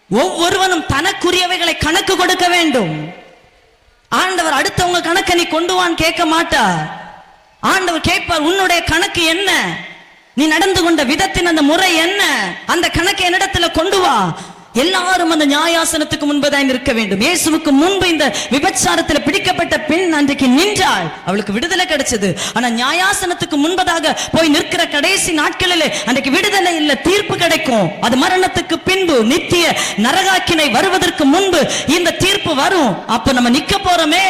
ஒவ்வொருவனும் தனக்குரியவைகளை கணக்கு கொடுக்க வேண்டும். ஆண்டவர் அடுத்தவங்க கணக்கை நீ கொண்டு வான்னு கேட்க மாட்டார். ஆண்டவர் கேட்பார், உன்னுடைய கணக்கு என்ன? நீ நடந்து கொண்ட விதத்தின் அந்த முறை என்ன? அந்த கணக்கை என்னிடத்துல கொண்டு வா. எல்லாரும் அந்த நியாயாசனத்துக்கு முன்பதாய் நிற்க வேண்டும். இயேசுவுக்கு முன்பு இந்த விபச்சாரத்தில் பிடிக்கப்பட்ட பெண் அன்றைக்கு நின்றாள், அவளுக்கு விடுதலை கிடைச்சது. ஆனா நியாயாசனத்துக்கு முன்பதாக போய் நிற்கிற கடைசி நாட்களிலே அன்றைக்கு விடுதலை இல்ல, தீர்ப்பு கிடைக்கும். அது மரணத்துக்கு பின்பு நித்திய நரகாக்கினை வருவதற்கு முன்பு இந்த தீர்ப்பு வரும். அப்ப நம்ம நிக்க போறோமே,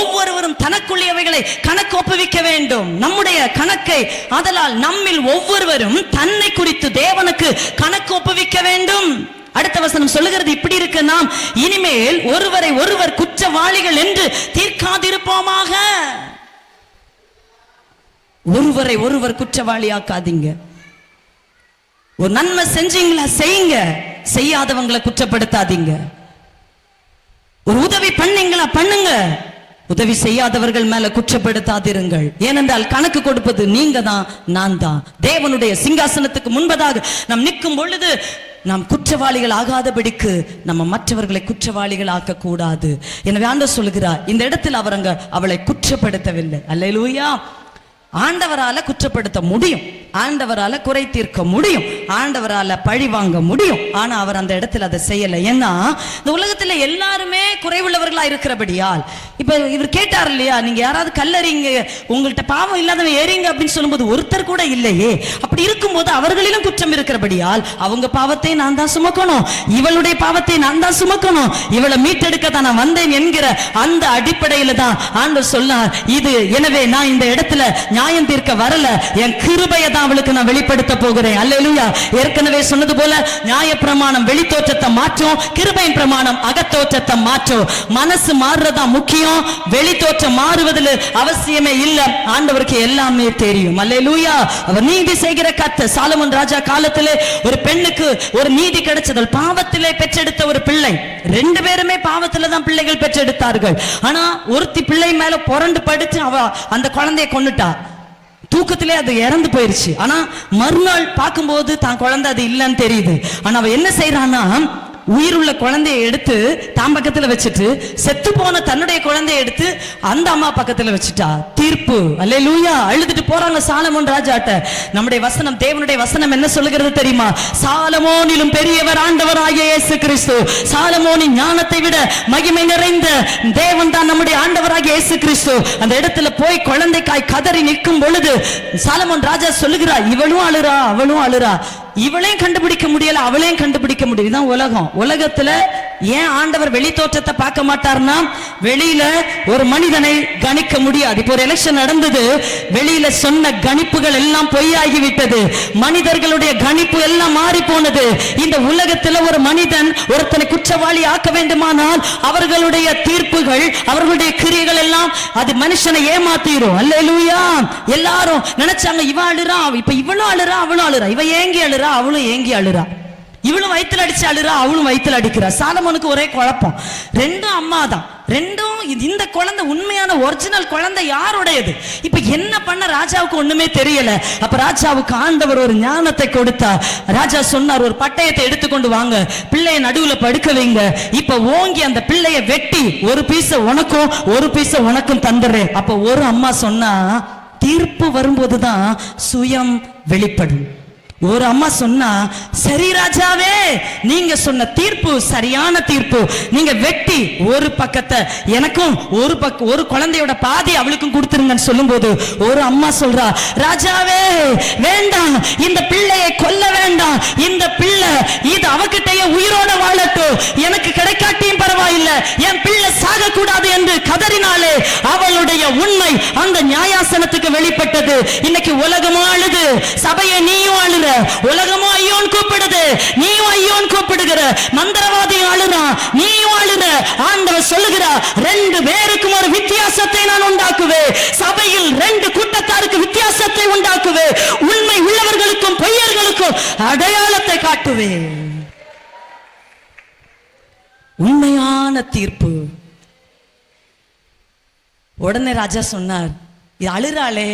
ஒவ்வொருவரும் தனக்குள்ளவைகளை கணக்கு ஒப்புவிக்க வேண்டும், நம்முடைய கணக்கை. ஆதலால் நம்மில் ஒவ்வொருவரும் தன்னை குறித்து தேவனுக்கு கணக்கு ஒப்புவிக்க வேண்டும். அடுத்த வசனம் சொல்லுகிறது, இப்படி இருக்க நாம் இனிமேல் ஒருவரை ஒருவர் குற்றவாளிகள் என்று தீர்க்காதிருப்போமாக. ஒருவரை ஒருவர் குற்றவாளியாக்காதீங்க. ஒரு நன்மை செஞ்சீங்களா செய்யுங்க, செய்யாதவங்களை குற்றப்படுத்தாதீங்க. ஒரு உதவி பண்ணீங்களா பண்ணுங்க, உதவி செய்யாதவர்கள் மேல குற்றப்படுத்தாதிருங்கள். ஏனென்றால் கணக்கு கொடுப்பது நீங்க தான், நான் தான். தேவனுடைய சிங்காசனத்துக்கு முன்பதாக நாம் நிற்கும் பொழுது நாம் குற்றவாளிகள் ஆகாதபடிக்கு நம்ம மற்றவர்களை குற்றவாளிகள் ஆக்க கூடாது. எனவே ஆண்டவர் சொல்லுகிறார், இந்த இடத்தில் அவர் அவளை குற்றப்படுத்தவில்லை. அல்லேலூயா. ஆண்டவரால குற்றப்படுத்த முடியும், ஆண்டவரால குறை தீர்க்க முடியும், ஆண்டவரால பழி வாங்க முடியும். ஆனா அவர் அந்த இடத்துல அதை செய்யல. ஏன்னா இந்த உலகத்துல எல்லாருமே குறைவுள்ளவர்களா இருக்கிறபடியால். இப்ப இவர் கேட்டார் இல்லையா, நீங்க யாராவது கல்லறிங்க, உங்கள்கிட்ட பாவம் இல்லாதவன் ஏறிங்க அப்படின்னு சொல்லும்போது ஒருத்தர் கூட இல்லையே. அப்படி இருக்கும்போது அவர்களிலும் குற்றம் இருக்கிறபடியால் அவங்க பாவத்தை நான் தான் சுமக்கணும், இவளுடைய பாவத்தை நான் தான் சுமக்கணும், இவளை மீட்டெடுக்க தான் நான் வந்தேன் என்கிற அந்த அடிப்படையில தான் ஆண்டவர் சொன்னார் இது. எனவே நான் இந்த இடத்துல நியாயம் தீர்க்க வரல, என் கிருபையை தான் அவளுக்கு நான் வெளிப்படுத்த போகிறேன். அல்லேலூயா. ஏற்கனவே சொன்னது போல நியாய பிரமாணம் வெளித்தோற்றத்தை மாற்றும், கிருபையின் பிரமாணம் அகத்தோற்றத்தை மாற்றும். மனசு மாறுறதா முக்கியம், வெளி தோற்றம் மாறுவதில் அவசியமே இல்லை. ஆண்டவருக்கு எல்லாமே தெரியும். அல்லேலூயா. அவர் நீதி செய்கிற கர்த்தர். சாலமோன் ராஜா காலத்திலே ஒரு பெண்ணுக்கு ஒரு நீதி கிடைச்சது. பாவத்திலே பெற்றெடுத்த ஒரு பிள்ளை. 2 பேருமே பாவத்திலே தான் பிள்ளைகள் பெற்றெடுத்தார்கள். ஆனா ஒருத்தி பிள்ளை மேல புரண்டு படுத்து அவ அந்த குழந்தையை கொன்னுட்டா. தூக்கத்திலே அது இறந்து போயிருச்சு. ஆனா மறுநாள் பார்க்கும்போது தான் குழந்தை அது இல்லைன்னு தெரியுது. ஆனா அவ என்ன செய்யறான்னா, உயிருள்ள குழந்தையை எடுத்து தான் பக்கத்துல வச்சுட்டு செத்து போன தன்னுடைய குழந்தையை எடுத்து அந்த அம்மா பக்கத்துல வச்சுட்டா. தீர்ப்பு. அல்லேலூயா. அழுதுட்டு போறாங்க சாலமோன் ராஜாட்ட. நம்முடைய வசனம், தேவனுடைய வசனம் என்ன சொல்லுகிறது தெரியுமா? சாலமோனிலும் பெரியவர் ஆண்டவராகிய இயேசு கிறிஸ்து. சாலமோனின் ஞானத்தை விட மகிமை நிறைந்த தேவன் தான் நம்முடைய ஆண்டவராகிய இயேசு கிறிஸ்து. அந்த இடத்துல போய் குழந்தைக்காய் கதறி நிற்கும் பொழுது சாலமோன் ராஜா சொல்லுகிறார், இவளும் அழுறா அவளும் அழுறா, இவளையும் கண்டுபிடிக்க முடியல அவளையும் கண்டுபிடிக்க முடியல. இதுதான் உலகம். உலகத்துல ஏன் ஆண்டவர் வெளி தோற்றத்தை பார்க்க மாட்டார்னா, வெளியில ஒரு மனிதனை கணிக்க முடியாது. இப்போ ஒரு எலெக்ஷன் நடந்தது, வெளியில சொன்ன கணிப்புகள் எல்லாம் பொய்யாகி விட்டது. மனிதர்களுடைய கணிப்பு எல்லாம் மாறி போனது. இந்த உலகத்துல ஒரு மனிதன் ஒருத்தனை குற்றவாளி ஆக்க வேண்டுமானால் அவர்களுடைய தீர்ப்புகள், அவர்களுடைய கிரியைகள் எல்லாம் அது மனுஷனை ஏமாத்திரும். அல்லேலூயா. எல்லாரும் நினைச்சாங்க இவ அழுறா, இப்ப இவளும் அழுறா அவளும் அழுறா, இவ ஏங்கி அழுறா அவளும் ஏங்கி அழுறா, இவளும் வயித்துல அடிச்சு அழுறா அவளும் வயித்துல அடிக்கிறா. சாலமோனுக்கு ஒரே குழப்பம். 2 அம்மா தான், 2 இந்த குழந்தை உண்மையான ஒரிஜினல் குழந்தை யாருடையது? இப்ப என்ன பண்ண ராஜாவுக்கு ஒண்ணுமே தெரியல. அப்ப ராஜாவுக்கு ஆண்டவர் ஒரு ஞானத்தை கொடுத்தா. ராஜா சொன்னார், ஒரு பட்டயத்தை எடுத்துக்கொண்டு வாங்க, பிள்ளைய நடுவுல படுக்க வைங்க, இப்ப ஓங்கி அந்த பிள்ளைய வெட்டி ஒரு பீஸ உனக்கும் ஒரு பீஸ உனக்கும் தந்துடுறேன். அப்ப ஒரு அம்மா சொன்னா, தீர்ப்பு வரும்போதுதான் சுயம் வெளிப்படும். ஒரு அம்மா சொன்னா, சரி ராஜாவே, நீங்க சொன்ன தீர்ப்பு சரியான தீர்ப்பு, நீங்க வெட்டி ஒரு பக்கத்தை எனக்கும் ஒரு குழந்தையோட பாதி அவளுக்கும் கொடுத்துருங்கன்னு சொல்லும்போது ஒரு அம்மா சொல்றா, ராஜாவே வேண்டாம், இந்த பிள்ளையை கொல்ல வேண்டாம், இந்த பிள்ளை இது அவகிட்டயே உயிரோட வாழட்டும், எனக்கு கிடைக்காட்டியும் பரவாயில்லை, என் பிள்ளை சாக கூடாது என்று கதறினாலே அவளுடைய உண்மை அந்த நியாயாசனத்துக்கு வெளிப்பட்டது. இன்னைக்கு உலகமும் அழுது, சபையை நீயும் அழுற, உலகமும் ஐயோன் கூப்பிடுது, நீயும் ஐயோன் கூப்பிடுகிற, மந்திரவாதியும் அழுறான் நீயும் அழுற. ஆண்டவர் சொல்லுகிறார், 2 பேருக்கும் ஒரு வித்தியாசத்தை நான் உண்டாக்குவேன். சபையில் 2 கூட்டத்தாருக்கு வித்தியாசத்தை உண்டாக்குவேன். உண்மை உள்ளவர்களுக்கும் பொய்யர்களுக்கும் அடையாளத்தை காட்டுவேன். உண்மையான தீர்ப்பு. உடனே ராஜா சொன்னார், இது அழுறாளே,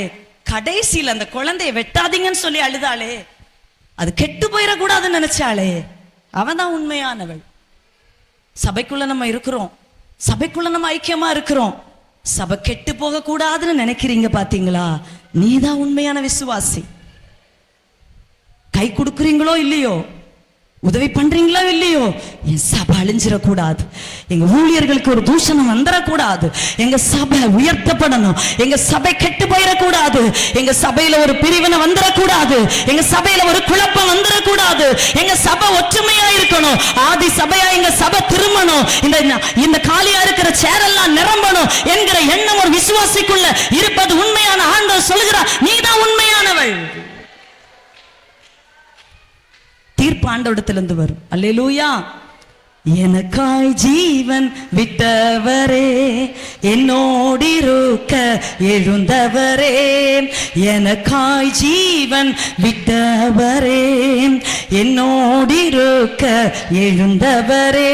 கடைசியில் அந்த குழந்தையை வெட்டாதீங்கன்னு சொல்லி அழுதாளே, அது கெட்டு போயிடக்கூடாதுன்னு நினைச்சாளே, அவன் தான் உண்மையானவள். சபைக்குள்ள நம்ம இருக்கிறோம், சபைக்குள்ள நம்ம ஐக்கியமா இருக்கிறோம், சபை கெட்டு போக கூடாதுன்னு நினைக்கிறீங்க பாத்தீங்களா? நீதான் உண்மையான விசுவாசி. கை கொடுக்குறீங்களோ இல்லையோ, உதவி பண்றீங்களோ இல்லையோ, என் சபை அழிஞ்சிடக்கூடாது, எங்க ஊழியர்களுக்கு ஒரு தூஷணம் வந்துடக்கூடாது, எங்க சபை உயர்த்தப்படணும், எங்க சபை கெட்டு போயிடக்கூடாது, எங்க சபையில ஒரு பிரிவினை வந்துடக்கூடாது, எங்க சபையில ஒரு குழப்பம் வந்துடக்கூடாது, எங்க சபை ஒற்றுமையா இருக்கணும், ஆதி சபையா எங்க சபை திரும்பணும், இந்த காலியா இருக்கிற சேரெல்லாம் நிரம்பணும் என்கிற எண்ணம் ஒரு விசுவாசிக்குள்ள இருப்பது உண்மையான ஆண்டவர் சொல்லுகிறார், நீதான் உண்மையானவள். தீர்ப்பு ஆண்டவரிடத்திலிருந்து வரும். அல்லேலூயா. எனக்காய் ஜீவன் விட்டவரே, என்னோடிருக்க எழுந்தவரே, எனக்காய் ஜீவன் விட்டவரே, என்னோடிருக்க எழுந்தவரே,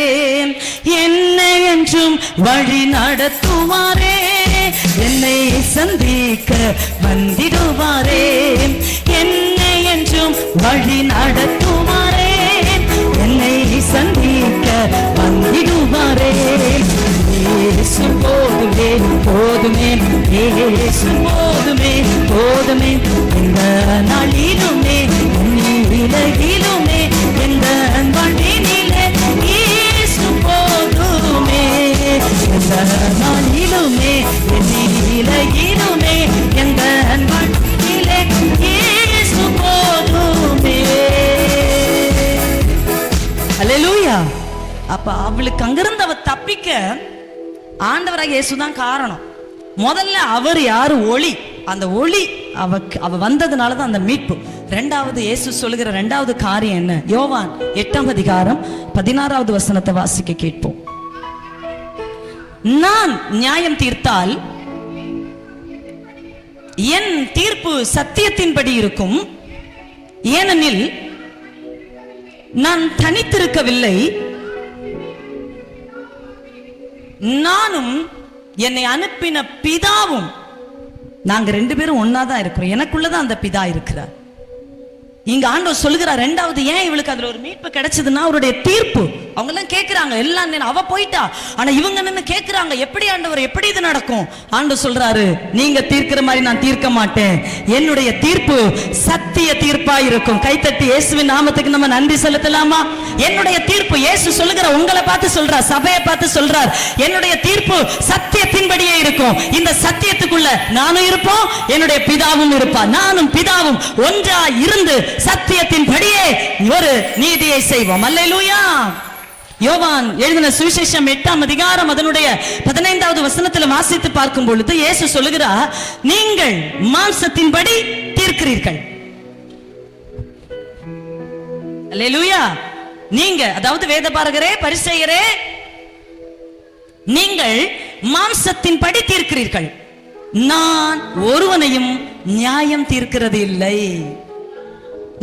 என்னை என்றும் வழி நடத்துவாரே, என்னை சந்திக்க வந்திடுவாரே, என்னை என்றும் வழி நடத்துவாரே, என்னை சந்திக்க வந்திடுவாரே. இயேசு போதுமே போதுமே, இயேசு போதுமே போதுமே, இந்த நாளிலுமே நிலையிலுமே இந்த வாழ்வினிலே இயேசு போதுமே, இந்த நாளிலுமே நிலையிலுமே இந்த வாழ்வினிலே இயேசு போதுமே. அல்லேலூயா. அப்ப அவளுக்கு அங்கிருந்து அவ தப்பிக்க ஆண்டவராகிய இயேசுதான் காரணம். முதல்ல அவர் யாரு? ஒளி. அந்த ஒளி அவ வந்ததுனாலதான் அந்த மீட்பு. 2வது இயேசு சொல்லுகிற 2வது காரியம் என்ன? யோவான் 8ஆம் அதிகாரம் 16வது வசனத்தை வாசிக்க கேட்போம். நான் நியாயம் தீர்த்தால் என் தீர்ப்பு சத்தியத்தின்படி இருக்கும். ஏனெனில் நான் தனித்திருக்கவில்லை, நானும் என்னை அனுப்பின பிதாவும், நாங்க 2 பேரும் ஒன்னாதான் இருக்கிறோம். எனக்குள்ளதான் அந்த பிதா இருக்கிறார். இங்க ஆண்டவர் சொல்லுகிறார், ரெண்டாவது ஏன் இவளுக்கு அதுல ஒரு மீட்பு கிடைச்சதுன்னா அவருடைய தீர்ப்பு. அவங்க எல்லாம் கேட்கிறாங்க, எல்லாம் அவ போயிட்டா, ஆனா இவங்க நின்று கேட்கிறாங்க, எப்படி ஆண்டவர், எப்படி இது நடக்கும்? ஆண்டவர் சொல்றாரு, நீங்க தீர்க்கிற மாதிரி நான் தீர்க்க மாட்டேன், என்னுடைய தீர்ப்பு சத்திய தீர்ப்பா இருக்கும். கைத்தட்டி இயேசுவின் நாமத்துக்கு நம்ம நன்றி செலுத்தலாமா? என்னுடைய தீர்ப்பு, இயேசு சொல்லுகிற உங்களை பார்த்து சொல்றார், சபையை பார்த்து சொல்றார், என்னுடைய தீர்ப்பு சத்தியத்தின்படியே இருக்கும். இந்த சத்தியத்துக்குள்ள நானும் இருப்போம், என்னுடைய பிதாவும் இருப்பார். நானும் பிதாவும் ஒன்றா இருந்து சத்தியத்தின்படியே ஒரு நீதியை செய்வோம். அல்லேலூயா. யோவான் எழுதின சுவிசேஷம் 8ஆம் அதிகாரம் அதனுடைய 15வது வசனத்தில் வாசித்து பார்க்கும் பொழுது இயேசு சொல்லுகிறார், நீங்கள் மாம்சத்தின்படி தீர்க்கிறீர்கள். அல்லேலூயா. நீங்க, அதாவது வேதபாரகரே, பரிசேயரே, நீங்கள் மாம்சத்தின்படி தீர்க்கிறீர்கள், நான் ஒருவனையும் நியாயம் தீர்க்கிறது இல்லை.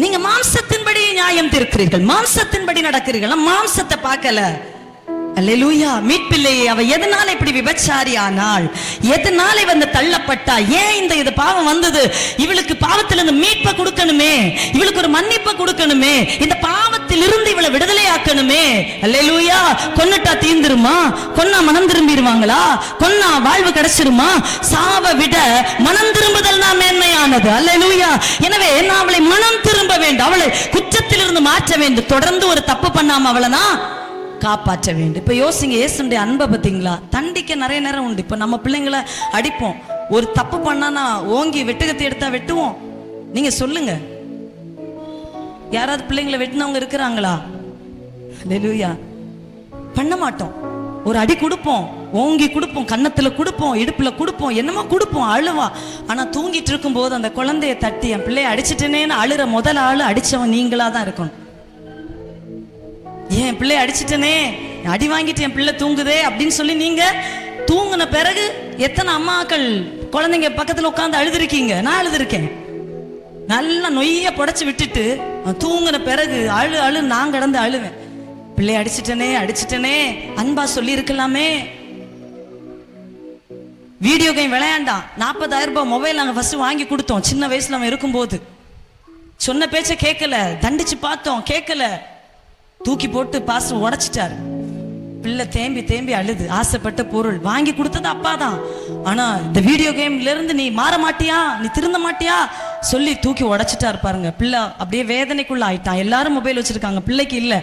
நீங்க மாம்சத்தின்படி நியாயம் தீர்க்கிறீர்கள், மாம்சத்தின்படி நடக்கிறீர்கள், மாம்சத்தை பார்க்கல. அல்லேலூயா. மீட்பில்லையே, அவ எதனால இப்படி விபச்சாரி ஆனாள், எதனால வந்து தள்ளப்பட்டா, ஏன் இது பாவம் வந்தது, இவளுக்கு பாவத்திலிருந்து மீட்பை கொடுக்கணுமே, இவளுக்கு ஒரு மன்னிப்பை கொடுக்கணுமே, இந்த பாவத்தில் இருந்து இவளை விடுதலை ஆக்கணுமே. அல்லேலூயா. கொன்னுட்டா தீந்துருமா? கொன்னா மனம் திரும்பிடுவாங்களா? கொன்னா வாழ்வு கிடைச்சிருமா? சாவ விட மனம் திரும்புதல் தான் மேன்மையானது. அல்லேலூயா. எனவே நான் அவளை மனம் திரும்ப வேண்டும், அவளை குற்றத்திலிருந்து மாற்ற வேண்டும், தொடர்ந்து ஒரு தப்பு பண்ணாம அவளை நான் காப்பாற்ற வேண்டும். இப்ப யோசிங்க, இயேசுடைய அன்பை பார்த்தீங்களா? தண்டிக்க நிறைய நேரம் உண்டு. இப்ப நம்ம பிள்ளைங்களை அடிப்போம், ஒரு தப்பு பண்ணா ஓங்கி வெட்டுக்கத்தி எடுத்தா வெட்டுவோம். நீங்க சொல்லுங்க, யாராவது பிள்ளைங்களை வெட்டினவங்க இருக்கிறாங்களா? அல்லேலூயா. பண்ண மாட்டோம். ஒரு அடி கொடுப்போம், ஓங்கி கொடுப்போம், கன்னத்துல கொடுப்போம், இடுப்புல கொடுப்போம், என்னமோ கொடுப்போம், அழுவா. ஆனா தூங்கிட்டு இருக்கும் போது அந்த குழந்தைய தட்டி என் பிள்ளைய அடிச்சிட்டேனேன்னு அழுற முதல் ஆளு அடிச்சவன் நீங்களா தான் இருக்கணும். என் பிள்ளை அடிச்சிட்டனே, அடி வாங்கிட்டு என் பிள்ளை தூங்குதே அப்படின்னு சொல்லி நீங்க தூங்கின பிறகு எத்தனை அம்மாக்கள் குழந்தைங்க பக்கத்துல உட்காந்து அழுதுருக்கீங்க? நான் அழுதுருக்கேன். நல்லா நொய்ய புடைச்சு விட்டுட்டு தூங்கின பிறகு அழு நான் கடந்து அழுவேன். பிள்ளை அடிச்சிட்டனே அன்பா சொல்லி இருக்கலாமே. வீடியோ கேம் விளையாண்டான், 40,000 ரூபாய் மொபைல் நாங்க ஃபர்ஸ்ட் வாங்கி கொடுத்தோம். சின்ன வயசுல அவன் இருக்கும்போது சொன்ன பேச்ச கேட்கல, தண்டிச்சு பார்த்தோம், கேட்கல, தூக்கி போட்டு பாஸ்டர் உடைச்சிட்டாரு. பிள்ளை தேம்பி அழுது, ஆசைப்பட்ட பொருள் வாங்கி கொடுத்தது அப்பா தான். ஆனா இந்த வீடியோ கேம்ல இருந்து நீ மாற மாட்டியா, நீ திருந்த மாட்டியா சொல்லி தூக்கி உடைச்சிட்டாரு பாருங்க. பிள்ளை அப்படியே வேதனைக்குள்ள ஆயிட்டான். எல்லாரும் மொபைல் வச்சிருக்காங்க, பிள்ளைக்கு இல்ல.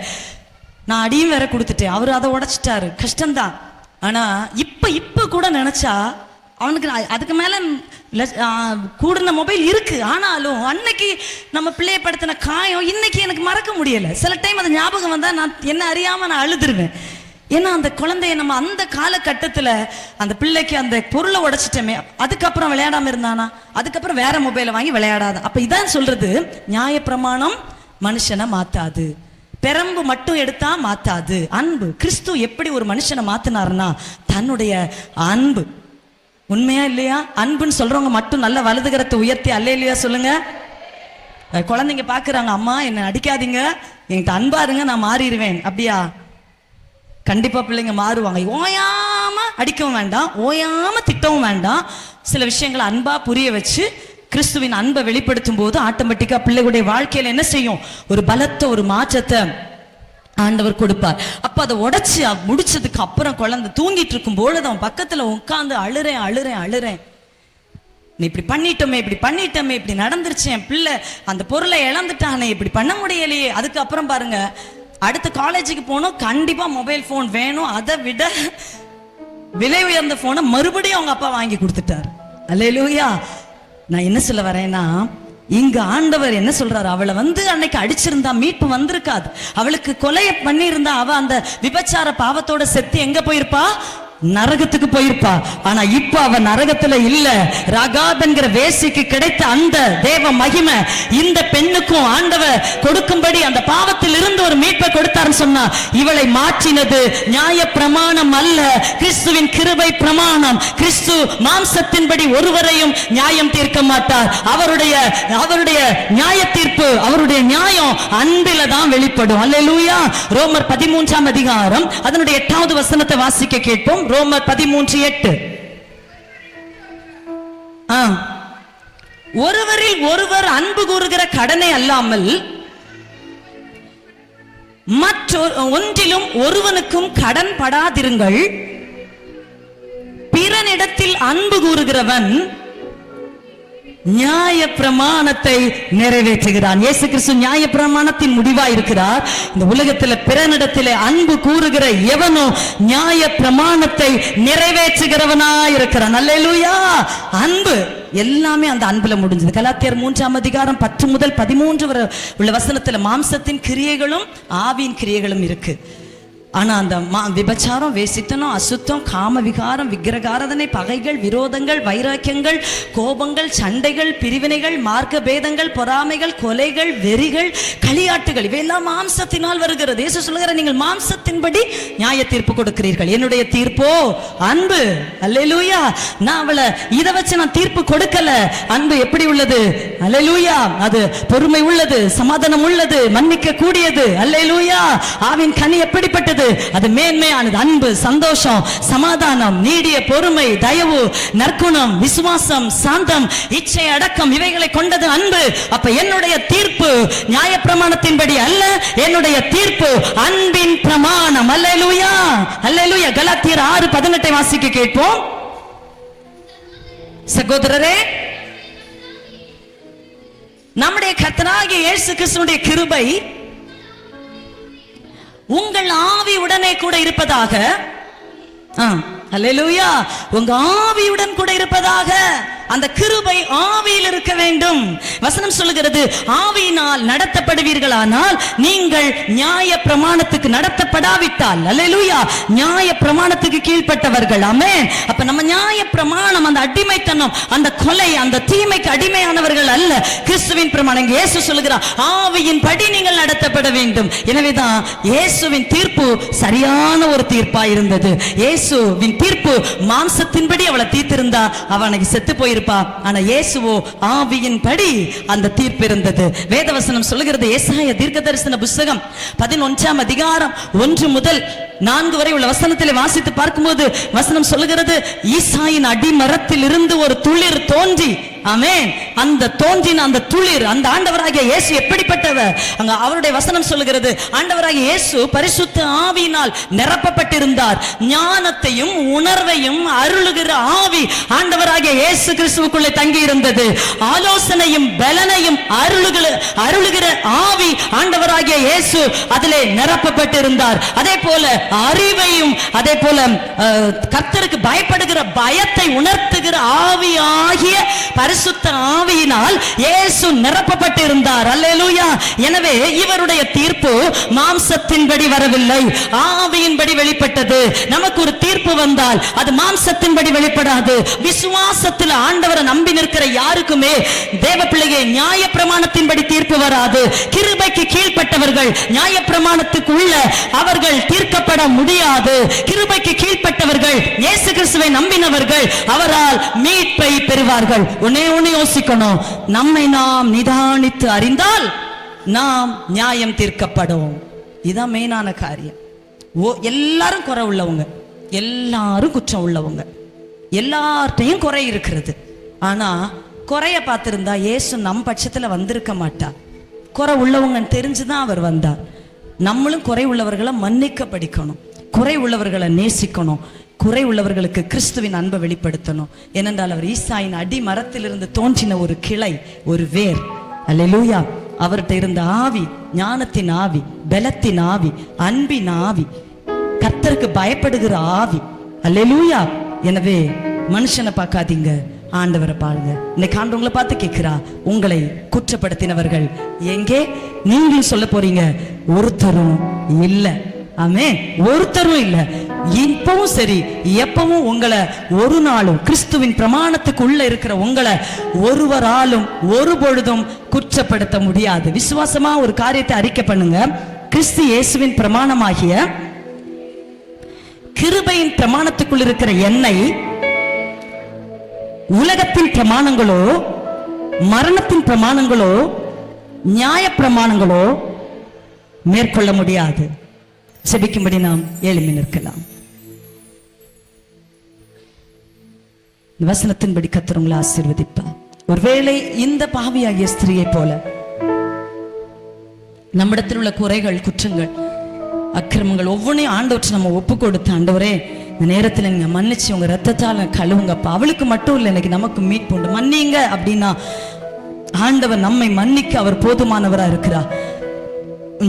நான் அடியும் வேற கொடுத்துட்டேன், அவரு அதை உடைச்சிட்டாரு. கஷ்டம்தான். ஆனா இப்ப கூட நினைச்சா அவனுக்கு அதுக்கு மேல கூடுன மொபைல் இருக்கு. ஆனாலும் அன்னைக்கு நம்ம பிள்ளைய படுத்தின காயம் இன்னைக்கு எனக்கு மறக்க முடியல. சில டைம் அது ஞாபகம் வந்தா நான் என்ன அறியாம நான் அழுதுருவேன். ஏன்னா அந்த குழந்தைய நம்ம அந்த காலகட்டத்துல அந்த பிள்ளைக்கு அந்த பொருளை உடைச்சிட்டோமே, அதுக்கப்புறம் விளையாடாம இருந்தானா, அதுக்கப்புறம் வேற மொபைலை வாங்கி விளையாடாத. அப்ப இதான் சொல்றது, நியாயப்பிரமாணம் மனுஷனை மாத்தாது, பெரம்பு மட்டும் எடுத்தா மாத்தாது. அன்பு, கிறிஸ்து எப்படி ஒரு மனுஷனை மாத்தினாருன்னா தன்னுடைய அன்பு. உண்மையா இல்லையா? அன்புன்னு சொல்றவங்க மட்டும் நல்ல வலதுகரத்தை உயர்த்தி அல்லேலூயா சொல்லுங்க. குழந்தைங்க பாக்குறாங்க, அம்மா என்ன அடிக்காதீங்க, என்கிட்ட அன்பா இருங்க, நான் மாறிடுவேன். அப்படியா? கண்டிப்பா பிள்ளைங்க மாறுவாங்க. ஓயாம அடிக்கவும் வேண்டாம், ஓயாம திட்டவும் வேண்டாம். சில விஷயங்களை அன்பா புரிய வச்சு கிறிஸ்துவின் அன்பை வெளிப்படுத்தும் போது ஆட்டோமேட்டிக்கா பிள்ளைகளுடைய வாழ்க்கையில என்ன செய்யும், ஒரு பலத்த ஒரு மாற்றத்தை ஆண்டவர் கொடுப்பார். அப்ப அதை உடைச்சு முடிச்சதுக்கு அப்புறம் குழந்தை தூங்கிட்டு இருக்கும் பொழுது அவன் பக்கத்துல உட்கார்ந்து அழுறேன். நீ இப்படி பண்ணிட்டோமே, இப்படி நடந்துருச்சு, என் பிள்ளை அந்த பொருளை இழந்துட்டானே, இப்படி பண்ண முடியலையே. அதுக்கப்புறம் பாருங்க, அடுத்த காலேஜுக்கு போனோம், கண்டிப்பா மொபைல் போன் வேணும், அதை விட விலை உயர்ந்த போனை மறுபடியும் அவங்க அப்பா வாங்கி கொடுத்துட்டாரு. அல்லேலூயா. நான் என்ன சொல்ல வரேன்னா, இங்க ஆண்டவர் என்ன சொல்றாரு, அவளை அன்னைக்கு அடிச்சிருந்தா மீட்பு வந்திருக்காது. அவளுக்கு கொலை பண்ணியிருந்தா அவ அந்த விபச்சார பாவத்தோட செத்து எங்க போயிருப்பா? நரகத்துக்கு போயிருப்பா. ஆனா இப்ப அவ நரகத்துல இல்ல. ரகாப் என்கிற வேசிக்கு கிடைத்த அந்த தேவ மகிமை இந்த பெண்ணுக்கும் ஆண்டவர் கொடுக்கும்படி அந்த பாவத்தில் இருந்து ஒரு மீட்பை கொடுத்தாருன்னு சொன்னா, இவளை மாற்றினது நியாய பிரமாணம் அல்ல, கிறிஸ்துவின் கிருபை பிரமாணம். கிறிஸ்து மாம்சத்தின்படி ஒருவரையும் நியாயம் தீர்க்க மாட்டார். அவருடைய நியாய தீர்ப்பு, அவருடைய நியாயம் அன்பில தான் வெளிப்படும். அல்லேலூயா. ரோமர் 13ஆம் அதிகாரம் அதனுடைய 8வது வசனத்தை வாசிக்க கேட்போம். ரோமர் 13:8. ஒருவரில் ஒருவர் அன்பு கூறுகிற கடனை அல்லாமல் ஒன்றிலும் ஒருவனுக்கும் கடன் படாதிருங்கள். பிறனிடத்தில் அன்பு கூறுகிறவன் நியாய பிரமாணத்தை நிறைவேற்றுகிறான். இயேசு கிறிஸ்து நியாய பிரமாணத்தின் முடிவா இருக்கிறார். இந்த உலகத்தில் பிறனிடத்திலே அன்பு கூறுகிற எவனோ நியாய பிரமாணத்தை நிறைவேற்றுகிறவனா இருக்கிறான். அல்லேலூயா. அன்பு எல்லாமே அந்த அன்புல முடிஞ்சது. கலாத்தியர் 3ஆம் அதிகாரம் 10 முதல் 13 வரை உள்ள வசனத்துல மாம்சத்தின் கிரியைகளும் ஆவியின் கிரியைகளும் இருக்கு. ஆனா அந்த விபச்சாரம், வேசித்தனம், அசுத்தம், காம விகாரம், விக்கிரகாராதனை, பகைகள், விரோதங்கள், வைராக்கியங்கள், கோபங்கள், சண்டைகள், பிரிவினைகள், மார்க்க பேதங்கள், பொறாமைகள், கொலைகள், வெறிகள், களியாட்டுகள் இவையெல்லாம் மாம்சத்தினால் வருகிறது. இயேசு சொல்லுகிற, நீங்கள் மாம்சத்தின்படி நியாய தீர்ப்பு கொடுக்கிறீர்கள், என்னுடைய தீர்ப்போ அன்பு. அல்லேலூயா. நான் அவளை இதை வச்சு நான் தீர்ப்பு கொடுக்கல. அன்பு எப்படி உள்ளது? அல்லேலூயா. அது பொறுமை உள்ளது, சமாதானம் உள்ளது, மன்னிக்க கூடியது. அல்லேலூயா. ஆவின் கனி எப்படிப்பட்டது? அது மேன்மையானது. அன்பு, சந்தோஷம், சமாதானம், நீடிய பொறுமை, தயவு, நற்குணம், விசுவாசம், சாந்தம், இச்சை அடக்கம் இவைகளை கொண்டது அன்பு. அப்ப என்னுடைய தீர்ப்பு நியாயப்பிரமாணத்தின்படி அல்ல, என்னுடைய தீர்ப்பு அன்பின் பிரமாணம். அல்லேலூயா. அல்லேலூயா. கலாத்தியர் 6:18 வாசிக்க கேட்போம். சகோதரரே, நம்முடைய கர்த்தராகிய இயேசு கிறிஸ்துவின் கிருபை உங்கள் ஆவி உடனே கூட இருப்பதாக. அல்லேலூயா. உங்க ஆவியுடன் கூட இருப்பதாக. அந்த கிருபை ஆவியில் இருக்க வேண்டும். வசனம் சொல்லுகிறது, ஆவியினால் நடத்தப்படுவீர்களானால் நீங்கள் நியாய பிரமாணத்துக்கு நடத்தப்படாவிட்டால், அல்லேலூயா, நியாய பிரமாணத்துக்கு கீழ்ப்பட்டவர்கள். ஆமென். அப்ப நம்ம நியாய பிரமாணம், அந்த அடிமைத்தனம், அந்த கொலை, அந்த தீமைக்கு அடிமையானவர்கள் அல்ல. கிறிஸ்துவின் பிரமாணம். இயேசு சொல்லுகிறார், ஆவியின் படி நீங்கள் நடத்தப்பட வேண்டும். எனவேதான் இயேசுவின் தீர்ப்பு சரியான ஒரு தீர்ப்பா இருந்தது. இயேசுவின் தீர்ப்பு மாம்சத்தின்படி அவளை தீர்த்திருந்தா அவனுக்கு செத்து போய் இருப்பா. ஆனா இயேசுவோ ஆவியின் படி அந்த தீர்ப்பு இருந்தது. வேதவசனம் சொல்லுகிறது, ஏசாயா தீர்க்கதரிசன புத்தகம் 11ஆம் அதிகாரம் 1 முதல் 4 வரை உள்ள வசனத்திலே வாசித்து பார்க்கும்போது வசனம் சொல்லுகிறது, ஈசாயின் அடிமரத்தில் இருந்து ஒரு துளிர் தோன்றி, ஆமென், அந்த தோன்றின அந்த துளிர், அந்த ஆண்டவராகிய இயேசு எப்படிப்பட்டவர்? அங்க அவருடைய வசனம் சொல்லுகிறது, ஆண்டவராகிய இயேசு பரிசுத்த ஆவியினால் நிரப்பப்பட்டிருந்தார். ஞானத்தையும் உணர்வையும் அருளுகிற ஆவி ஆண்டவராகிய இயேசு கிறிஸ்துவுக்குள்ளே தங்கி இருந்தது. ஆலோசனையும் பலனையும் அருளுகிற ஆவி ஆண்டவராகிய இயேசு அதிலே நிரப்பப்பட்டிருந்தார். அதே போல அறிவையும், அதே போல கர்த்தருக்கு பயப்படுகிற பயத்தை உணர்த்துகிற ஆவி ஆகிய பரிசுத்த ஆவியினால் இயேசு நிரப்பப்பட்டிருந்தார். அல்லேலூயா. எனவே இவருடைய தீர்ப்பு மாம்சத்தின்படி வரவில்லை, ஆவியின்படி வெளிப்பட்டது. நமக்கு ஒரு தீர்ப்பு வந்தால் அது மாம்சத்தின்படி வெளிப்படாது. விசுவாசத்தில் ஆண்டவரை நம்பி நிற்கிற யாருக்குமே தேவ பிள்ளையை நியாய பிரமாணத்தின்படி தீர்ப்பு வராது. கிருபைக்கு கீழ்ப்பட்டவர்கள் நியாய பிரமாணத்துக்கு உள்ள அவர்கள் தீர்க்கப்பட முடியாது. கிருபைக்கு கீழ்ப்பட்டவர்கள், இயேசு கிறிஸ்துவை நம்பினவர்கள் அவரால் மீட்பை பெறுவார்கள். ஒன்னே ஒன்னு யோசிக்கணும், நம்மை நாம் நிதானித்து அறிந்தால் நாம் நியாயம் தீர்க்கப்படும். இதான் மெயினான காரியம். எல்லாரும் குறை உள்ளவங்க, எல்லாரும் குற்றம் உள்ளவங்க, எல்லார்ட்டையும் குறை இருக்கிறது. ஆனா குறைய பார்த்திருந்தா இயேசு நம் பட்சத்துல வந்திருக்க மாட்டார். குறை உள்ளவங்கன்னு தெரிஞ்சுதான் அவர் வந்தார். நம்மளும் குறை உள்ளவர்களை மன்னிக்க படிக்கணும், குறை உள்ளவர்களை நேசிக்கணும், குறை உள்ளவர்களுக்கு கிறிஸ்துவின் அன்பை வெளிப்படுத்தணும். ஏனென்றால் அவர் ஈசாயின் அடி மரத்திலிருந்து தோன்றின ஒரு கிளை, ஒரு வேர். அல்லேலூயா. அவர்கிட்ட இருந்த ஆவி ஞானத்தின் ஆவி, பலத்தின் ஆவி, அன்பின் ஆவி, கர்த்தருக்கு பயப்படுகிற ஆவி. அல்லேலூயா. எனவே மனுஷனை பார்க்காதீங்க, ஆண்டவரை பாருங்க. இன்னைக்கு ஆண்டவங்களை பார்த்து கேட்கிறா, உங்களை குற்றப்படுத்தினவர்கள் எங்கே? நீங்களும் சொல்ல போறீங்க, ஒருத்தரும் இல்லை. ஆமென். ஒருத்தரும் இல்லை. இப்பவும் சரி எப்பவும் உங்களை ஒரு நாளும் கிறிஸ்துவின் பிரமாணத்துக்கு உள்ள இருக்கிற உங்களை ஒருவராலும் ஒரு பொழுதும் குற்றப்படுத்த முடியாது. விசுவாசமா ஒரு காரியத்தை அறிக்கை பண்ணுங்க. கிறிஸ்து இயேசுவின் பிரமாணமாகிய கிருபையின் பிரமாணத்துக்குள் இருக்கிற என்னை உலகத்தின் பிரமாணங்களோ மரணத்தின் பிரமாணங்களோ நியாய பிரமாணங்களோ மேற்கொள்ள முடியாது. செபிக்கும்படி நாம் எழுப்பி நிற்கலாம். வசனத்தின்படி கர்த்தர் உங்களை ஆசீர்வதிப்பார். ஒருவேளை இந்த பாவியாகிய ஸ்திரியை போல நம்மிடத்தில் உள்ள குறைகள், குற்றங்கள், அக்கிரமங்கள் ஒவ்வொன்றையும் ஆண்டவற்றை நம்ம ஒப்பு கொடுத்து, ஆண்டவரே இந்த நேரத்தில் நீங்க மன்னிச்சு உங்க ரத்தத்தால் கழுவுங்கப்பா, அவளுக்கு மட்டும் இல்லை இன்னைக்கு நமக்கு மீட்பு உண்டு மன்னிங்க அப்படின்னா ஆண்டவர் நம்மை மன்னிக்க அவர் போதுமானவரா இருக்கிறார்.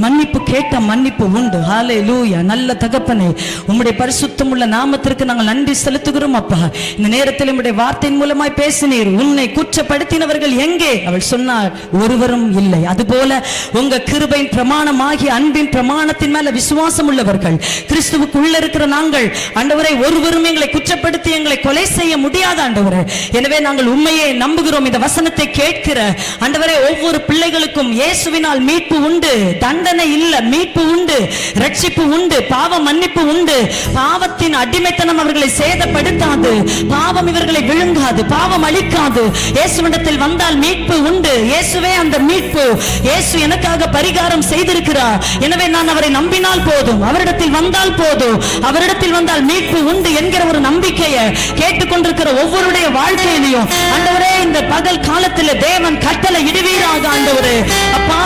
மன்னிப்பு கேட்ட மன்னிப்பு உண்டு. ஹல்லேலூயா. நல்ல தகப்பனே, உம்முடைய பரிசுத்தமுள்ள நாமத்திற்கு நாங்கள் நன்றி செலுத்துகிறோம் அப்பா. இந்த நேரத்தில் உம்முடைய வார்த்தையின் மூலமாய் பேசினீர். உன்னை குற்றப்படுத்தினவர்கள் எங்கே? அவள் சொன்னார், ஒருவரும் இல்லை. அதுபோல உங்க கிருபையின் பிரமாணமாகிய அன்பின் பிரமாணத்தின் மேல விசுவாசம் உள்ளவர்கள், கிறிஸ்துவுக்கு உள்ள இருக்கிற நாங்கள் ஆண்டவரே, ஒருவரும் எங்களை குற்றப்படுத்தி எங்களை கொலை செய்ய முடியாத ஆண்டவரே. எனவே நாங்கள் உண்மையை நம்புகிறோம். இந்த வசனத்தை கேட்கிற ஆண்டவரே ஒவ்வொரு பிள்ளைகளுக்கும் இயேசுவினால் மீட்பு உண்டு, தண்டனை இல்ல, மீட்பு உண்டு, ரட்சிப்பு உண்டு, பாவ மன்னிப்பு உண்டு. பாவத்தின் அடிமைத்தனம் அவர்களை சேதப்படுத்தாது, பாவம் இவர்களை விழுங்காது, பாவம் அழிக்காது. இயேசுவிடத்தில் வந்தால் மீட்பு உண்டு. இயேசுவே அந்த மீட்பு. இயேசு எனக்காக பரிகாரம் செய்திருக்கிறார். எனவே நான் அவரை நம்பினால் போதும், அவரிடத்தில் வந்தால் போதும், அவரிடத்தில் வந்தால் மீட்பு உண்டு என்கிற ஒரு நம்பிக்கையை கேட்டுக்கொண்டிருக்கிற ஒவ்வொருடைய வாழ்க்கையிலையும் ஆண்டவரே இந்த பகல் காலத்தில் தேவன் கட்டளை இடுவீராக. ஆண்டவரே அப்பா,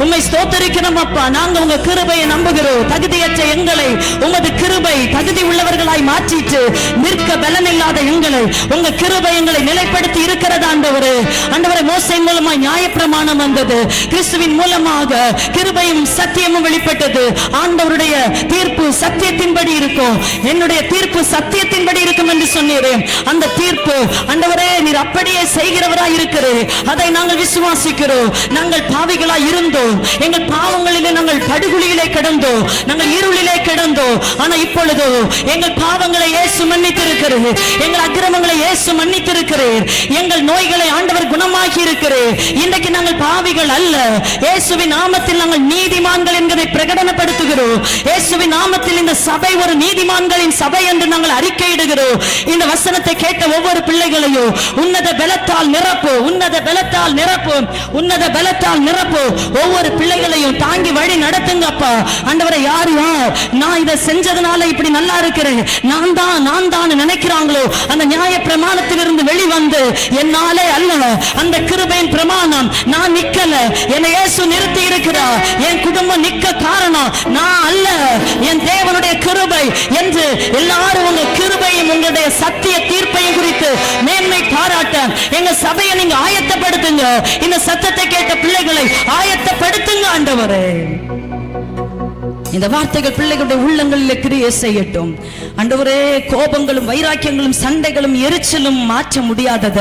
உம்மை ஸ்தோத்திரிக்கிறோம் அப்பா. நாங்க உங்க கிருபையை நம்புகிறோம். தகுதியற்ற எங்களை உமது கிருபை தகுதி உள்ளவர்களாய் மாற்றிட்டு நிற்க பலன் இல்லாத எங்களை உங்க கிருபை எங்களை நிலைப்படுத்தி இருக்கிறது ஆண்டவரே. ஆண்டவரே மோசே மூலமாய் நியாயப்பிரமாணம் வந்தது, கிறிஸ்துவின் மூலமாக கிருபையும் சத்தியமும் வெளிப்பட்டது. ஆண்டவருடைய தீர்ப்பு சத்தியத்தின்படி இருக்கும், என்னுடைய தீர்ப்பு சத்தியத்தின்படி இருக்கும் என்று சொன்னீரேன். அந்த தீர்ப்பு ஆண்டவரே நீர் அப்படியே செய்கிறவராய் இருக்கிறீர். அதை நாங்கள் விசுவாசிக்கிறோம். நாங்கள் பாவிகளாய் இருந்தோம், எங்கள் பாவங்களிலே நாங்கள் படுகுழியிலே கிடந்தோம், நாங்கள் இருளிலே கிடந்தோம். ஆனா இப்பொழுது எங்கள் பாவங்களை இயேசு மன்னித்திருக்கிறார், எங்கள் அக்கிரமங்களை இயேசு மன்னித்திருக்கிறார், எங்கள் நோய்களை ஆண்டவர் குணமாக்கி இருக்கிறார். இன்றைக்கு நாங்கள் பாவிகள் அல்ல, இயேசுவின் நாமத்தில் நாங்கள் நீதிமான்கள் என்பதை பிரகடனப்படுத்துகிறோம். இயேசுவின் நாமத்தில் இந்த சபை ஒரு நீதிமான்களின் சபை என்று நாங்கள் அறிக்கையிடுகிறோம். இந்த வசனத்தை கேட்ட ஒவ்வொரு பிள்ளைகளையும் உன்னத பலத்தால் நிரப்பு, உன்னத பலத்தால் நிரப்பு, உன்னத பலத்தால் நிரப்பு. ஒவ்வொரு பிள்ளைகளையும் தாங்கி வழி நடத்துங்க அப்பா. ஆண்டவரே யார் யார் நான் இதை செஞ்சதுனால இப்படி நல்லா இருக்கிறேன், நான் தான் நினைக்கிறாங்களோ அந்த நியாய பிரமாணத்திலிருந்து வெளிவந்து என்னாலே அல்ல, அந்த கிருபையின் பிரமாணம் நான் நிக்கல, என்னை இயேசு நிறுத்தி இருக்கிறார், என் குடும்பம் நிக்க காரணம் நான் அல்ல, என் தேவனுடைய கிருபை என்று எல்லாரும் உங்க கிருபையும் உங்களுடைய சத்திய தீர்ப்பையும் குறித்து மேன்மை பாராட்ட எங்க சபையை நீங்க ஆயத்தப்படுத்துங்க. இந்த சத்தத்தை கேட்ட பிள்ளைகளை ஆயத்தப்படுத்துங்க ஆண்டவரே. இந்த வார்த்தைகள் பிள்ளைகளுடைய உள்ளங்களில் கிரியை செய்யட்டும் ஆண்டவரே. கோபங்களும் வைராக்கியங்களும் சண்டைகளும் எரிச்சலும் மாற்ற முடியாதத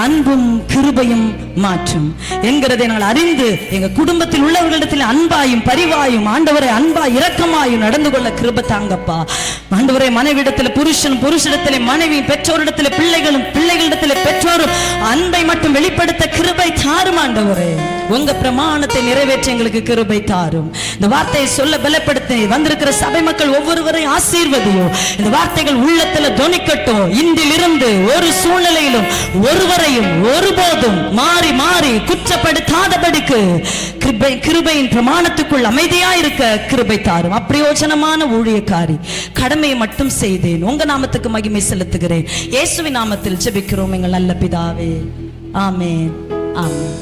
அன்பும் கிருபையும் மாற்றும் என்கிறதை நாங்கள் அறிந்து எங்க குடும்பத்தில் உள்ளவர்களிடத்தில் அன்பாயும் பரிவாயும் ஆண்டவரை அன்பா இரக்கமாயும் நடந்து கொள்ள கிருபை தாங்கப்பா. ஆண்டவரே மனைவிடத்தில் புருஷன், புருஷனிடத்தில் மனைவி, பெற்றோரிடத்தில் பிள்ளைகளும், பிள்ளைகளிடத்தில் பெற்றோரும் அன்பை மட்டும் வெளிப்படுத்த கிருபை தாரும் ஆண்டவரே. உங்க பிரமாணத்தை நிறைவேற்ற எங்களுக்கு கிருபை தாரும். இந்த வார்த்தையை சொல்ல பலப்படுத்தி வந்திருக்கிற சபை மக்கள் ஒவ்வொருவரையும் ஆசீர்வதியும். இந்த வார்த்தைகள் உள்ளத்துல தொனிக்கட்டும். இன்றிலிருந்து ஒரு சூழ்நிலையிலும் ஒருவரையும் ஒருபோதும் மாறி மாறி குற்றப்படுத்தாதபடிக்கு கிருபையின் பிரமாணத்துக்குள் அமைதியா இருக்க கிருபை தாரும். அப்பிரயோஜனமான ஊழியக்காரி கடமையை மட்டும் செய்தேன். உங்க நாமத்துக்கு மகிமை செலுத்துகிறேன். இயேசுவின் நாமத்தில் ஜெபிக்கிறோம் எங்கள் நல்ல பிதாவே. ஆமென், ஆமென்.